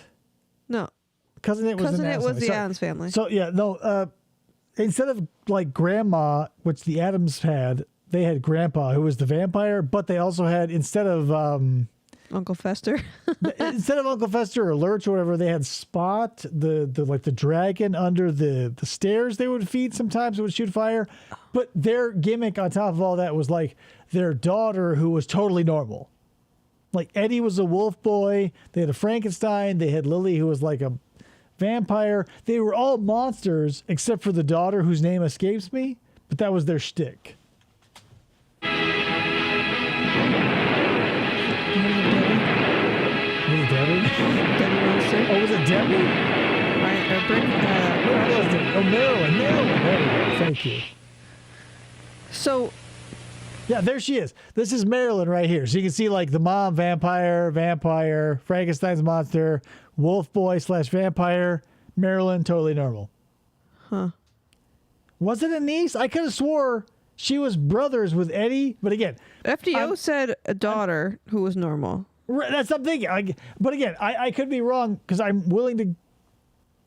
Speaker 9: No.
Speaker 8: Cousin It was
Speaker 9: the Addams family.
Speaker 8: So yeah, no, instead of like Grandma, which the Addams had, they had Grandpa, who was the vampire, but they also had, instead of
Speaker 9: Uncle Fester.
Speaker 8: Instead of Uncle Fester or Lurch or whatever, they had Spot, the dragon under the stairs they would feed sometimes. It would shoot fire. But their gimmick on top of all that was like their daughter, who was totally normal. Like Eddie was a wolf boy. They had a Frankenstein. They had Lily, who was like a vampire. They were all monsters except for the daughter, whose name escapes me. But that was their shtick. Oh, was it Debbie? Marilyn. There we go. Thank you.
Speaker 9: So,
Speaker 8: yeah, there she is. This is Marilyn right here. So you can see like the mom, vampire, Frankenstein's monster, wolf boy / vampire, Marilyn, totally normal.
Speaker 9: Huh.
Speaker 8: Was it a niece? I could have swore she was brothers with Eddie, but again,
Speaker 9: FDO said a daughter who was normal.
Speaker 8: That's what I'm thinking. But again, I could be wrong because I'm willing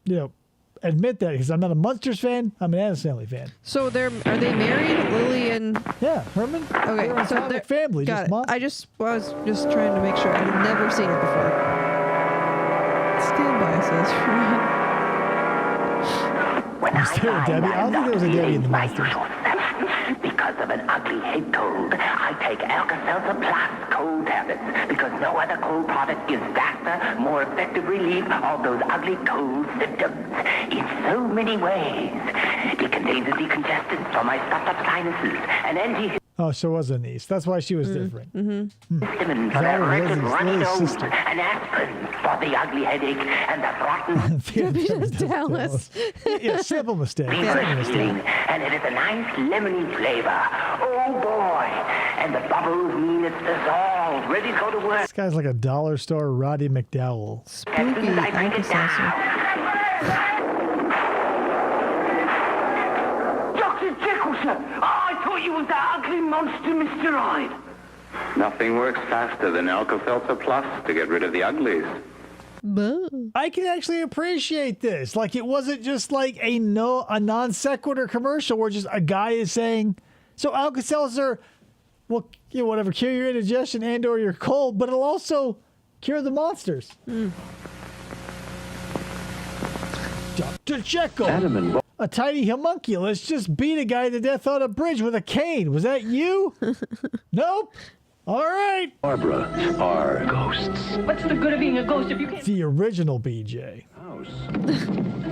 Speaker 8: to, admit that because I'm not a Munsters fan. I'm an Addams Family fan.
Speaker 9: So are they married, Lily and
Speaker 8: Herman?
Speaker 9: Okay,
Speaker 8: so they're family.
Speaker 9: Got it. I was just trying to make sure. I've never seen it before. Stand by, says.
Speaker 8: Was there a Debbie? I don't think there was a Debbie in the Munsters.
Speaker 19: Because of an ugly head cold, I take Alka-Seltzer Plus cold tablets because no other cold product gives faster, more effective relief of those ugly cold symptoms in so many ways. It contains a decongestant for my stuffed-up sinuses, an anti...
Speaker 8: Oh, so it was a niece. That's why she was different.
Speaker 19: Histamine for that wretched runny nose, an aspirin for the ugly headache, and the rotten...
Speaker 9: Dallas.
Speaker 8: Yeah, simple mistake.
Speaker 19: And it is a nice lemony flavor. Oh, boy. And the bubbles mean it's dissolved, ready to go to work.
Speaker 8: This guy's like a dollar store Roddy McDowell.
Speaker 9: Spooky Alka-Seltzer.
Speaker 15: Dr. Jekyll, sir! I thought you was that ugly monster, Mr. Hyde.
Speaker 7: Nothing works faster than Alka-Seltzer Plus to get rid of the uglies.
Speaker 8: I can actually appreciate this. Like, it wasn't just like a non sequitur commercial where just a guy is saying, so Alka-Seltzer will, whatever, cure your indigestion and or your cold, but it'll also cure the monsters. Dr. Jekyll, a tiny homunculus just beat a guy to death on a bridge with a cane. Was that you? Nope. All right.
Speaker 14: Barbara are ghosts.
Speaker 20: What's the good of being a ghost if you can't...
Speaker 8: The original BJ.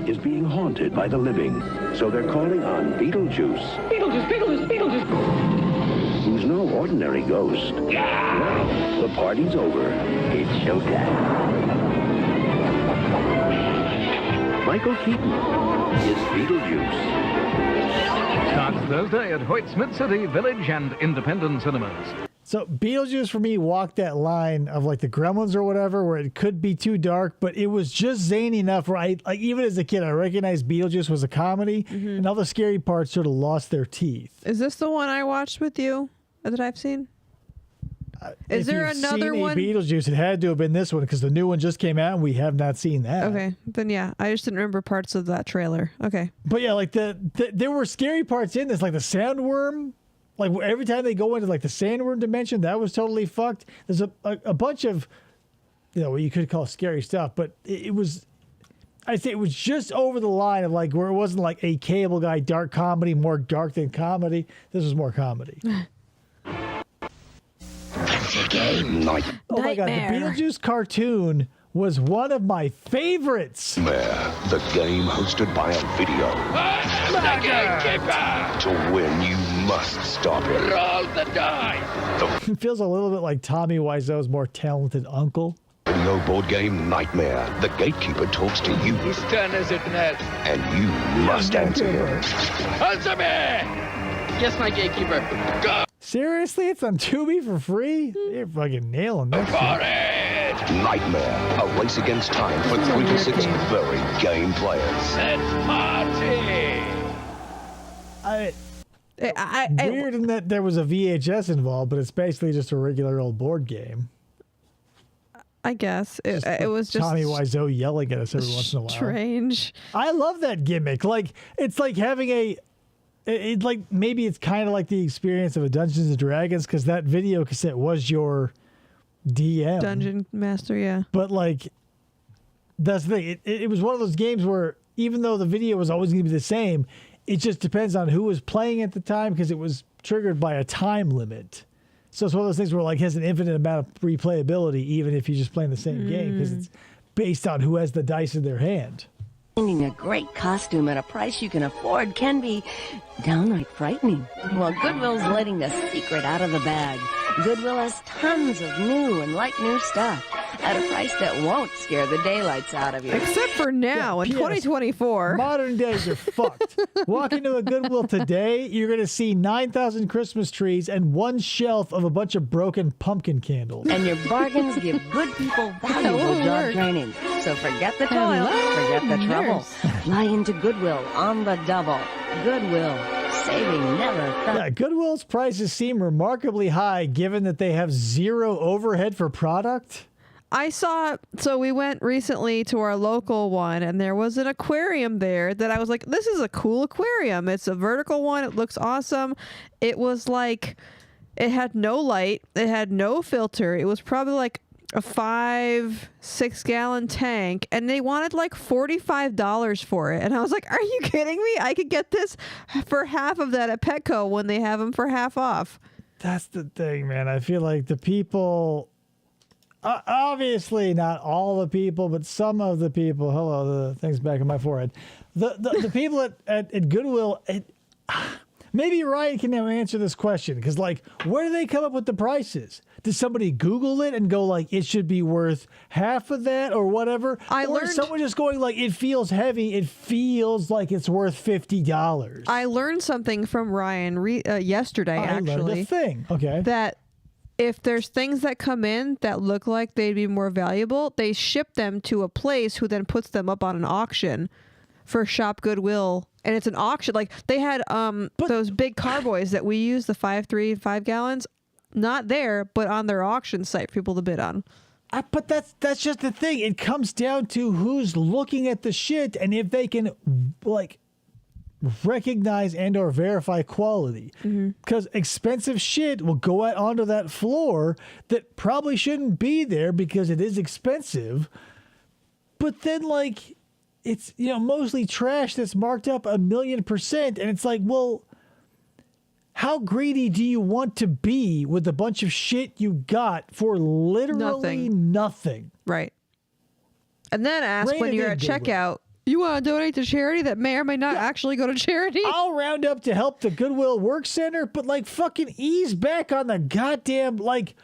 Speaker 14: Is being haunted by the living, so they're calling on Beetlejuice.
Speaker 20: Beetlejuice.
Speaker 14: Who's no ordinary ghost. Well, the party's over. It's showtime. Michael Keaton is Beetlejuice.
Speaker 16: Starts Thursday at Hoyt Smith City, Village, and Independent Cinemas.
Speaker 8: So Beetlejuice for me walked that line of like the Gremlins or whatever, where it could be too dark, but it was just zany enough where even as a kid, I recognized Beetlejuice was a comedy, and all the scary parts sort of lost their teeth.
Speaker 9: Is this the one I watched with you that I've seen? Is there another one?
Speaker 8: Beetlejuice, it had to have been this one because the new one just came out and we have not seen that.
Speaker 9: Okay, then yeah, I just didn't remember parts of that trailer. Okay.
Speaker 8: But yeah, like there were scary parts in this, like the sandworm. Like every time they go into like the sandworm dimension, that was totally fucked. There's a bunch of, what you could call scary stuff, but it was, I'd say it was just over the line of like where it wasn't like a Cable Guy dark comedy, more dark than comedy. This was more comedy. Oh my God, the Beetlejuice cartoon was one of my favorites.
Speaker 14: The game hosted by a video.
Speaker 15: The gatekeeper!
Speaker 14: To win, you must stop it.
Speaker 15: Roll the dice!
Speaker 8: It feels a little bit like Tommy Wiseau's more talented uncle.
Speaker 14: Video board game Nightmare. The gatekeeper talks to you.
Speaker 15: Whose turn is it next?
Speaker 14: And you must answer him.
Speaker 15: Answer me! Yes, my gatekeeper. Go!
Speaker 8: Seriously? It's on Tubi for free? You're fucking nailing this.
Speaker 14: Nightmare. A race against time for 3 to 6 very game players.
Speaker 15: Let's party!
Speaker 8: Weird in that there was a VHS involved, but it's basically just a regular old board game.
Speaker 9: I guess it was just
Speaker 8: Tommy Wiseau yelling at us every once in a while.
Speaker 9: Strange.
Speaker 8: I love that gimmick. Like it's like having it's like maybe it's kind of like the experience of a Dungeons and Dragons because that video cassette was your DM
Speaker 9: dungeon master, yeah.
Speaker 8: But like that's the thing. It was one of those games where even though the video was always going to be the same, it just depends on who was playing at the time because it was triggered by a time limit. So it's one of those things where like it has an infinite amount of replayability even if you're just playing the same game because it's based on who has the dice in their hand.
Speaker 20: Finding a great costume at a price you can afford can be downright frightening. Well, Goodwill's letting the secret out of the bag. Goodwill has tons of new and like-new stuff at a price that won't scare the daylights out of you.
Speaker 9: Except for now, in 2024.
Speaker 8: Modern days are fucked. Walk into a Goodwill today, you're going to see 9,000 Christmas trees and one shelf of a bunch of broken pumpkin candles.
Speaker 20: And your bargains give good people valuable job training. So forget the toil, forget the trouble. Fly into Goodwill on the double. Goodwill. Saving never comes.
Speaker 8: Yeah, Goodwill's prices seem remarkably high given that they have zero overhead for product.
Speaker 9: So we went recently to our local one and there was an aquarium there that I was like, this is a cool aquarium. It's a vertical one. It looks awesome. It was like, it had no light. It had no filter. It was probably like a 5-6 gallon tank and they wanted like $45 for it. And I was like, are you kidding me? I could get this for half of that at Petco when they have them for half off.
Speaker 8: That's the thing, man. I feel like the people, obviously not all the people, but some of the people, hello, the thing's back on my forehead. The people at Goodwill, maybe Ryan can now answer this question because like, where do they come up with the prices? Did somebody Google it and go like, it should be worth half of that or whatever? Or is someone just going like, it feels heavy. It feels like it's worth $50.
Speaker 9: I learned something from Ryan yesterday, actually.
Speaker 8: I learned a thing. Okay.
Speaker 9: That if there's things that come in that look like they'd be more valuable, they ship them to a place who then puts them up on an auction for Shop Goodwill. And it's an auction. Like they had those big carboys that we use, the 5 gallons. Not there, but on their auction site for people to bid on.
Speaker 8: But that's just the thing. It comes down to who's looking at the shit and if they can like recognize and or verify quality. Because expensive shit will go out onto that floor that probably shouldn't be there because it is expensive. But then like it's mostly trash that's marked up 1,000,000%, and it's like, well, how greedy do you want to be with a bunch of shit you got for literally nothing?
Speaker 9: Right. And then ask when you're at checkout, you want to donate to charity that may or may not actually go to charity?
Speaker 8: I'll round up to help the Goodwill Work Center, but like fucking ease back on the goddamn, like,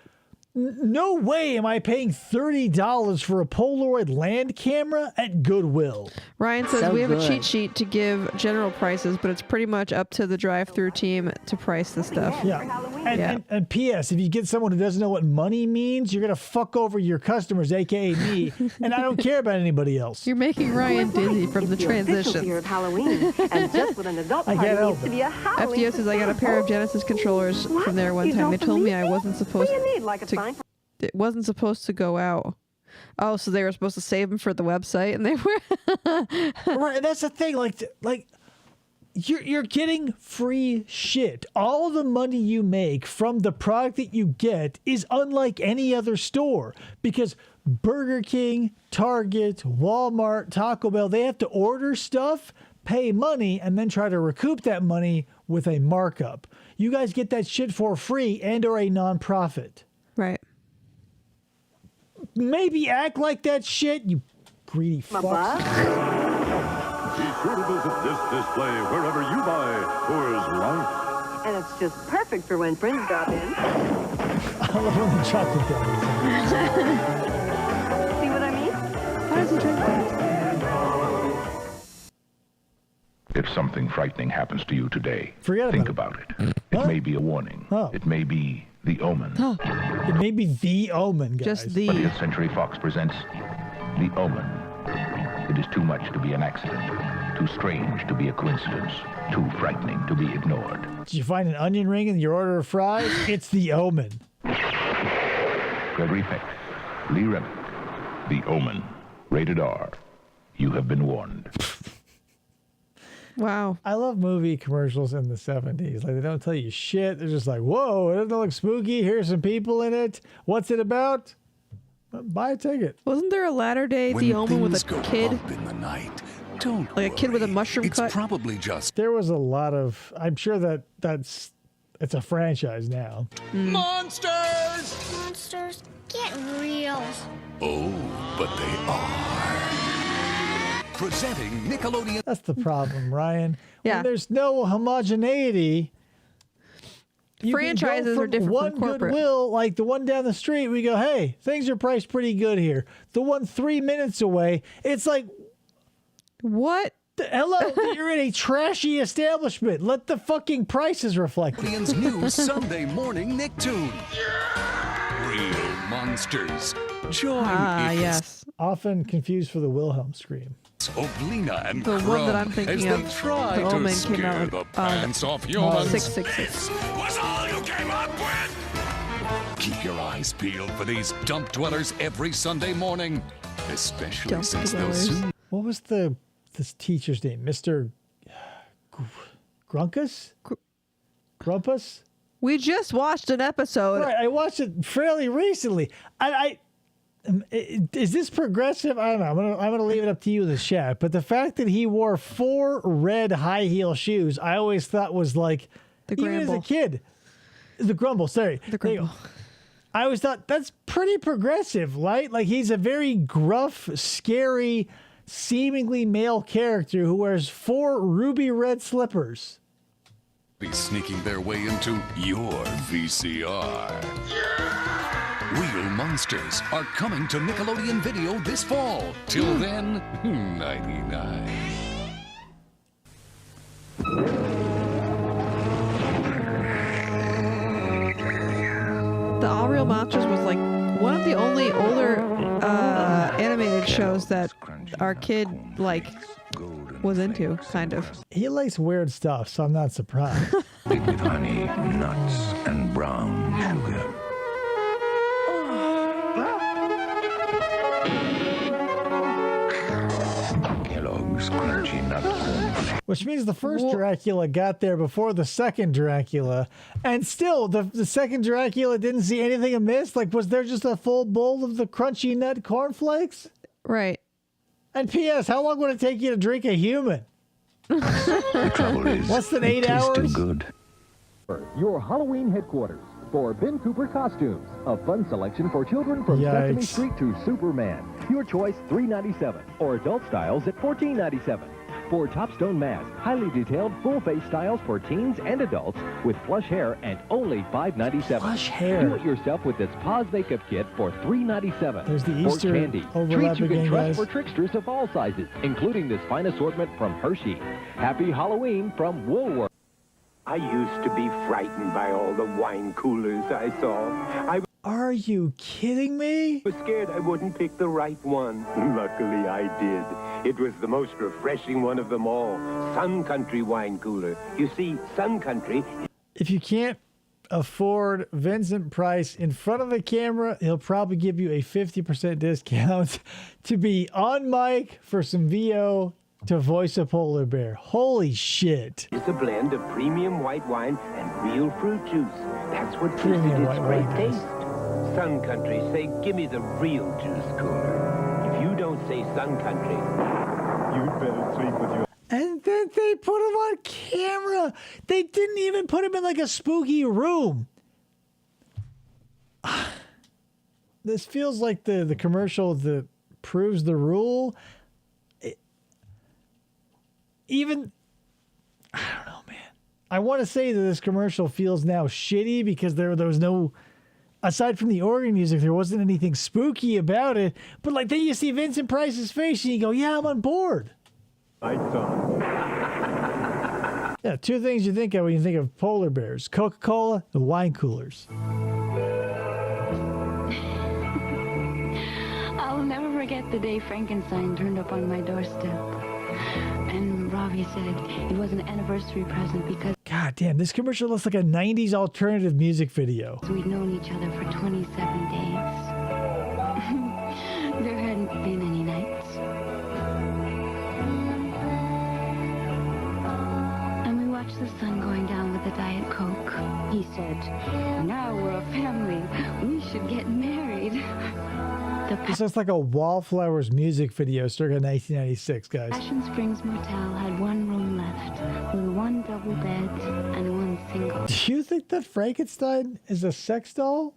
Speaker 8: no way am I paying $30 for a Polaroid land camera at Goodwill.
Speaker 9: Ryan says we have a cheat sheet to give general prices, but it's pretty much up to the drive-through team to price the stuff.
Speaker 8: Yeah. And P.S. If you get someone who doesn't know what money means, you're gonna fuck over your customers, aka me, and I don't care about anybody else.
Speaker 9: You're making Ryan dizzy from the transition.
Speaker 18: Year of Halloween, and just with an adult party needs to be a Halloween.
Speaker 9: FDO says I got a pair of Genesis controllers from there one time. They told me I wasn't supposed to. It wasn't supposed to go out. Oh, so they were supposed to save them for the website, and they were.
Speaker 8: Right, that's the thing. Like. You're getting free shit. All the money you make from the product that you get is unlike any other store because Burger King, Target, Walmart, Taco Bell, they have to order stuff, pay money, and then try to recoup that money with a markup. You guys get that shit for free and or a nonprofit.
Speaker 9: Right.
Speaker 8: Maybe act like that shit, you greedy fuck.
Speaker 17: Be sure to visit this display wherever you buy Coors Light.
Speaker 18: And it's just perfect for when friends drop in.
Speaker 8: I love when the chocolate does.
Speaker 18: See what I mean?
Speaker 9: How does he drink that?
Speaker 2: If something frightening happens to you today,
Speaker 8: think
Speaker 2: about it. It may be a warning. It may be the omen.
Speaker 8: It may be the omen, guys.
Speaker 9: Just the...
Speaker 2: 20th Century Fox presents The Omen. It is too much to be an accident, too strange to be a coincidence, too frightening to be ignored.
Speaker 8: Did you find an onion ring in your order of fries? It's the omen.
Speaker 2: Gregory Peck, Lee Remick, The Omen, rated R. You have been warned.
Speaker 9: Wow.
Speaker 8: I love movie commercials in the 70s. Like, they don't tell you shit. They're just like, whoa, it doesn't look spooky. Here's some people in it. What's it about? Buy a ticket.
Speaker 9: Wasn't there a latter-day The Omen with a kid?
Speaker 21: In the night, don't
Speaker 9: like a kid with a mushroom cut?
Speaker 21: It's probably just...
Speaker 8: There was a lot of... I'm sure it's a franchise now.
Speaker 21: Monsters!
Speaker 12: Monsters, get real.
Speaker 21: Oh, but they are. Presenting Nickelodeon...
Speaker 8: That's the problem, Ryan.
Speaker 9: Yeah.
Speaker 8: When there's no homogeneity...
Speaker 9: Franchises are different
Speaker 8: one
Speaker 9: from corporate.
Speaker 8: Goodwill, like the one down the street, we go, hey, things are priced pretty good here. The one 3 minutes away, it's like,
Speaker 9: what?
Speaker 8: Hello, you're in a trashy establishment. Let the fucking prices reflect it.
Speaker 21: Nickelodeon's new Sunday morning Nicktoon. Real monsters. Join
Speaker 9: yes.
Speaker 8: Often confused for the Wilhelm scream.
Speaker 21: Oblina and
Speaker 9: the
Speaker 21: Crumb
Speaker 9: one that I'm thinking
Speaker 21: as
Speaker 9: of,
Speaker 21: they try
Speaker 9: the
Speaker 21: to
Speaker 9: Omen
Speaker 21: scare
Speaker 9: came out
Speaker 21: the pants off humans.
Speaker 9: 666.
Speaker 21: Was all you came up with? Keep your eyes peeled for these dump dwellers every Sunday morning, especially
Speaker 9: Dump
Speaker 21: since
Speaker 9: dwellers.
Speaker 21: they'll soon.
Speaker 8: What was this teacher's name? Mr. Grunkus? Grumpus?
Speaker 9: We just watched an episode.
Speaker 8: Right, I watched it fairly recently. Is this progressive? I don't know. I'm gonna leave it up to you in the chat. But the fact that he wore 4 red high heel shoes, I always thought was like,
Speaker 9: the
Speaker 8: even as a kid, the Grumble. Sorry,
Speaker 9: the Grumble.
Speaker 8: I always thought that's pretty progressive, right? Like he's a very gruff, scary, seemingly male character who wears 4 ruby red slippers.
Speaker 21: Be sneaking their way into your VCR. Real Monsters are coming to Nickelodeon Video this fall. Till then, 99.
Speaker 9: The All Real Monsters was like one of the only older animated shows that our kid was into, kind of.
Speaker 8: He likes weird stuff, so I'm not surprised.
Speaker 14: With honey, nuts, and brown sugar. Kellogg's Crunchy Nut Cornflakes.
Speaker 8: Which means the first Dracula got there before the second Dracula, and still the second Dracula didn't see anything amiss. Like, was there just a full bowl of the Crunchy Nut cornflakes?
Speaker 9: Right.
Speaker 8: And P.S., how long would it take you to drink a human?
Speaker 14: The trouble is,
Speaker 8: less than
Speaker 14: it
Speaker 8: 8 hours?
Speaker 14: tasted good.
Speaker 22: Your Halloween headquarters for Ben Cooper Costumes. A fun selection for children from Sesame Street to Superman. Your choice $3.97 or adult styles at $14.97. For Topstone masks, highly detailed full-face styles for teens and adults with flush hair and only $5.97.
Speaker 8: Flush hair.
Speaker 22: Do it yourself with this Pause Makeup Kit for $3.97.
Speaker 8: There's the
Speaker 22: For
Speaker 8: Easter
Speaker 22: candy,
Speaker 8: overlap
Speaker 22: treats you can
Speaker 8: again,
Speaker 22: trust
Speaker 8: guys.
Speaker 22: for tricksters of all sizes, including this fine assortment from Hershey. Happy Halloween from Woolworth.
Speaker 3: I used to be frightened by all the wine coolers I saw.
Speaker 8: Are you kidding me?
Speaker 3: I was scared I wouldn't pick the right one. Luckily, I did. It was the most refreshing one of them all. Sun Country wine cooler. You see, Sun Country...
Speaker 8: If you can't afford Vincent Price in front of the camera, he'll probably give you a 50% discount to be on mic for some VO to voice a polar bear. Holy shit.
Speaker 3: It's a blend of premium white wine and real fruit juice. That's what gives it its great taste. Sun Country, say, give me the real juice cooler. If you don't say Sun Country, you'd better sleep with your...
Speaker 8: And then they put him on camera. They didn't even put him in like a spooky room. This feels like the commercial that proves the rule. I don't know, man. I want to say that this commercial feels now shitty because there was no... Aside from the organ music, there wasn't anything spooky about it. But like then you see Vincent Price's face and you go, yeah, I'm on board. Yeah, two things you think of when you think of polar bears. Coca-Cola and wine coolers.
Speaker 4: I'll never forget the day Frankenstein turned up on my doorstep. And Robbie said it was an anniversary present because...
Speaker 8: God damn, this commercial looks like a 90s alternative music video.
Speaker 4: We'd known each other for 27 days. There hadn't been any nights. And we watched the sun going down with a Diet Coke. He said, now we're a family. We should get married.
Speaker 8: This looks like a Wallflowers music video circa 1996, guys.
Speaker 4: Passion Springs Motel had one room left, with one double bed and one single.
Speaker 8: Do you think that Frankenstein is a sex doll?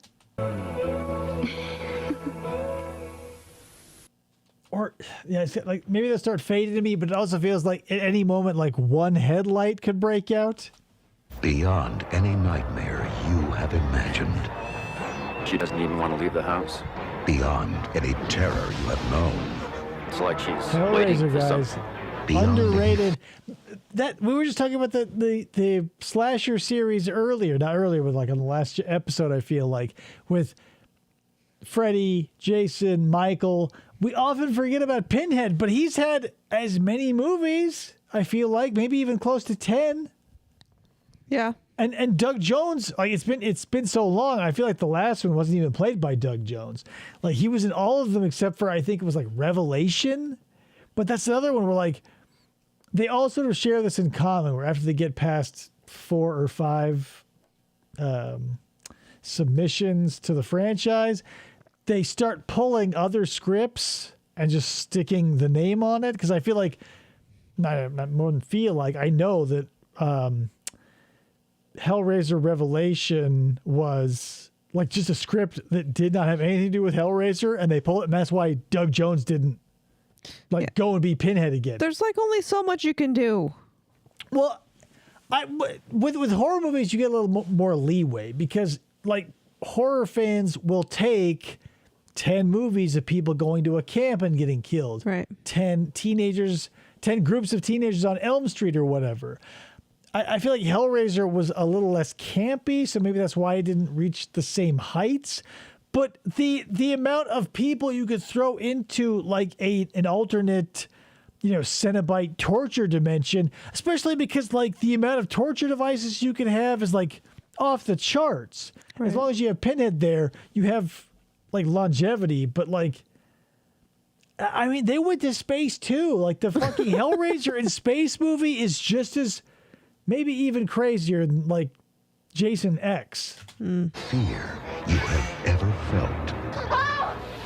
Speaker 8: Or, yeah, it's like maybe they'll start fading to me, but it also feels like at any moment, like one headlight could break out.
Speaker 14: Beyond any nightmare you have imagined.
Speaker 23: She doesn't even want to leave the house.
Speaker 14: Beyond any terror you have known.
Speaker 23: It's like she's waiting
Speaker 8: Hellraiser,
Speaker 23: for
Speaker 8: guys.
Speaker 23: something.
Speaker 8: Underrated. That we were just talking about the slasher series earlier, not earlier, but like on the last episode, I feel like, with Freddy, Jason, Michael. We often forget about Pinhead, but he's had as many movies, I feel like, maybe even close to 10.
Speaker 9: Yeah.
Speaker 8: And Doug Jones, like it's been so long, I feel like the last one wasn't even played by Doug Jones. Like he was in all of them except for I think it was like Revelation. But that's another one where like they all sort of share this in common, where after they get past 4 or 5 submissions to the franchise, they start pulling other scripts and just sticking the name on it. Because I feel like, not more than feel like, I know that Hellraiser Revelation was like just a script that did not have anything to do with Hellraiser, and they pull it, and that's why Doug Jones didn't go and be Pinhead again.
Speaker 9: There's like only so much you can do.
Speaker 8: Well, with horror movies, you get a little more leeway because like horror fans will take 10 movies of people going to a camp and getting killed.
Speaker 9: Right.
Speaker 8: 10 groups of teenagers on Elm Street or whatever. I feel like Hellraiser was a little less campy, so maybe that's why it didn't reach the same heights. But the amount of people you could throw into like an alternate, Cenobite torture dimension, especially because like the amount of torture devices you can have is like off the charts. Right. As long as you have Pinhead there, you have like longevity. But like, I mean, they went to space too. Like the fucking Hellraiser in space movie is just as, maybe even crazier than like Jason X.
Speaker 14: Fear you have ever felt.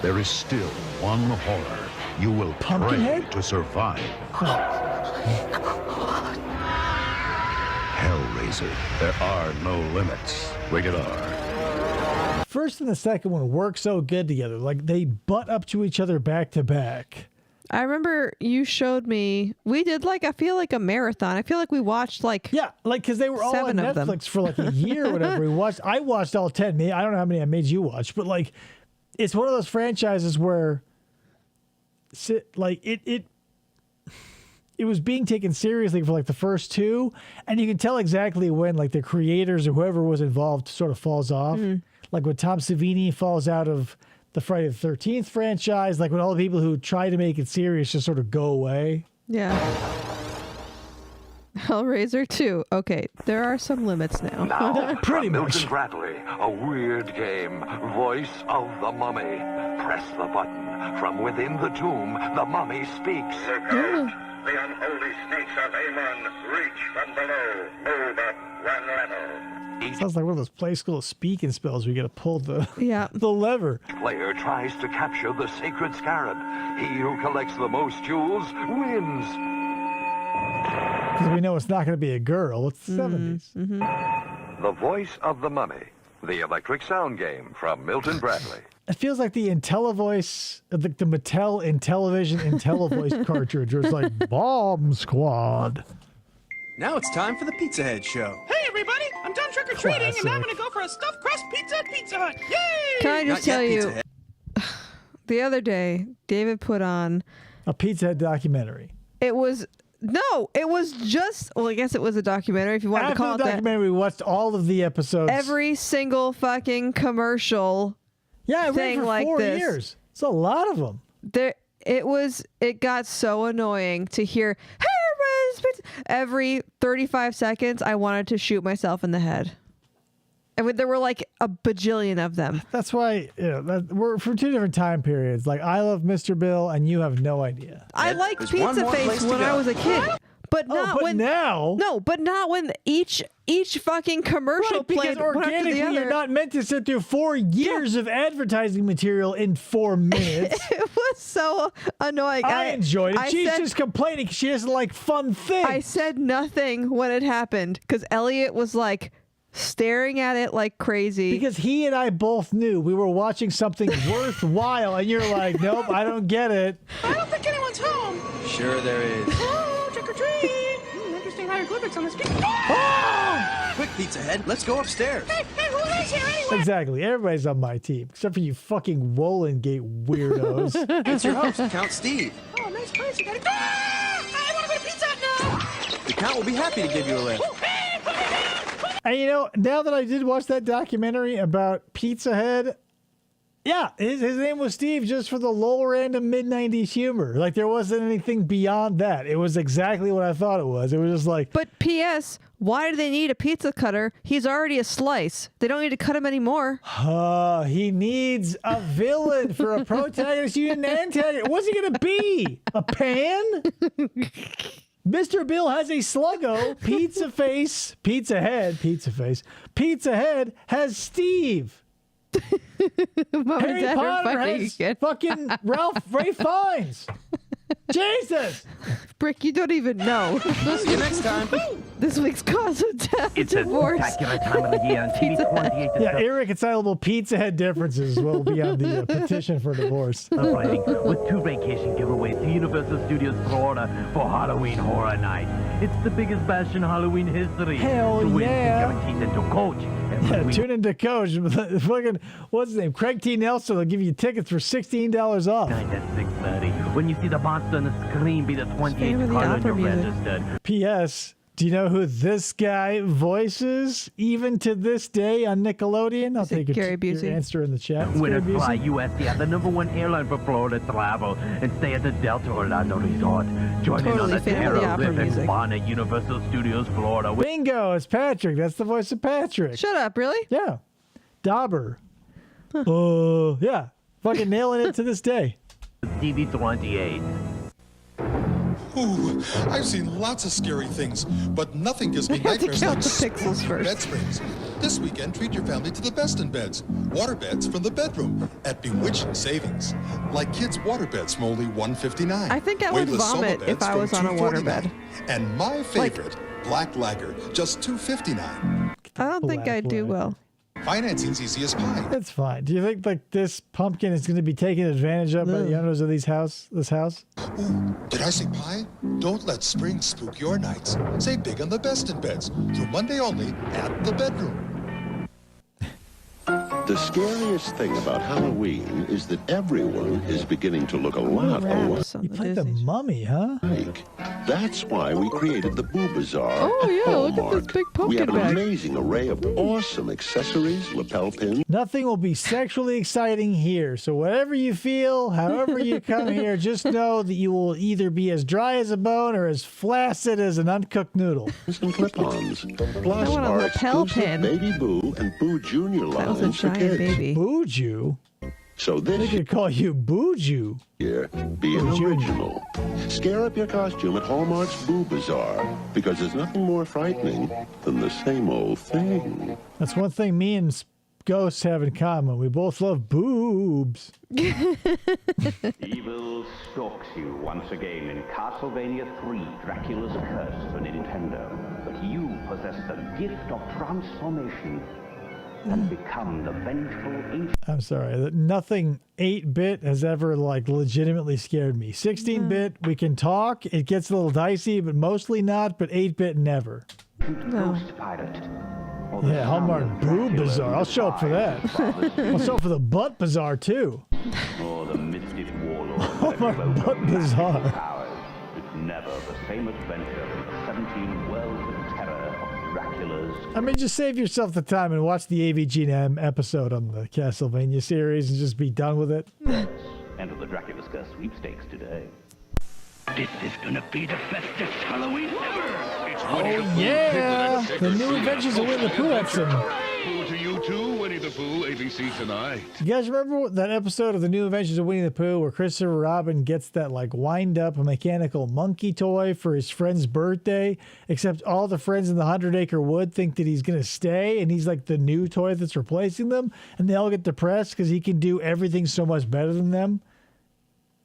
Speaker 14: There is still one horror you will pray to survive. Hellraiser, there are no limits. Rated R.
Speaker 8: First and the second one work so good together. Like they butt up to each other back to back.
Speaker 9: I remember you showed me, we did like, I feel like a marathon. I feel like we watched like,
Speaker 8: yeah, like because they were all on Netflix for like a year or whatever. I watched all 10. I don't know how many I made you watch, but like it's one of those franchises where like it it was being taken seriously for like the first two, and you can tell exactly when like the creators or whoever was involved sort of falls off. Like when Tom Savini falls out of the Friday the 13th franchise, like when all the people who try to make it serious just sort of go away.
Speaker 9: Yeah. Hellraiser 2. Okay, there are some limits now.
Speaker 5: Now,
Speaker 8: pretty
Speaker 5: from
Speaker 8: much.
Speaker 5: Milton Bradley, a weird game, Voice of the Mummy. Press the button. From within the tomb, the mummy speaks.
Speaker 10: Look out! The unholy snakes of Amon reach from below. Move up one level.
Speaker 8: Sounds like one of those play school speaking spells where you got to pull the lever.
Speaker 5: Player tries to capture the sacred scarab. He who collects the most jewels wins.
Speaker 8: Because we know it's not going to be a girl. It's the 70s.
Speaker 5: The Voice of the Mummy, the electric sound game from Milton Bradley.
Speaker 8: It feels like the IntelliVoice, the Mattel Intellivision IntelliVoice cartridge where it's like Bomb Squad.
Speaker 11: Now it's time for the Pizza Head Show.
Speaker 15: Hey, everybody! I'm done trick-or-treating, and I'm gonna go for a stuffed crust pizza at Pizza Hut. Yay!
Speaker 9: Can I just tell you, the other day, David put on
Speaker 8: a Pizza Hut documentary.
Speaker 9: It was just, well, I guess it was a documentary if you want to call it that.
Speaker 8: After the documentary, we watched all of the episodes.
Speaker 9: Every single fucking commercial
Speaker 8: thing
Speaker 9: like
Speaker 8: for 4
Speaker 9: this.
Speaker 8: years. It's a lot of them.
Speaker 9: It got so annoying to hear, hey, everybody's every 35 seconds, I wanted to shoot myself in the head. And there were like a bajillion of them.
Speaker 8: That's why we're from two different time periods. Like, I love Mr. Bill, and you have no idea.
Speaker 9: I liked Pizza Face when I was a kid. But not when
Speaker 8: now.
Speaker 9: No, but not when each fucking commercial played
Speaker 8: because organically you're not meant to sit through 4 years of advertising material in 4 minutes.
Speaker 9: It was so annoying.
Speaker 8: I enjoyed it. She's just complaining because she doesn't like fun things.
Speaker 9: I said nothing when it happened because Elliot was like staring at it like crazy.
Speaker 8: Because he and I both knew we were watching something worthwhile, and you're like, nope, I don't get it.
Speaker 15: I don't think anyone's home.
Speaker 11: Sure there is.
Speaker 15: Oh, trick-or-treat! Interesting hieroglyphics on this pizza.
Speaker 11: Oh! Quick, Pizza Head, let's go upstairs.
Speaker 15: Hey, who lives here anyway?
Speaker 8: Exactly. Everybody's on my team, except for you fucking Wolengate weirdos.
Speaker 11: It's your host, Count Steve.
Speaker 15: Oh, nice place. You got it. I want to go to Pizza Hut now.
Speaker 11: The Count will be happy to give you a lift.
Speaker 8: And you know, now that I did watch that documentary about Pizza Head, yeah, his name was Steve just for the low random mid-90s humor. Like, there wasn't anything beyond that. It was exactly what I thought it was. It was just like...
Speaker 9: But P.S., why do they need a pizza cutter? He's already a slice. They don't need to cut him anymore.
Speaker 8: He needs a villain for a protagonist. You need an antagonist. What's he going to be? A pan? Mr. Bill has a sluggo. Pizza Head has Steve. Harry Potter has fucking Ralph Ray Fiennes. Jesus!
Speaker 9: Brick, you don't even know.
Speaker 11: See you next time.
Speaker 9: This week's cause of death.
Speaker 24: It's a spectacular time of the year on TV 28.
Speaker 8: Yeah, irreconcilable Pizza Head differences will be on the petition for divorce.
Speaker 24: Celebrating with 2 vacation giveaways to Universal Studios Florida for Halloween Horror Night. It's the biggest bash in Halloween history.
Speaker 8: Hell
Speaker 24: to win,
Speaker 8: yeah.
Speaker 24: guaranteed into Coach.
Speaker 8: Yeah, tune into Coach. Fucking, what's his name? Craig T. Nelson will give you tickets for $16 off.
Speaker 24: Night at 6:30. When you see the monster on the screen, be the 28th card you're registered.
Speaker 8: P.S. Do you know who this guy voices even to this day on Nickelodeon? I'll take your answer in the chat. It's
Speaker 24: Winners
Speaker 8: Gary
Speaker 24: fly
Speaker 8: Busey.
Speaker 24: USD, the #1 airline for Florida travel, and stay at the Delta Orlando Resort. Join in on the terror rip and fun at Universal Studios Florida.
Speaker 8: Bingo! It's Patrick. That's the voice of Patrick.
Speaker 9: Shut up! Really?
Speaker 8: Yeah. Dauber. Yeah. Fucking nailing it to this day.
Speaker 24: TV 28.
Speaker 25: Ooh, I've seen lots of scary things, but nothing gives me nightmares like bed springs. This weekend, treat your family to the best in beds. Water beds from the bedroom at bewitching savings. Like kids' water beds from only $159.
Speaker 9: I think I would
Speaker 25: Weightless
Speaker 9: vomit
Speaker 25: Soma
Speaker 9: if
Speaker 25: beds
Speaker 9: I was
Speaker 25: from
Speaker 9: on a water
Speaker 25: $249.
Speaker 9: bed.
Speaker 25: And my favorite, Black Lager, just $259.
Speaker 9: I don't think I'd do well.
Speaker 25: Financing's easy as pie.
Speaker 8: That's fine. Do you think like this pumpkin is going to be taken advantage of by the owners of this house?
Speaker 25: Ooh, did I say pie? Don't let spring spook your nights. Save big on the best in beds through Monday only at the bedroom.
Speaker 26: The
Speaker 1: The scariest thing about Halloween is that everyone is beginning to look a lot alike.
Speaker 8: You played the mummy, huh?
Speaker 1: That's why we created the Boo Bazaar.
Speaker 9: Oh, yeah, look at this big
Speaker 1: We have
Speaker 9: pumpkin
Speaker 1: an
Speaker 9: bag.
Speaker 1: amazing array of awesome accessories, lapel pins.
Speaker 8: Nothing will be sexually exciting here. So whatever you feel, however you come here, just know that you will either be as dry as a bone or as flaccid as an uncooked noodle.
Speaker 1: And clip-ons. Plus
Speaker 9: want a
Speaker 1: our
Speaker 9: lapel
Speaker 1: exclusive
Speaker 9: pin.
Speaker 1: Baby Boo and Boo Junior
Speaker 9: That was a
Speaker 1: lines for
Speaker 9: giant
Speaker 1: kids.
Speaker 9: baby.
Speaker 8: Booju?
Speaker 1: So
Speaker 8: They
Speaker 1: this
Speaker 8: could call you Booju.
Speaker 1: year, be an
Speaker 8: Boo
Speaker 1: original. Scare up your costume at Hallmark's Boo Bazaar, because there's nothing more frightening than the same old thing.
Speaker 8: That's one thing me and Ghosts have in common. We both love boobs.
Speaker 6: Evil stalks you once again in Castlevania 3, Dracula's Curse for Nintendo. But you possess the gift of transformation and become the vengeful ancient.
Speaker 8: I'm sorry. That nothing 8-bit has ever like legitimately scared me. 16-bit, we can talk. It gets a little dicey, but mostly not. But 8-bit, never.
Speaker 6: Ghost pirate.
Speaker 8: Yeah, Hallmark Boob Bazaar. I'll show up for that. I'll show up for the Butt Bazaar too.
Speaker 6: Or the mystic warlord.
Speaker 8: Hallmark Butt Bazaar.
Speaker 6: Powers. It's never the same adventure in the 17 worlds of terror of Dracula's.
Speaker 8: I mean, just save yourself the time and watch the AVG episode on the Castlevania series and just be done with it.
Speaker 6: Enter the Dracula's Curse sweepstakes today.
Speaker 15: This is gonna be the bestest Halloween ever! It's
Speaker 8: Oh yeah! The New Adventures of Winnie the Pooh had some.
Speaker 21: Pooh to you too, Winnie the Pooh, ABC Tonight.
Speaker 8: You guys remember that episode of the New Adventures of Winnie the Pooh where Christopher Robin gets that like wind up mechanical monkey toy for his friend's birthday, except all the friends in the 100-acre wood think that he's gonna stay and he's like the new toy that's replacing them, and they all get depressed because he can do everything so much better than them.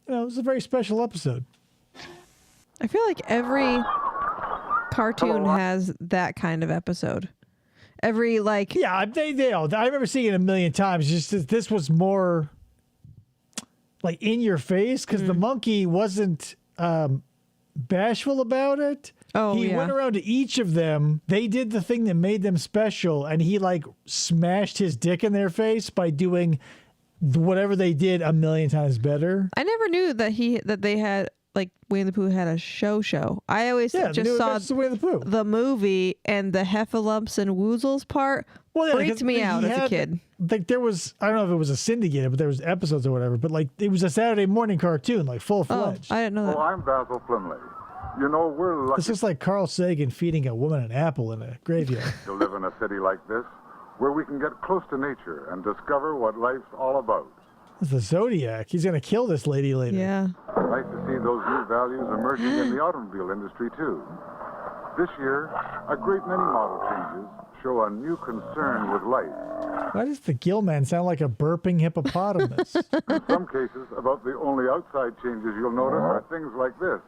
Speaker 8: You know, it was a very special episode.
Speaker 9: I feel like every cartoon has that kind of episode. Every like
Speaker 8: they all. I remember seeing it a million times. Just that this was more like in your face because the monkey wasn't bashful about it. He went around to each of them. They did the thing that made them special, and he like smashed his dick in their face by doing whatever they did a million times better.
Speaker 9: I never knew that they had like Winnie the Pooh had a show. I always just saw the movie, and the Heffalumps and Woozles part freaked me out as a kid.
Speaker 8: Like there was, I don't know if it was a syndicated, but there was episodes or whatever. But like it was a Saturday morning cartoon, like full fledged.
Speaker 9: I didn't know that.
Speaker 7: Oh, I'm Basil Flimley. You know, we're lucky
Speaker 8: It's just like Carl Sagan feeding a woman an apple in a graveyard.
Speaker 7: to live in a city like this, where we can get close to nature and discover what life's all about.
Speaker 8: It's the Zodiac. He's gonna kill this lady later.
Speaker 9: Yeah.
Speaker 7: Nice to see those new values emerging in the automobile industry, too. This year, a great many model changes show a new concern with life.
Speaker 8: Why does the Gillman sound like a burping hippopotamus?
Speaker 7: In some cases, about the only outside changes you'll notice are things like this.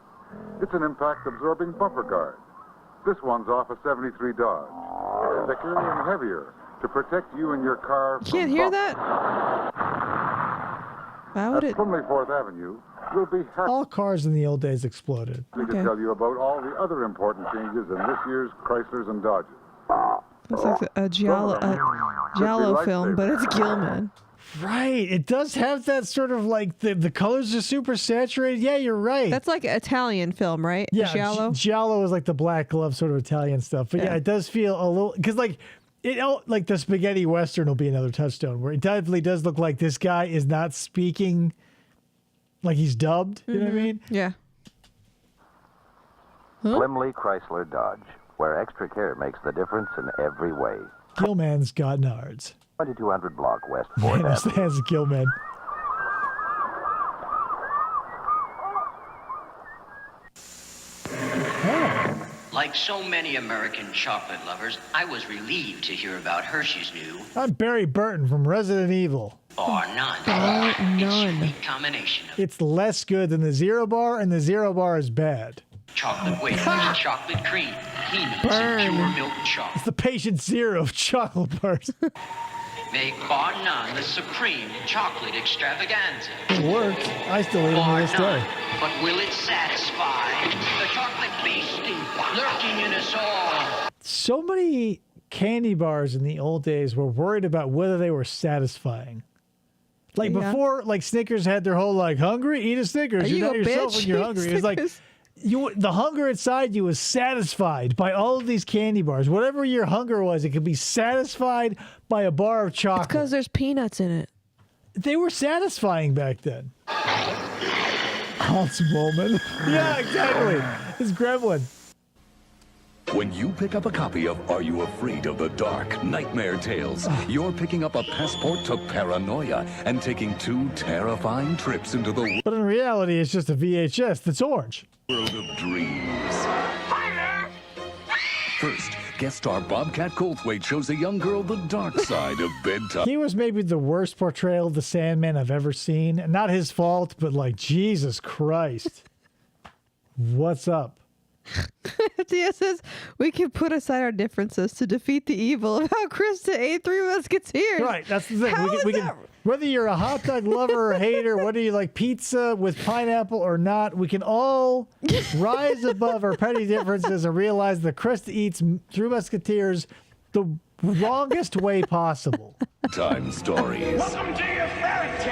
Speaker 7: It's an impact-absorbing bumper guard. This one's off a 73 Dodge. It's thicker and heavier to protect you and your car from
Speaker 9: Can't hear
Speaker 7: bumps.
Speaker 9: that? How would
Speaker 7: At
Speaker 9: it?
Speaker 7: Flimley 4th Avenue, we'll be happy
Speaker 8: All cars in the old days exploded.
Speaker 7: to tell you about all the other important changes in this year's Chryslers and Dodges.
Speaker 9: It's like a Giallo film, but it's Gilman.
Speaker 8: Right. It does have that sort of like the colors are super saturated. Yeah, you're right.
Speaker 9: That's like an Italian film, right?
Speaker 8: Yeah,
Speaker 9: Giallo.
Speaker 8: Giallo is like the black glove sort of Italian stuff. But yeah, it does feel a little because like like the spaghetti western will be another touchstone where it definitely does look like this guy is not speaking like he's dubbed. You know what I mean?
Speaker 9: Yeah.
Speaker 13: Flimley Chrysler Dodge, where extra care makes the difference in every way.
Speaker 8: Gilman's got nards.
Speaker 13: 2200 block West 4th
Speaker 8: Man,
Speaker 13: Avenue.
Speaker 8: that's Gilman.
Speaker 19: Like so many American chocolate lovers, I was relieved to hear about Hershey's new
Speaker 8: I'm Barry Burton from Resident Evil.
Speaker 19: Bar None.
Speaker 9: Bar None.
Speaker 19: Sweet combination of
Speaker 8: It's less good than the Zero Bar, and the Zero Bar is bad.
Speaker 19: chocolate wafers, chocolate cream, peanuts, and pure milk chocolate.
Speaker 8: It's the patient zero of chocolate bars.
Speaker 19: Make Bar None the supreme chocolate extravaganza.
Speaker 8: It works. I still eat them to
Speaker 19: Bar
Speaker 8: this
Speaker 19: None.
Speaker 8: day.
Speaker 19: But will it satisfy the chocolate beastie lurking in us all?
Speaker 8: So many candy bars in the old days were worried about whether they were satisfying. Like before, like Snickers had their whole like hungry, eat a Snickers. You're not yourself when you're hungry. It's like the hunger inside you was satisfied by all of these candy bars. Whatever your hunger was, it could be satisfied by a bar of chocolate.
Speaker 9: It's because there's peanuts in it.
Speaker 8: They were satisfying back then. Hans Woolman. Yeah, exactly. It's Gremlin.
Speaker 21: When you pick up a copy of Are You Afraid of the Dark? Nightmare Tales, you're picking up a passport to paranoia and taking 2 terrifying trips into the
Speaker 8: But in reality, it's just a VHS that's orange.
Speaker 21: World of dreams. First, guest star Bobcat Goldthwait shows a young girl the dark side of bedtime.
Speaker 8: He was maybe the worst portrayal of the Sandman I've ever seen. Not his fault, but like, Jesus Christ. What's up?
Speaker 9: Dia says, we can put aside our differences to defeat the evil of how Krista ate 3 Musketeers.
Speaker 8: Right, that's the thing. We can, whether you're a hot dog lover or hater, whether you like pizza with pineapple or not, we can all rise above our petty differences and realize that Krista eats 3 Musketeers the wrongest way possible.
Speaker 21: Time stories.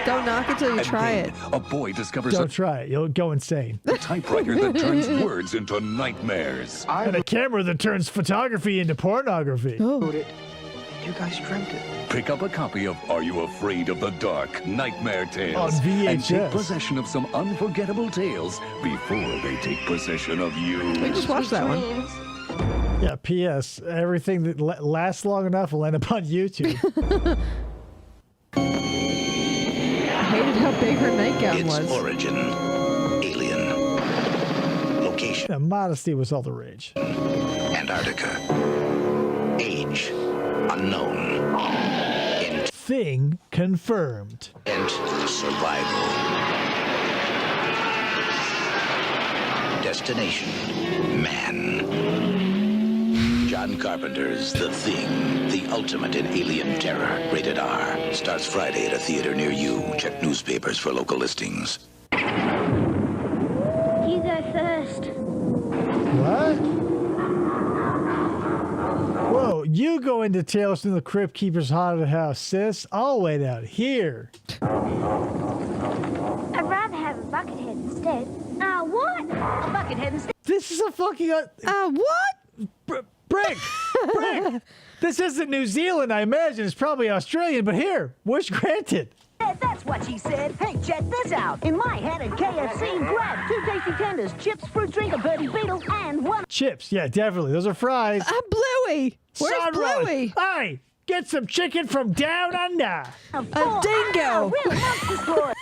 Speaker 9: Don't knock it till you try it.
Speaker 21: A boy discovers
Speaker 8: Don't try it. You'll go insane.
Speaker 21: A typewriter that turns words into nightmares.
Speaker 8: And a camera that turns photography into pornography.
Speaker 9: Oh.
Speaker 11: You guys dreamt it.
Speaker 21: Pick up a copy of Are You Afraid of the Dark? Nightmare Tales.
Speaker 8: On VHS.
Speaker 21: And take possession of some unforgettable tales before they take possession of you.
Speaker 9: We just watched that one.
Speaker 8: Yeah, P.S. Everything that lasts long enough will end up on YouTube.
Speaker 9: I hated how big her nightgown was.
Speaker 2: Its origin, alien. Location.
Speaker 8: Yeah, modesty was all the rage.
Speaker 2: Antarctica. Age, unknown.
Speaker 8: Thing confirmed.
Speaker 2: And survival. Destination, man. John Carpenter's The Thing, the ultimate in alien terror. Rated R. Starts Friday at a theater near you. Check newspapers for local listings.
Speaker 12: You go first.
Speaker 8: What? Whoa, you go into Tales from the Crypt Keeper's Haunted House, sis. I'll wait out here.
Speaker 12: I'd rather have a bucket head instead. What? A bucket head instead?
Speaker 8: This is a fucking...
Speaker 9: what?
Speaker 8: Brick! Brick! This isn't New Zealand, I imagine. It's probably Australian, but here, wish granted.
Speaker 16: That's what she said. Hey, check this out. In my head at KFC, grab 2 tasty tenders, chips, fruit drink, a birdie beetle, and 1...
Speaker 8: Chips, yeah, definitely. Those are fries.
Speaker 9: Bluey! Where's Bluey?
Speaker 8: Hey, get some chicken from down under.
Speaker 9: A dingo!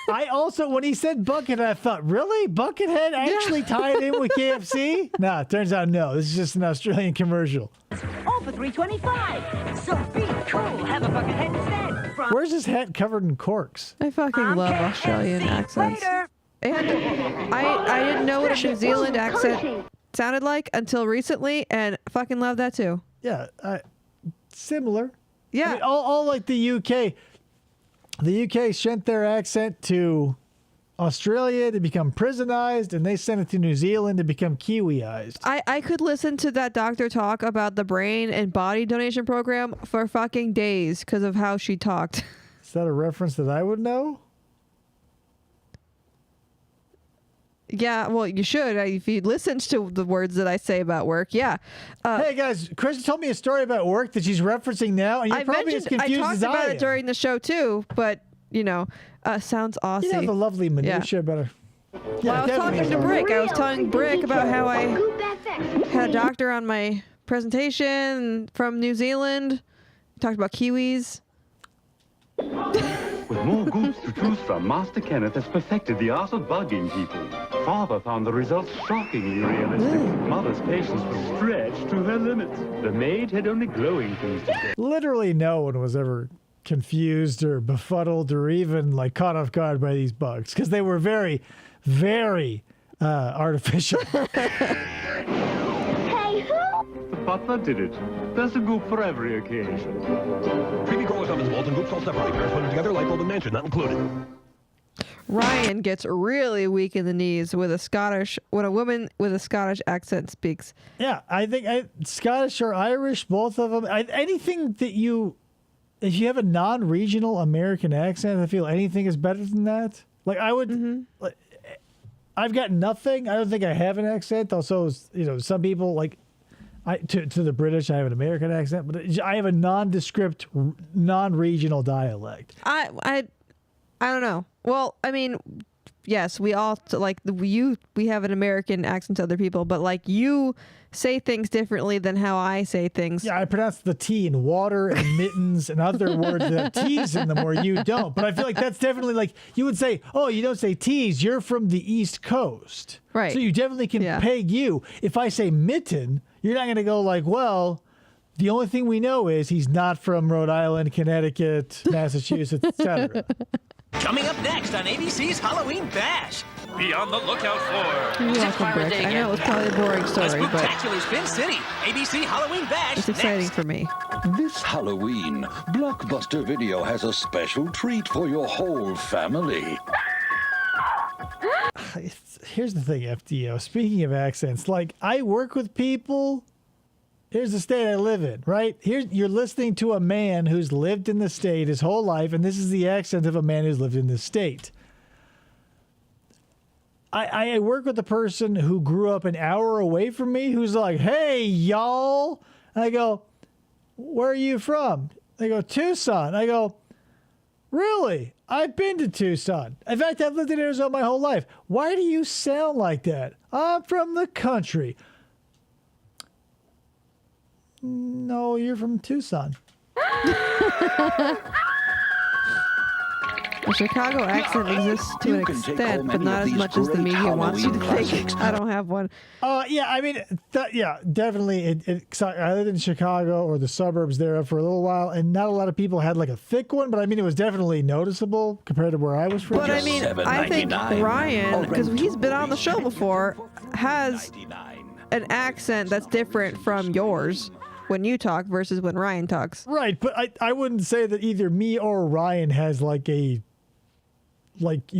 Speaker 8: I also, when he said Buckethead, I thought, really? Buckethead actually tied in with KFC? Nah, turns out no. This is just an Australian commercial.
Speaker 16: All for $3.25. So be cool. Have a bucket head instead.
Speaker 8: Where's his hat covered in corks?
Speaker 9: I fucking love Australian accents. And I didn't know what a New Zealand accent sounded like until recently, and fucking love that too.
Speaker 8: Yeah, similar.
Speaker 9: Yeah.
Speaker 8: I mean, all like the UK. The UK sent their accent to Australia to become prisonized, and they sent it to New Zealand to become Kiwiized.
Speaker 9: I could listen to that doctor talk about the brain and body donation program for fucking days because of how she talked.
Speaker 8: Is that a reference that I would know?
Speaker 9: Yeah, well, you should. If you listened to the words that I say about work, yeah.
Speaker 8: Hey, guys, Krista told me a story about work that she's referencing now, and you're probably as confused
Speaker 9: I
Speaker 8: as
Speaker 9: talked
Speaker 8: I
Speaker 9: about
Speaker 8: am.
Speaker 9: it during the show, too, but, sounds Aussie.
Speaker 8: You know the lovely minutia about her.
Speaker 9: Well, I was talking to Brick. I was telling Brick about how I had a doctor on my presentation from New Zealand. Talked about kiwis.
Speaker 17: With more groups to choose from, Master Kenneth has perfected the art of bugging people. Father found the results shockingly realistic. Mother's patience was stretched to her limits. The maid had only glowing things to say.
Speaker 8: Literally no one was ever confused or befuddled or even like caught off guard by these bugs because they were very, very artificial.
Speaker 17: The butler did it. There's a goop for every occasion.
Speaker 18: Creepy crawlers, ovens, molten goops, all separately. Pairs put together, light bulb and mansion not included.
Speaker 9: Ryan gets really weak in the knees when a woman with a Scottish accent speaks.
Speaker 8: Yeah, I think Scottish or Irish, both of them. Anything that if you have a non-regional American accent, I feel anything is better than that. Like I would, I've got nothing. I don't think I have an accent. Also, some people like to the British, I have an American accent, but I have a nondescript, non-regional dialect.
Speaker 9: I don't know. Well, I mean, yes, we all we have an American accent to other people, but like you say things differently than how I say things.
Speaker 8: Yeah, I pronounce the T in water and mittens and other words that have T's in them where you don't. But I feel like that's definitely like you would say, oh, you don't say T's, you're from the East Coast.
Speaker 9: Right.
Speaker 8: So you definitely can peg you. If I say mitten, you're not going to go like, well, the only thing we know is he's not from Rhode Island, Connecticut, Massachusetts, etc.
Speaker 3: Coming up next on ABC's Halloween Bash. Be on the lookout for...
Speaker 9: You're welcome, Brick. I know it was probably a boring story, but...
Speaker 3: Spectacular Spin City. ABC Halloween Bash.
Speaker 9: It's exciting for me.
Speaker 21: This Halloween, Blockbuster Video has a special treat for your whole family.
Speaker 8: Here's the thing, FDO. Speaking of accents, like I work with people... Here's the state I live in, right? You're listening to a man who's lived in the state his whole life, and this is the accent of a man who's lived in the state. I work with a person who grew up an hour away from me who's like, hey, y'all. And I go, where are you from? They go, Tucson. I go, really? I've been to Tucson. In fact, I've lived in Arizona my whole life. Why do you sound like that? I'm from the country. No, you're from Tucson.
Speaker 9: The Chicago accent exists to an extent, but not as much as the media wants you to think. I don't have one.
Speaker 8: Yeah, I mean, definitely. I lived in Chicago or the suburbs there for a little while, and not a lot of people had like a thick one, but I mean, it was definitely noticeable compared to where I was from.
Speaker 9: But I mean, I think Ryan, because he's been on the show before, has an accent that's different from yours when you talk versus when Ryan talks.
Speaker 8: Right, but I wouldn't say that either me or Ryan has like you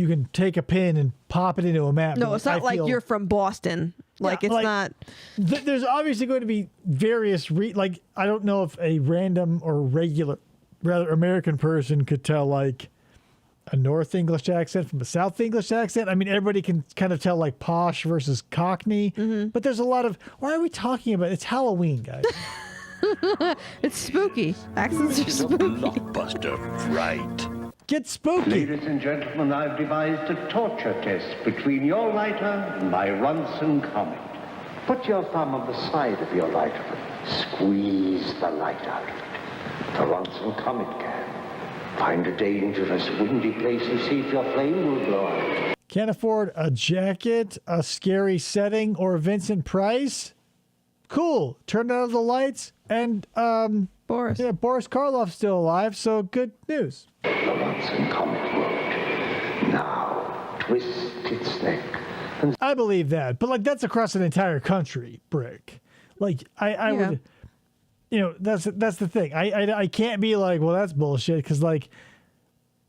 Speaker 8: can take a pin and pop it into a map.
Speaker 9: No, it's not like you're from Boston. Like it's not.
Speaker 8: There's obviously going to be various I don't know if a random or rather American person could tell like a North English accent from a South English accent. I mean, everybody can kind of tell like posh versus Cockney, but there's a lot of. Why are we talking about? It's Halloween, guys.
Speaker 9: It's spooky. Accents are spooky.
Speaker 21: Blockbuster, right?
Speaker 8: Get spooky.
Speaker 4: Ladies and gentlemen, I've devised a torture test between your lighter and my Ronson Comet. Put your thumb on the side of your lighter. Squeeze the light out of it. The Ronson Comet can. Find a dangerous, windy place and see if your flame will blow out.
Speaker 8: Can't afford a jacket, a scary setting, or Vincent Price? Cool. Turn out the lights, and
Speaker 9: Boris.
Speaker 8: Yeah, Boris Karloff's still alive, so good news.
Speaker 4: The Ronson Comet road. Now, twist its neck.
Speaker 8: I believe that, but like that's across an entire country, Brick. Like I would, that's the thing. I can't be like, well, that's bullshit, because like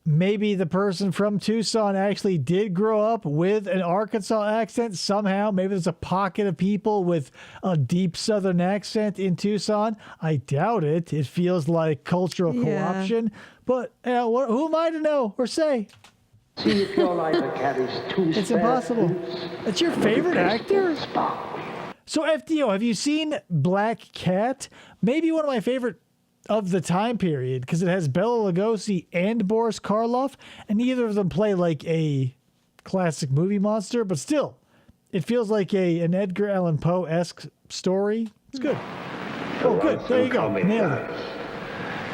Speaker 8: maybe the person from Tucson actually did grow up with an Arkansas accent somehow. Maybe there's a pocket of people with a deep Southern accent in Tucson. I doubt it. It feels like cultural co-option. But who am I to know or say?
Speaker 4: See if your lighter carries two.
Speaker 8: It's impossible. It's your favorite actor? So FDO, have you seen Black Cat? Maybe one of my favorite of the time period, because it has Bela Lugosi and Boris Karloff, and neither of them play like a classic movie monster, but still, it feels like an Edgar Allan Poe-esque story. It's good. Oh, good. There you go. Nailed it.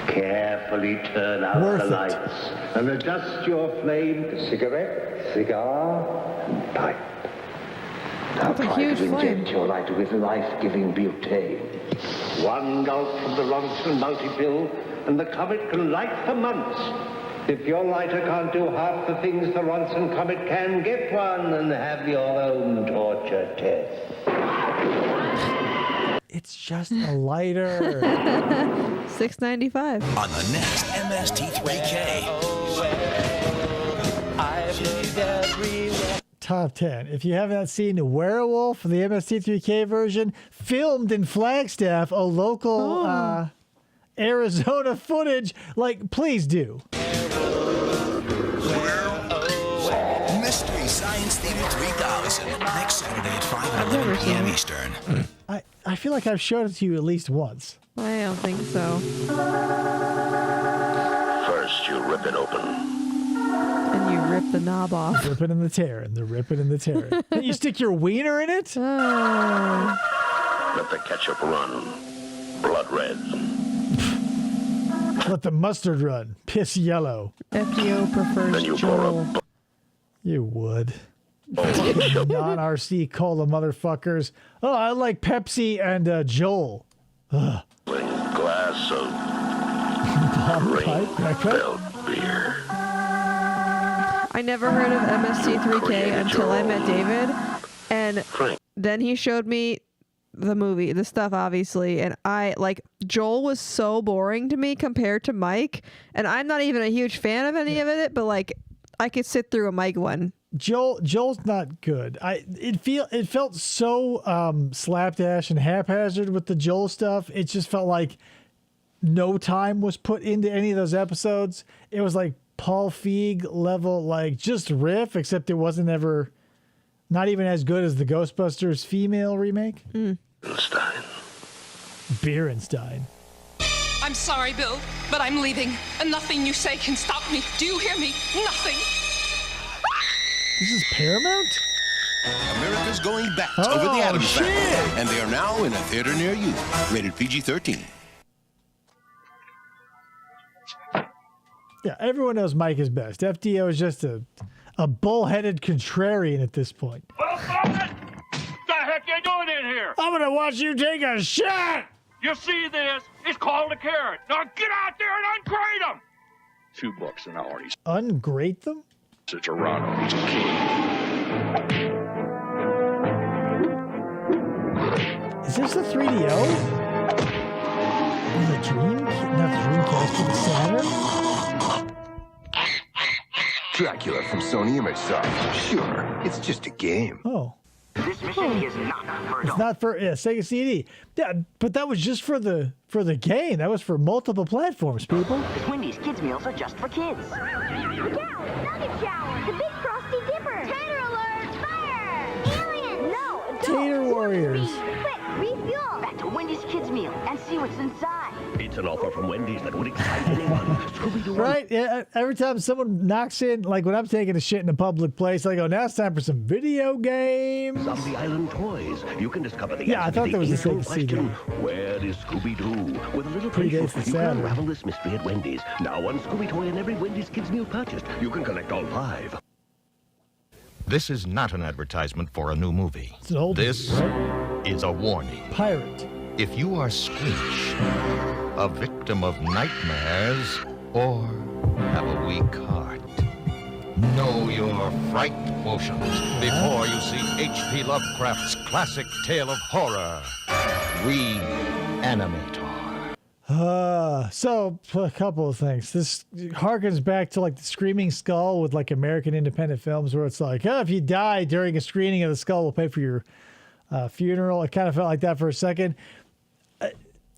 Speaker 4: Carefully turn out the lights and adjust your flame to cigarette, cigar, and pipe. Now try to inject your lighter with life-giving butane. One gulp from the Ronson multi-pill, and the Comet can light for months. If your lighter can't do half the things the Ronson Comet can, get one and have your own torture test.
Speaker 8: It's just a lighter.
Speaker 9: $6.95
Speaker 2: on the next MST3K.
Speaker 8: Top 10. If you haven't seen Werewolf, the MST3K version, filmed in Flagstaff, a local Arizona footage, like, please do.
Speaker 2: Mystery Science Theater 3000. Next Saturday at 5:11 p.m. Eastern.
Speaker 8: I feel like I've showed it to you at least once.
Speaker 9: I don't think so.
Speaker 10: First, you rip it open.
Speaker 9: And you rip the knob off.
Speaker 8: Rip it and the tear, and the rip it and the tear. Then you stick your wiener in it?
Speaker 10: Let the ketchup run. Blood red.
Speaker 8: Let the mustard run. Piss yellow.
Speaker 9: FDO prefers Joel.
Speaker 8: You would. Non-RC cola motherfuckers. Oh, I like Pepsi and Joel. Ugh.
Speaker 10: Glass of
Speaker 8: rain-filled
Speaker 10: beer.
Speaker 9: I never heard of MST3K until I met David, and then he showed me the movie, the stuff, obviously, and Joel was so boring to me compared to Mike, and I'm not even a huge fan of any of it, but I could sit through a Mike one.
Speaker 8: Joel's not good. It felt so slapdash and haphazard with the Joel stuff. It just felt like no time was put into any of those episodes. It was like Paul Feig level, like just riff, except it wasn't ever, not even as good as the Ghostbusters female remake. Beerenstein.
Speaker 14: I'm sorry, Bill, but I'm leaving, and nothing you say can stop me. Do you hear me? Nothing.
Speaker 8: This is Paramount?
Speaker 21: America's going back over the Addams Family, and they are now in a theater near you. Rated PG-13.
Speaker 8: Yeah, everyone knows Mike is best. FDO is just a bullheaded contrarian at this point.
Speaker 10: What the heck you doing in here?
Speaker 8: I'm gonna watch you take a shot!
Speaker 10: You see this? It's called a carrot. Now get out there and ungrate them! $2 an hour.
Speaker 8: Ungrate them?
Speaker 10: To Toronto. He's a king.
Speaker 8: Is this the 3DO? The Dreamcast for the Saturn?
Speaker 18: Dracula from Sony ImageSoft. Sure, it's just a game.
Speaker 8: Oh.
Speaker 15: This mission is not for
Speaker 8: It's not for Sega CD. Yeah, but that was just for the game. That was for multiple platforms, people.
Speaker 16: Wendy's kids meals are just for kids.
Speaker 12: Look out! Nugget shower! The big frosty dipper! Tater alert! Fire! Aliens! No!
Speaker 8: Tater Warriors.
Speaker 12: Quick, refuel!
Speaker 16: Back to Wendy's kids meal and see what's inside.
Speaker 24: It's an offer from Wendy's that would excite anyone. Scooby-Doo.
Speaker 8: Right? Yeah, every time someone knocks in, like when I'm taking a shit in a public place, I go, now it's time for some video games.
Speaker 24: Zombie Island toys. You can discover the
Speaker 8: I
Speaker 24: answer
Speaker 8: thought
Speaker 24: to
Speaker 8: there was
Speaker 24: the
Speaker 8: a Sega
Speaker 24: ancient
Speaker 8: CD.
Speaker 24: question, where is Scooby-Doo? With a little
Speaker 8: Predates
Speaker 24: patience,
Speaker 8: the
Speaker 24: you can
Speaker 8: Saturn.
Speaker 24: unravel this mystery at Wendy's. Now one Scooby toy in every Wendy's kids meal purchased. You can collect all 5.
Speaker 20: This is not an advertisement for a new movie.
Speaker 8: It's an old
Speaker 20: This
Speaker 8: movie, right?
Speaker 20: is a warning.
Speaker 8: Pirate.
Speaker 20: If you are squeamish, a victim of nightmares, or have a weak heart, know your fright quotient before you see H.P. Lovecraft's classic tale of horror, Reanimator.
Speaker 8: So a couple of things. This harkens back to like the Screaming Skull with like American independent films where it's like, oh, if you die during a screening of The Skull, we'll pay for your funeral. It kind of felt like that for a second.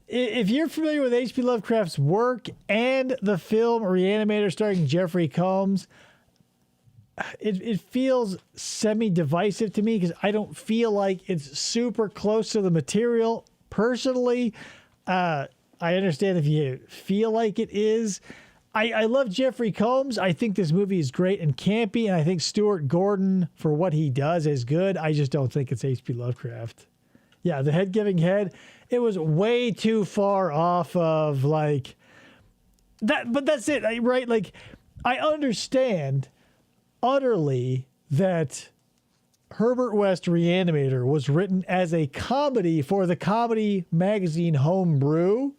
Speaker 8: If you're familiar with H.P. Lovecraft's work and the film Reanimator starring Jeffrey Combs, it feels semi-divisive to me because I don't feel like it's super close to the material. Personally, I understand if you feel like it is. I love Jeffrey Combs. I think this movie is great and campy, and I think Stuart Gordon, for what he does, is good. I just don't think it's H.P. Lovecraft. Yeah, the head giving head, it was way too far off of like that. But that's it, right? Like, I understand utterly that Herbert West Reanimator was written as a comedy for the comedy magazine Homebrew,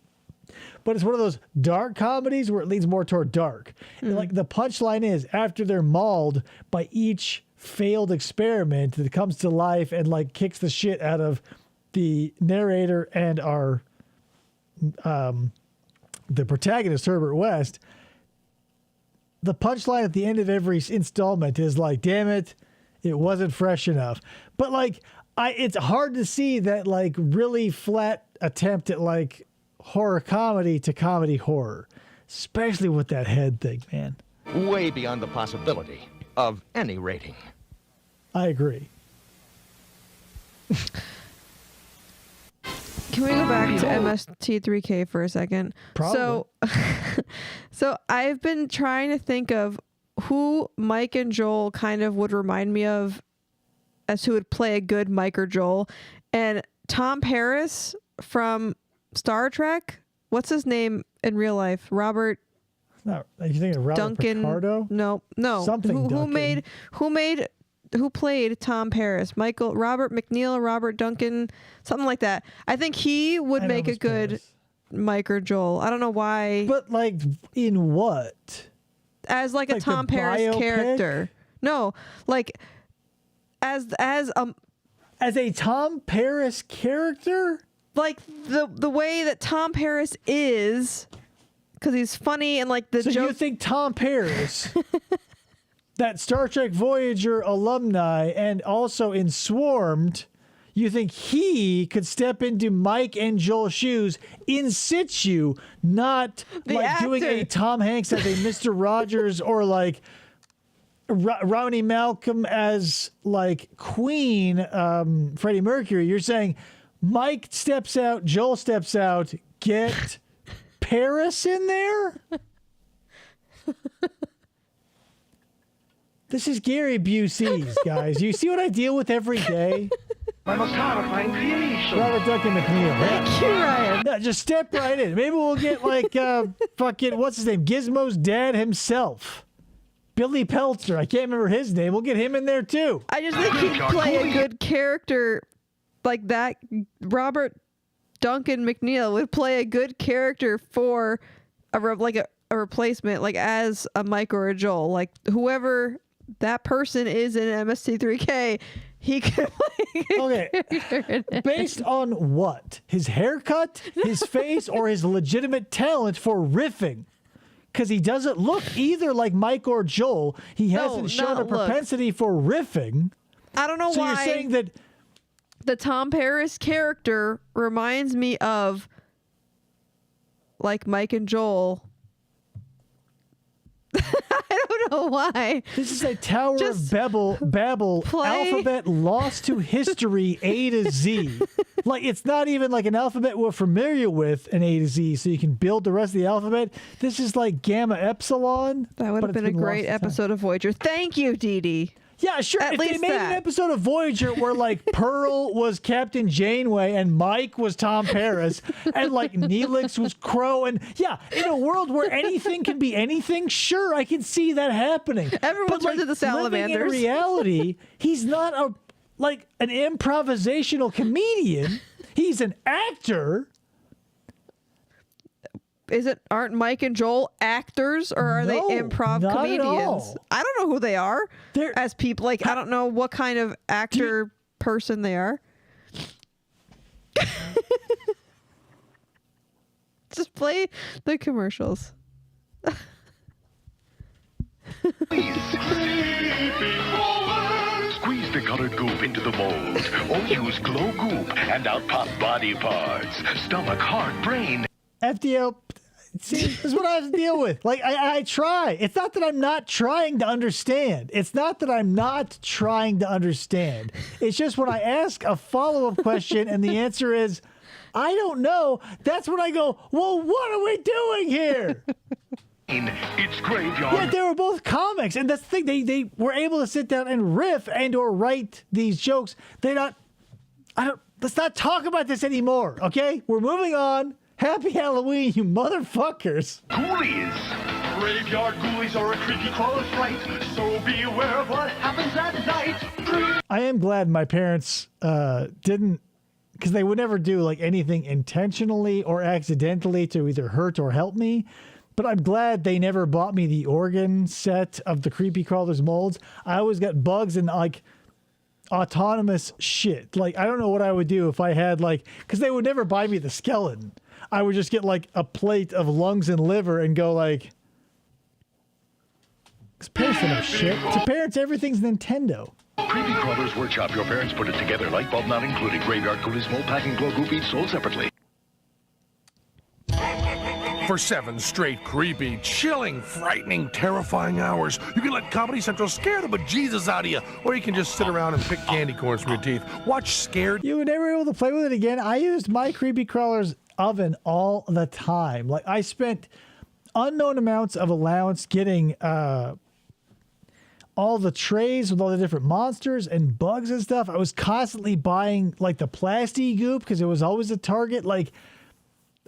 Speaker 8: but it's one of those dark comedies where it leans more toward dark. And like the punchline is, after they're mauled by each failed experiment that comes to life and like kicks the shit out of the narrator and our the protagonist Herbert West, the punchline at the end of every installment is like, damn it, it wasn't fresh enough. But like, it's hard to see that like really flat attempt at like horror comedy to comedy horror, especially with that head thing, man.
Speaker 20: Way beyond the possibility of any rating.
Speaker 8: I agree.
Speaker 9: Can we go back to MST3K for a second?
Speaker 8: Probably.
Speaker 9: So I've been trying to think of who Mike and Joel kind of would remind me of as who would play a good Mike or Joel. And Tom Paris from Star Trek, what's his name in real life? Robert...
Speaker 8: No, are you thinking of Robert
Speaker 9: Duncan?
Speaker 8: Picardo?
Speaker 9: No.
Speaker 8: Something
Speaker 9: Who played Tom Paris? Robert McNeil, Robert Duncan, something like that. I think he would make a good Mike or Joel. I don't know why.
Speaker 8: But like in what?
Speaker 9: As like a Tom Paris character. No, like as
Speaker 8: a Tom Paris character?
Speaker 9: Like the way that Tom Paris is, because he's funny and like the
Speaker 8: So
Speaker 9: joke.
Speaker 8: you think Tom Paris, that Star Trek Voyager alumni and also in Swarmed, you think he could step into Mike and Joel's shoes in situ, not like doing a Tom Hanks as a Mr. Rogers or like Romney Malcolm as like Queen, Freddie Mercury. You're saying Mike steps out, Joel steps out, get Paris in there? This is Gary Busey's, guys. You see what I deal with every day?
Speaker 15: My most horrifying creation.
Speaker 8: Robert Duncan McNeil.
Speaker 9: Thank you, Ryan.
Speaker 8: Yeah, just step right in. Maybe we'll get like fucking, what's his name? Gizmo's dad himself. Billy Peltzer. I can't remember his name. We'll get him in there too.
Speaker 9: I just think he'd play a good character like that. Robert Duncan McNeil would play a good character for a replacement, like as a Mike or a Joel. Like whoever that person is in MST3K, he could play a
Speaker 8: Okay. Based on what? His haircut, his face, or his legitimate talent for riffing? Because he doesn't look either like Mike or Joel. He hasn't shown a propensity for riffing.
Speaker 9: I don't know
Speaker 8: so
Speaker 9: why.
Speaker 8: So you're saying that
Speaker 9: the Tom Paris character reminds me of like Mike and Joel. I don't know why.
Speaker 8: This is a Tower of Babel alphabet lost to history A to Z. Like, it's not even like an alphabet we're familiar with, an A to Z, so you can build the rest of the alphabet. This is like Gamma Epsilon.
Speaker 9: That would have been a great episode of Voyager. Thank you, Dee Dee.
Speaker 8: Yeah, sure. If they made an episode of Voyager where like Pearl was Captain Janeway and Mike was Tom Paris and like Neelix was Crow, and yeah, in a world where anything can be anything, sure, I can see that happening.
Speaker 9: Everyone turns to the salamanders.
Speaker 8: Living in reality, he's not an improvisational comedian. He's an actor.
Speaker 9: Aren't Mike and Joel actors, or are they improv comedians? I don't know who they are. As people, like, I don't know what kind of actor person they are. Just play the commercials.
Speaker 10: Squeeze the colored goop into the mold, or use glow goop and out pop body parts, stomach, heart, brain.
Speaker 8: FDL, see, this is what I have to deal with. Like, I try. It's not that I'm not trying to understand. It's just when I ask a follow-up question and the answer is, I don't know, that's when I go, well, what are we doing here?
Speaker 10: It's graveyard.
Speaker 8: Yeah, they were both comics, and that's the thing. They were able to sit down and riff and or write these jokes. Let's not talk about this anymore, okay? We're moving on. Happy Halloween, you motherfuckers.
Speaker 10: Ghoulies.
Speaker 15: Graveyard ghoulies are a creepy crawler fright, so beware of what happens at night.
Speaker 8: I am glad my parents didn't, because they would never do like anything intentionally or accidentally to either hurt or help me. But I'm glad they never bought me the organ set of the Creepy Crawlers molds. I always got bugs and like autonomous shit. Like, I don't know what I would do if I had like, because they would never buy me the skeleton. I would just get like a plate of lungs and liver and go like, Because parents don't know shit. To parents, everything's Nintendo.
Speaker 1: Creepy Crawler's Workshop. Your parents put it together. Light bulb not included. Graveyard Coolies, small packing glow group each sold separately.
Speaker 5: For 7 straight creepy, chilling, frightening, terrifying hours, you can let Comedy Central scare the bejesus out of you, or you can just sit around and pick candy corns from your teeth. Watch Scared.
Speaker 8: You were never able to play with it again. I used my Creepy Crawler's oven all the time. Like, I spent unknown amounts of allowance getting all the trays with all the different monsters and bugs and stuff. I was constantly buying, like, the plastic goop because it was always a target. Like,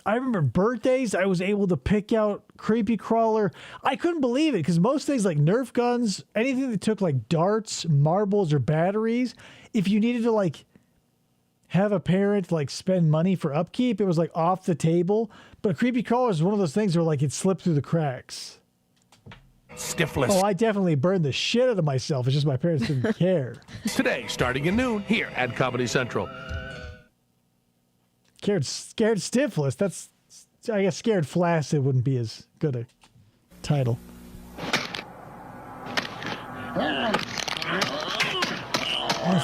Speaker 8: I remember birthdays, I was able to pick out Creepy Crawler. I couldn't believe it because most things like Nerf guns, anything that took like darts, marbles, or batteries, if you needed to like have a parent like spend money for upkeep, it was like off the table. But Creepy Crawler is one of those things where like it slipped through the cracks.
Speaker 5: Stiffless.
Speaker 8: Oh, I definitely burned the shit out of myself. It's just my parents didn't care.
Speaker 5: Today, starting at noon, here at Comedy Central.
Speaker 8: Scared Stiffless. That's, I guess, Scared Flaccid wouldn't be as good a title. That's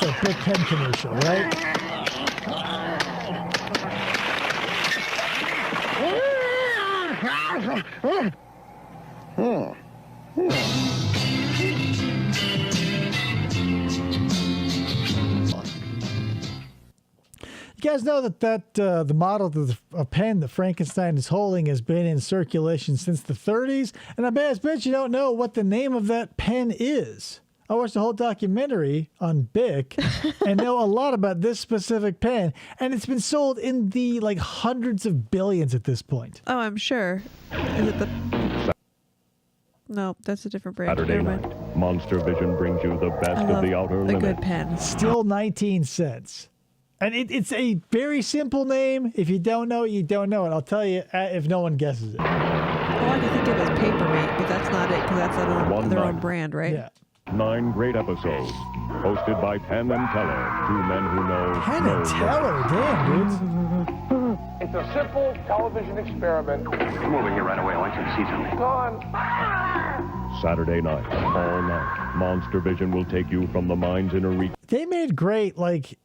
Speaker 8: a Big Pen commercial, right? You guys know that the model of a pen that Frankenstein is holding has been in circulation since the 30s, and I bet you don't know what the name of that pen is. I watched a whole documentary on Bic and know a lot about this specific pen, and it's been sold in the like hundreds of billions at this point.
Speaker 9: Oh, I'm sure. Is it the... No, that's a different brand.
Speaker 22: Saturday night, Monster Vision brings you the best of the outer limits.
Speaker 9: A good pen.
Speaker 8: Still 19 cents. And it's a very simple name. If you don't know it, you don't know it. I'll tell you if no one guesses it.
Speaker 9: All I can think of is Papermate, but that's not it because that's their own brand, right?
Speaker 8: Yeah.
Speaker 22: 9 great episodes, hosted by Penn and Teller, 2 men who know.
Speaker 8: Penn and Teller, damn, dudes.
Speaker 23: It's a simple television experiment.
Speaker 6: Come over here right away. I want you to see something.
Speaker 23: Gone.
Speaker 22: Saturday night, all night, Monster Vision will take you from the mind's inner reach.
Speaker 8: They made great, like,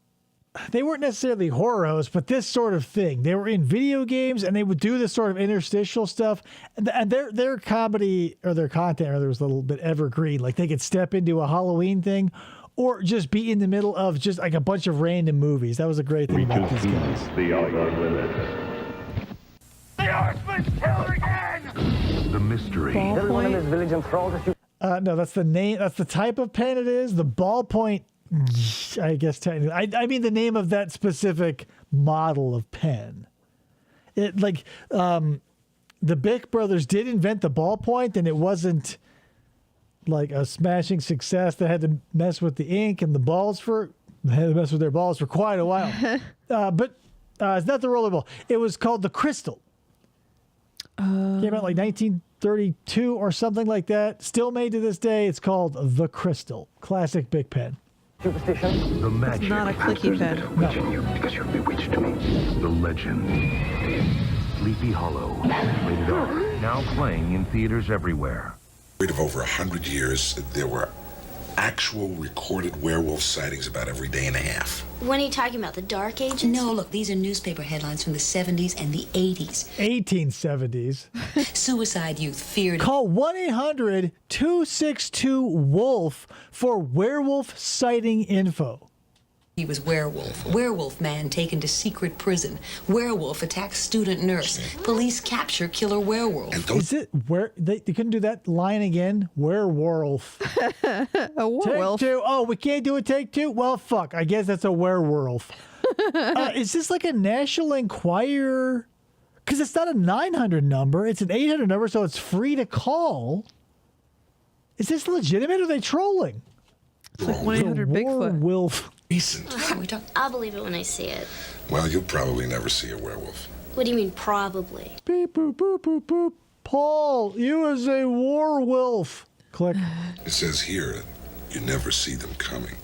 Speaker 8: they weren't necessarily horror hosts, but this sort of thing. They were in video games, and they would do this sort of interstitial stuff. And their comedy, or their content, or there was a little bit evergreen. Like, they could step into a Halloween thing, or just be in the middle of just like a bunch of random movies. That was a great thing about these guys.
Speaker 22: The outer limits.
Speaker 23: The Horseman's killed again!
Speaker 1: The mystery.
Speaker 23: Everyone in this village enthralled at you.
Speaker 8: No, that's the name. That's the type of pen it is. The ballpoint, I guess technically. I mean the name of that specific model of pen. It like the Bic brothers did invent the ballpoint, and it wasn't like a smashing success. They had to mess with the ink and the balls they had to mess with their balls for quite a while. But it's not the rollerball. It was called the Crystal. Came out like 1932 or something like that. Still made to this day. It's called the Crystal. Classic Bic pen.
Speaker 23: Superstition.
Speaker 1: The magic.
Speaker 9: It's not a clicky pen.
Speaker 1: Bewitching you because you've bewitched me. The legend. Sleepy Hollow. Rated R. Now playing in theaters everywhere.
Speaker 25: Of over 100 years, there were actual recorded werewolf sightings about every day and a half.
Speaker 26: When are you talking about? The Dark Ages? No, look, these are newspaper headlines from the 70s and the 80s.
Speaker 8: 1870s.
Speaker 26: Suicide youth feared.
Speaker 8: Call 1-800-262-WOLF for werewolf sighting info.
Speaker 26: He was werewolf. Werewolf man taken to secret prison. Werewolf attacks student nurse. Police capture killer werewolf.
Speaker 8: Is it where they couldn't do that line again? Werewolf.
Speaker 9: A werewolf.
Speaker 8: Take 2. Oh, we can't do a take 2? Well, fuck. I guess that's a werewolf. Is this like a National Enquirer? Because it's not a 900 number. It's an 800 number, so it's free to call. Is this legitimate or are they trolling?
Speaker 9: It's like 1-800-BIGFOOT.
Speaker 8: Werewolf.
Speaker 25: Recent.
Speaker 26: I'll believe it when I see it.
Speaker 25: Well, you'll probably never see a werewolf.
Speaker 26: What do you mean, probably?
Speaker 8: Beep, boop, boop, boop, boop. Paul, you is a werewolf. Click.
Speaker 25: It says here that you never see them coming.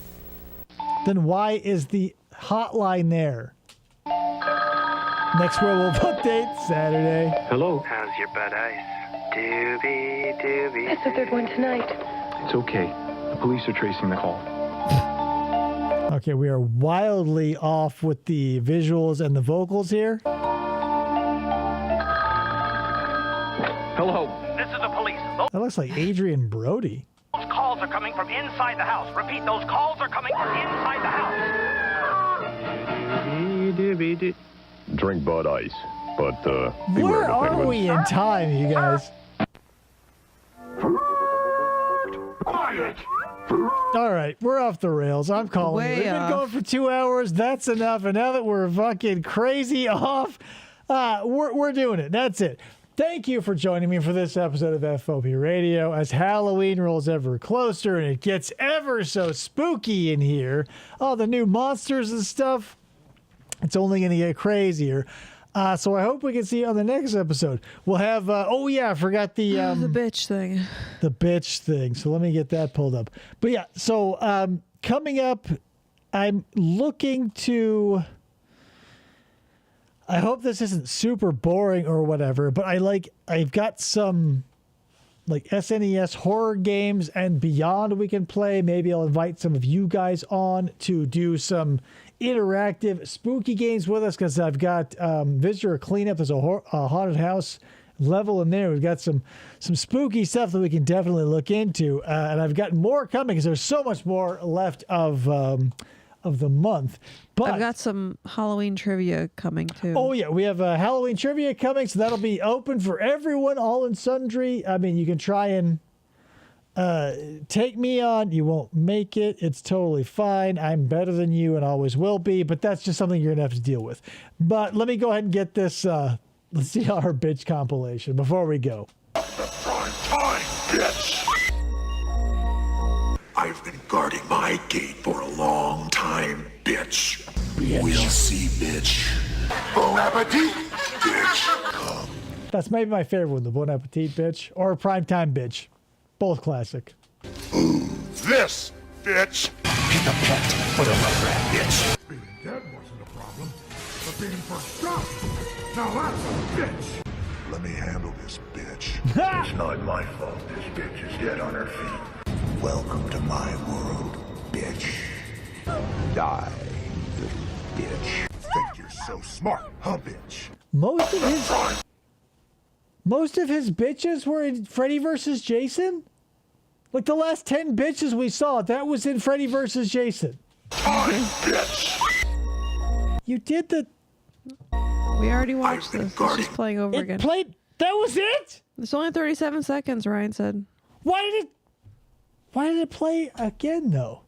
Speaker 8: Then why is the hotline there? Next werewolf update, Saturday.
Speaker 27: Hello. How's your bad eyes?
Speaker 3: Doobie, doobie.
Speaker 7: That's the third one tonight.
Speaker 3: It's okay. The police are tracing the call.
Speaker 8: Okay, we are wildly off with the visuals and the vocals here.
Speaker 3: Hello.
Speaker 15: This is the police.
Speaker 8: That looks like Adrian Brody.
Speaker 15: Those calls are coming from inside the house. Repeat, those calls are coming from inside the house.
Speaker 22: Drink Bud Ice, but
Speaker 8: Where are we in time, you guys?
Speaker 10: Quiet!
Speaker 8: All right, we're off the rails. I'm calling
Speaker 9: Way
Speaker 8: it. We've been
Speaker 9: off.
Speaker 8: going for 2 hours. That's enough. And now that we're fucking crazy off, we're doing it. That's it. Thank you for joining me for this episode of FFOP Radio. As Halloween rolls ever closer and it gets ever so spooky in here, all the new monsters and stuff, it's only going to get crazier. So I hope we can see you on the next episode. We'll have, oh yeah, I forgot the
Speaker 9: bitch thing.
Speaker 8: The bitch thing. So let me get that pulled up. But yeah, so coming up, I'm looking to, I hope this isn't super boring or whatever, but I've got some like SNES horror games and beyond we can play. Maybe I'll invite some of you guys on to do some interactive spooky games with us, because I've got visitor cleanup. There's a haunted house level in there. We've got some spooky stuff that we can definitely look into, and I've got more coming because there's so much more left of the month. But
Speaker 9: I've got some Halloween trivia coming too.
Speaker 8: Oh yeah, we have Halloween trivia coming, so that'll be open for everyone, all and sundry. I mean, you can try and take me on. You won't make it. It's totally fine. I'm better than you and always will be, but that's just something you're gonna have to deal with. But let me go ahead and get this. Let's see our bitch compilation before we go.
Speaker 10: Prime time, bitch! I've been guarding my gate for a long time, bitch. We'll see, bitch. Bon appetit, bitch.
Speaker 8: That's maybe my favorite one, the Bon Appetit bitch or Primetime bitch. Both classic.
Speaker 10: This, bitch. Pick a pet for the rugrat, bitch. Being dead wasn't a problem, but being fucked up, now that's a bitch. Let me handle this, bitch. It's not my fault this bitch is dead on her feet. Welcome to my world, bitch. Die, little bitch. Think you're so smart, huh, bitch?
Speaker 8: Most of his bitches were in Freddy vs. Jason? Like the last 10 bitches we saw, that was in Freddy vs. Jason.
Speaker 10: Bitch.
Speaker 8: You did the...
Speaker 9: We already watched this. It's just playing over again.
Speaker 8: That was it?
Speaker 9: It's only 37 seconds, Ryan said.
Speaker 8: Why did it play again, though?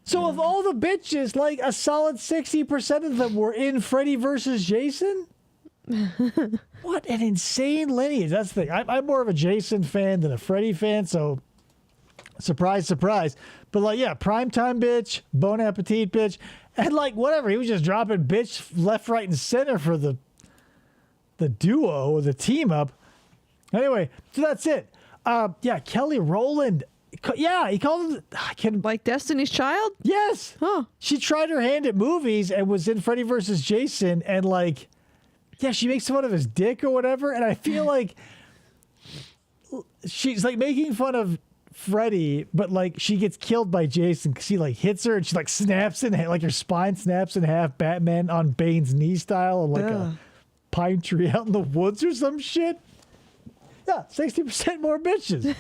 Speaker 8: So of all the bitches, like a solid 60% of them were in Freddy vs. Jason? What an insane lineage. That's the thing. I'm more of a Jason fan than a Freddy fan, so surprise, surprise. But like, yeah, Primetime bitch, Bon Appetit bitch, and like whatever. He was just dropping bitch left, right, and center for the duo or the team up. Anyway, so that's it. Yeah, Kelly Rowland. Yeah, he called him
Speaker 9: like Destiny's Child?
Speaker 8: Yes.
Speaker 9: Huh.
Speaker 8: She tried her hand at movies and was in Freddy vs. Jason, and like, yeah, she makes fun of his dick or whatever, and I feel like she's like making fun of Freddy, but like she gets killed by Jason because he like hits her and she like snaps in like her spine snaps in half, Batman on Bane's knee style, and like a pine tree out in the woods or some shit. Yeah, 60% more bitches.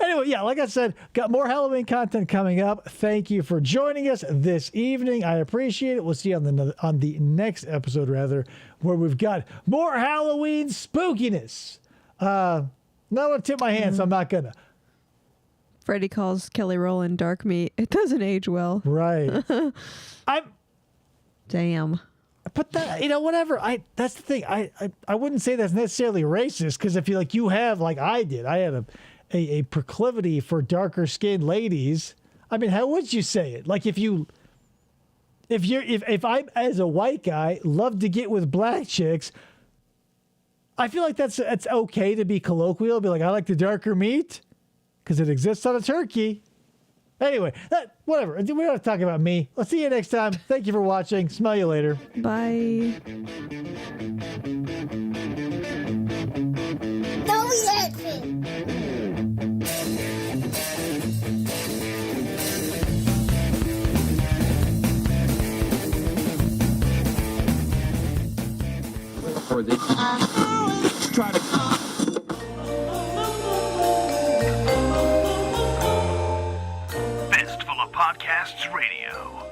Speaker 8: Anyway, yeah, like I said, got more Halloween content coming up. Thank you for joining us this evening. I appreciate it. We'll see you on the next episode, rather, where we've got more Halloween spookiness. Not going to tip my hand, so I'm not going to.
Speaker 9: Freddie calls Kelly Rowland dark meat. It doesn't age well.
Speaker 8: Right.
Speaker 9: Damn.
Speaker 8: But that, whatever. That's the thing. I wouldn't say that's necessarily racist, because if you have, like I did, I had a proclivity for darker skinned ladies. I mean, how would you say it? Like if I'm as a white guy love to get with black chicks, I feel like that's okay to be colloquial. Be like, I like the darker meat because it exists on a turkey. Anyway, whatever. We don't have to talk about me. I'll see you next time. Thank you for watching. Smell you later.
Speaker 9: Bye.
Speaker 12: No
Speaker 4: Or they try to...
Speaker 7: Fistful of Podcasts Radio.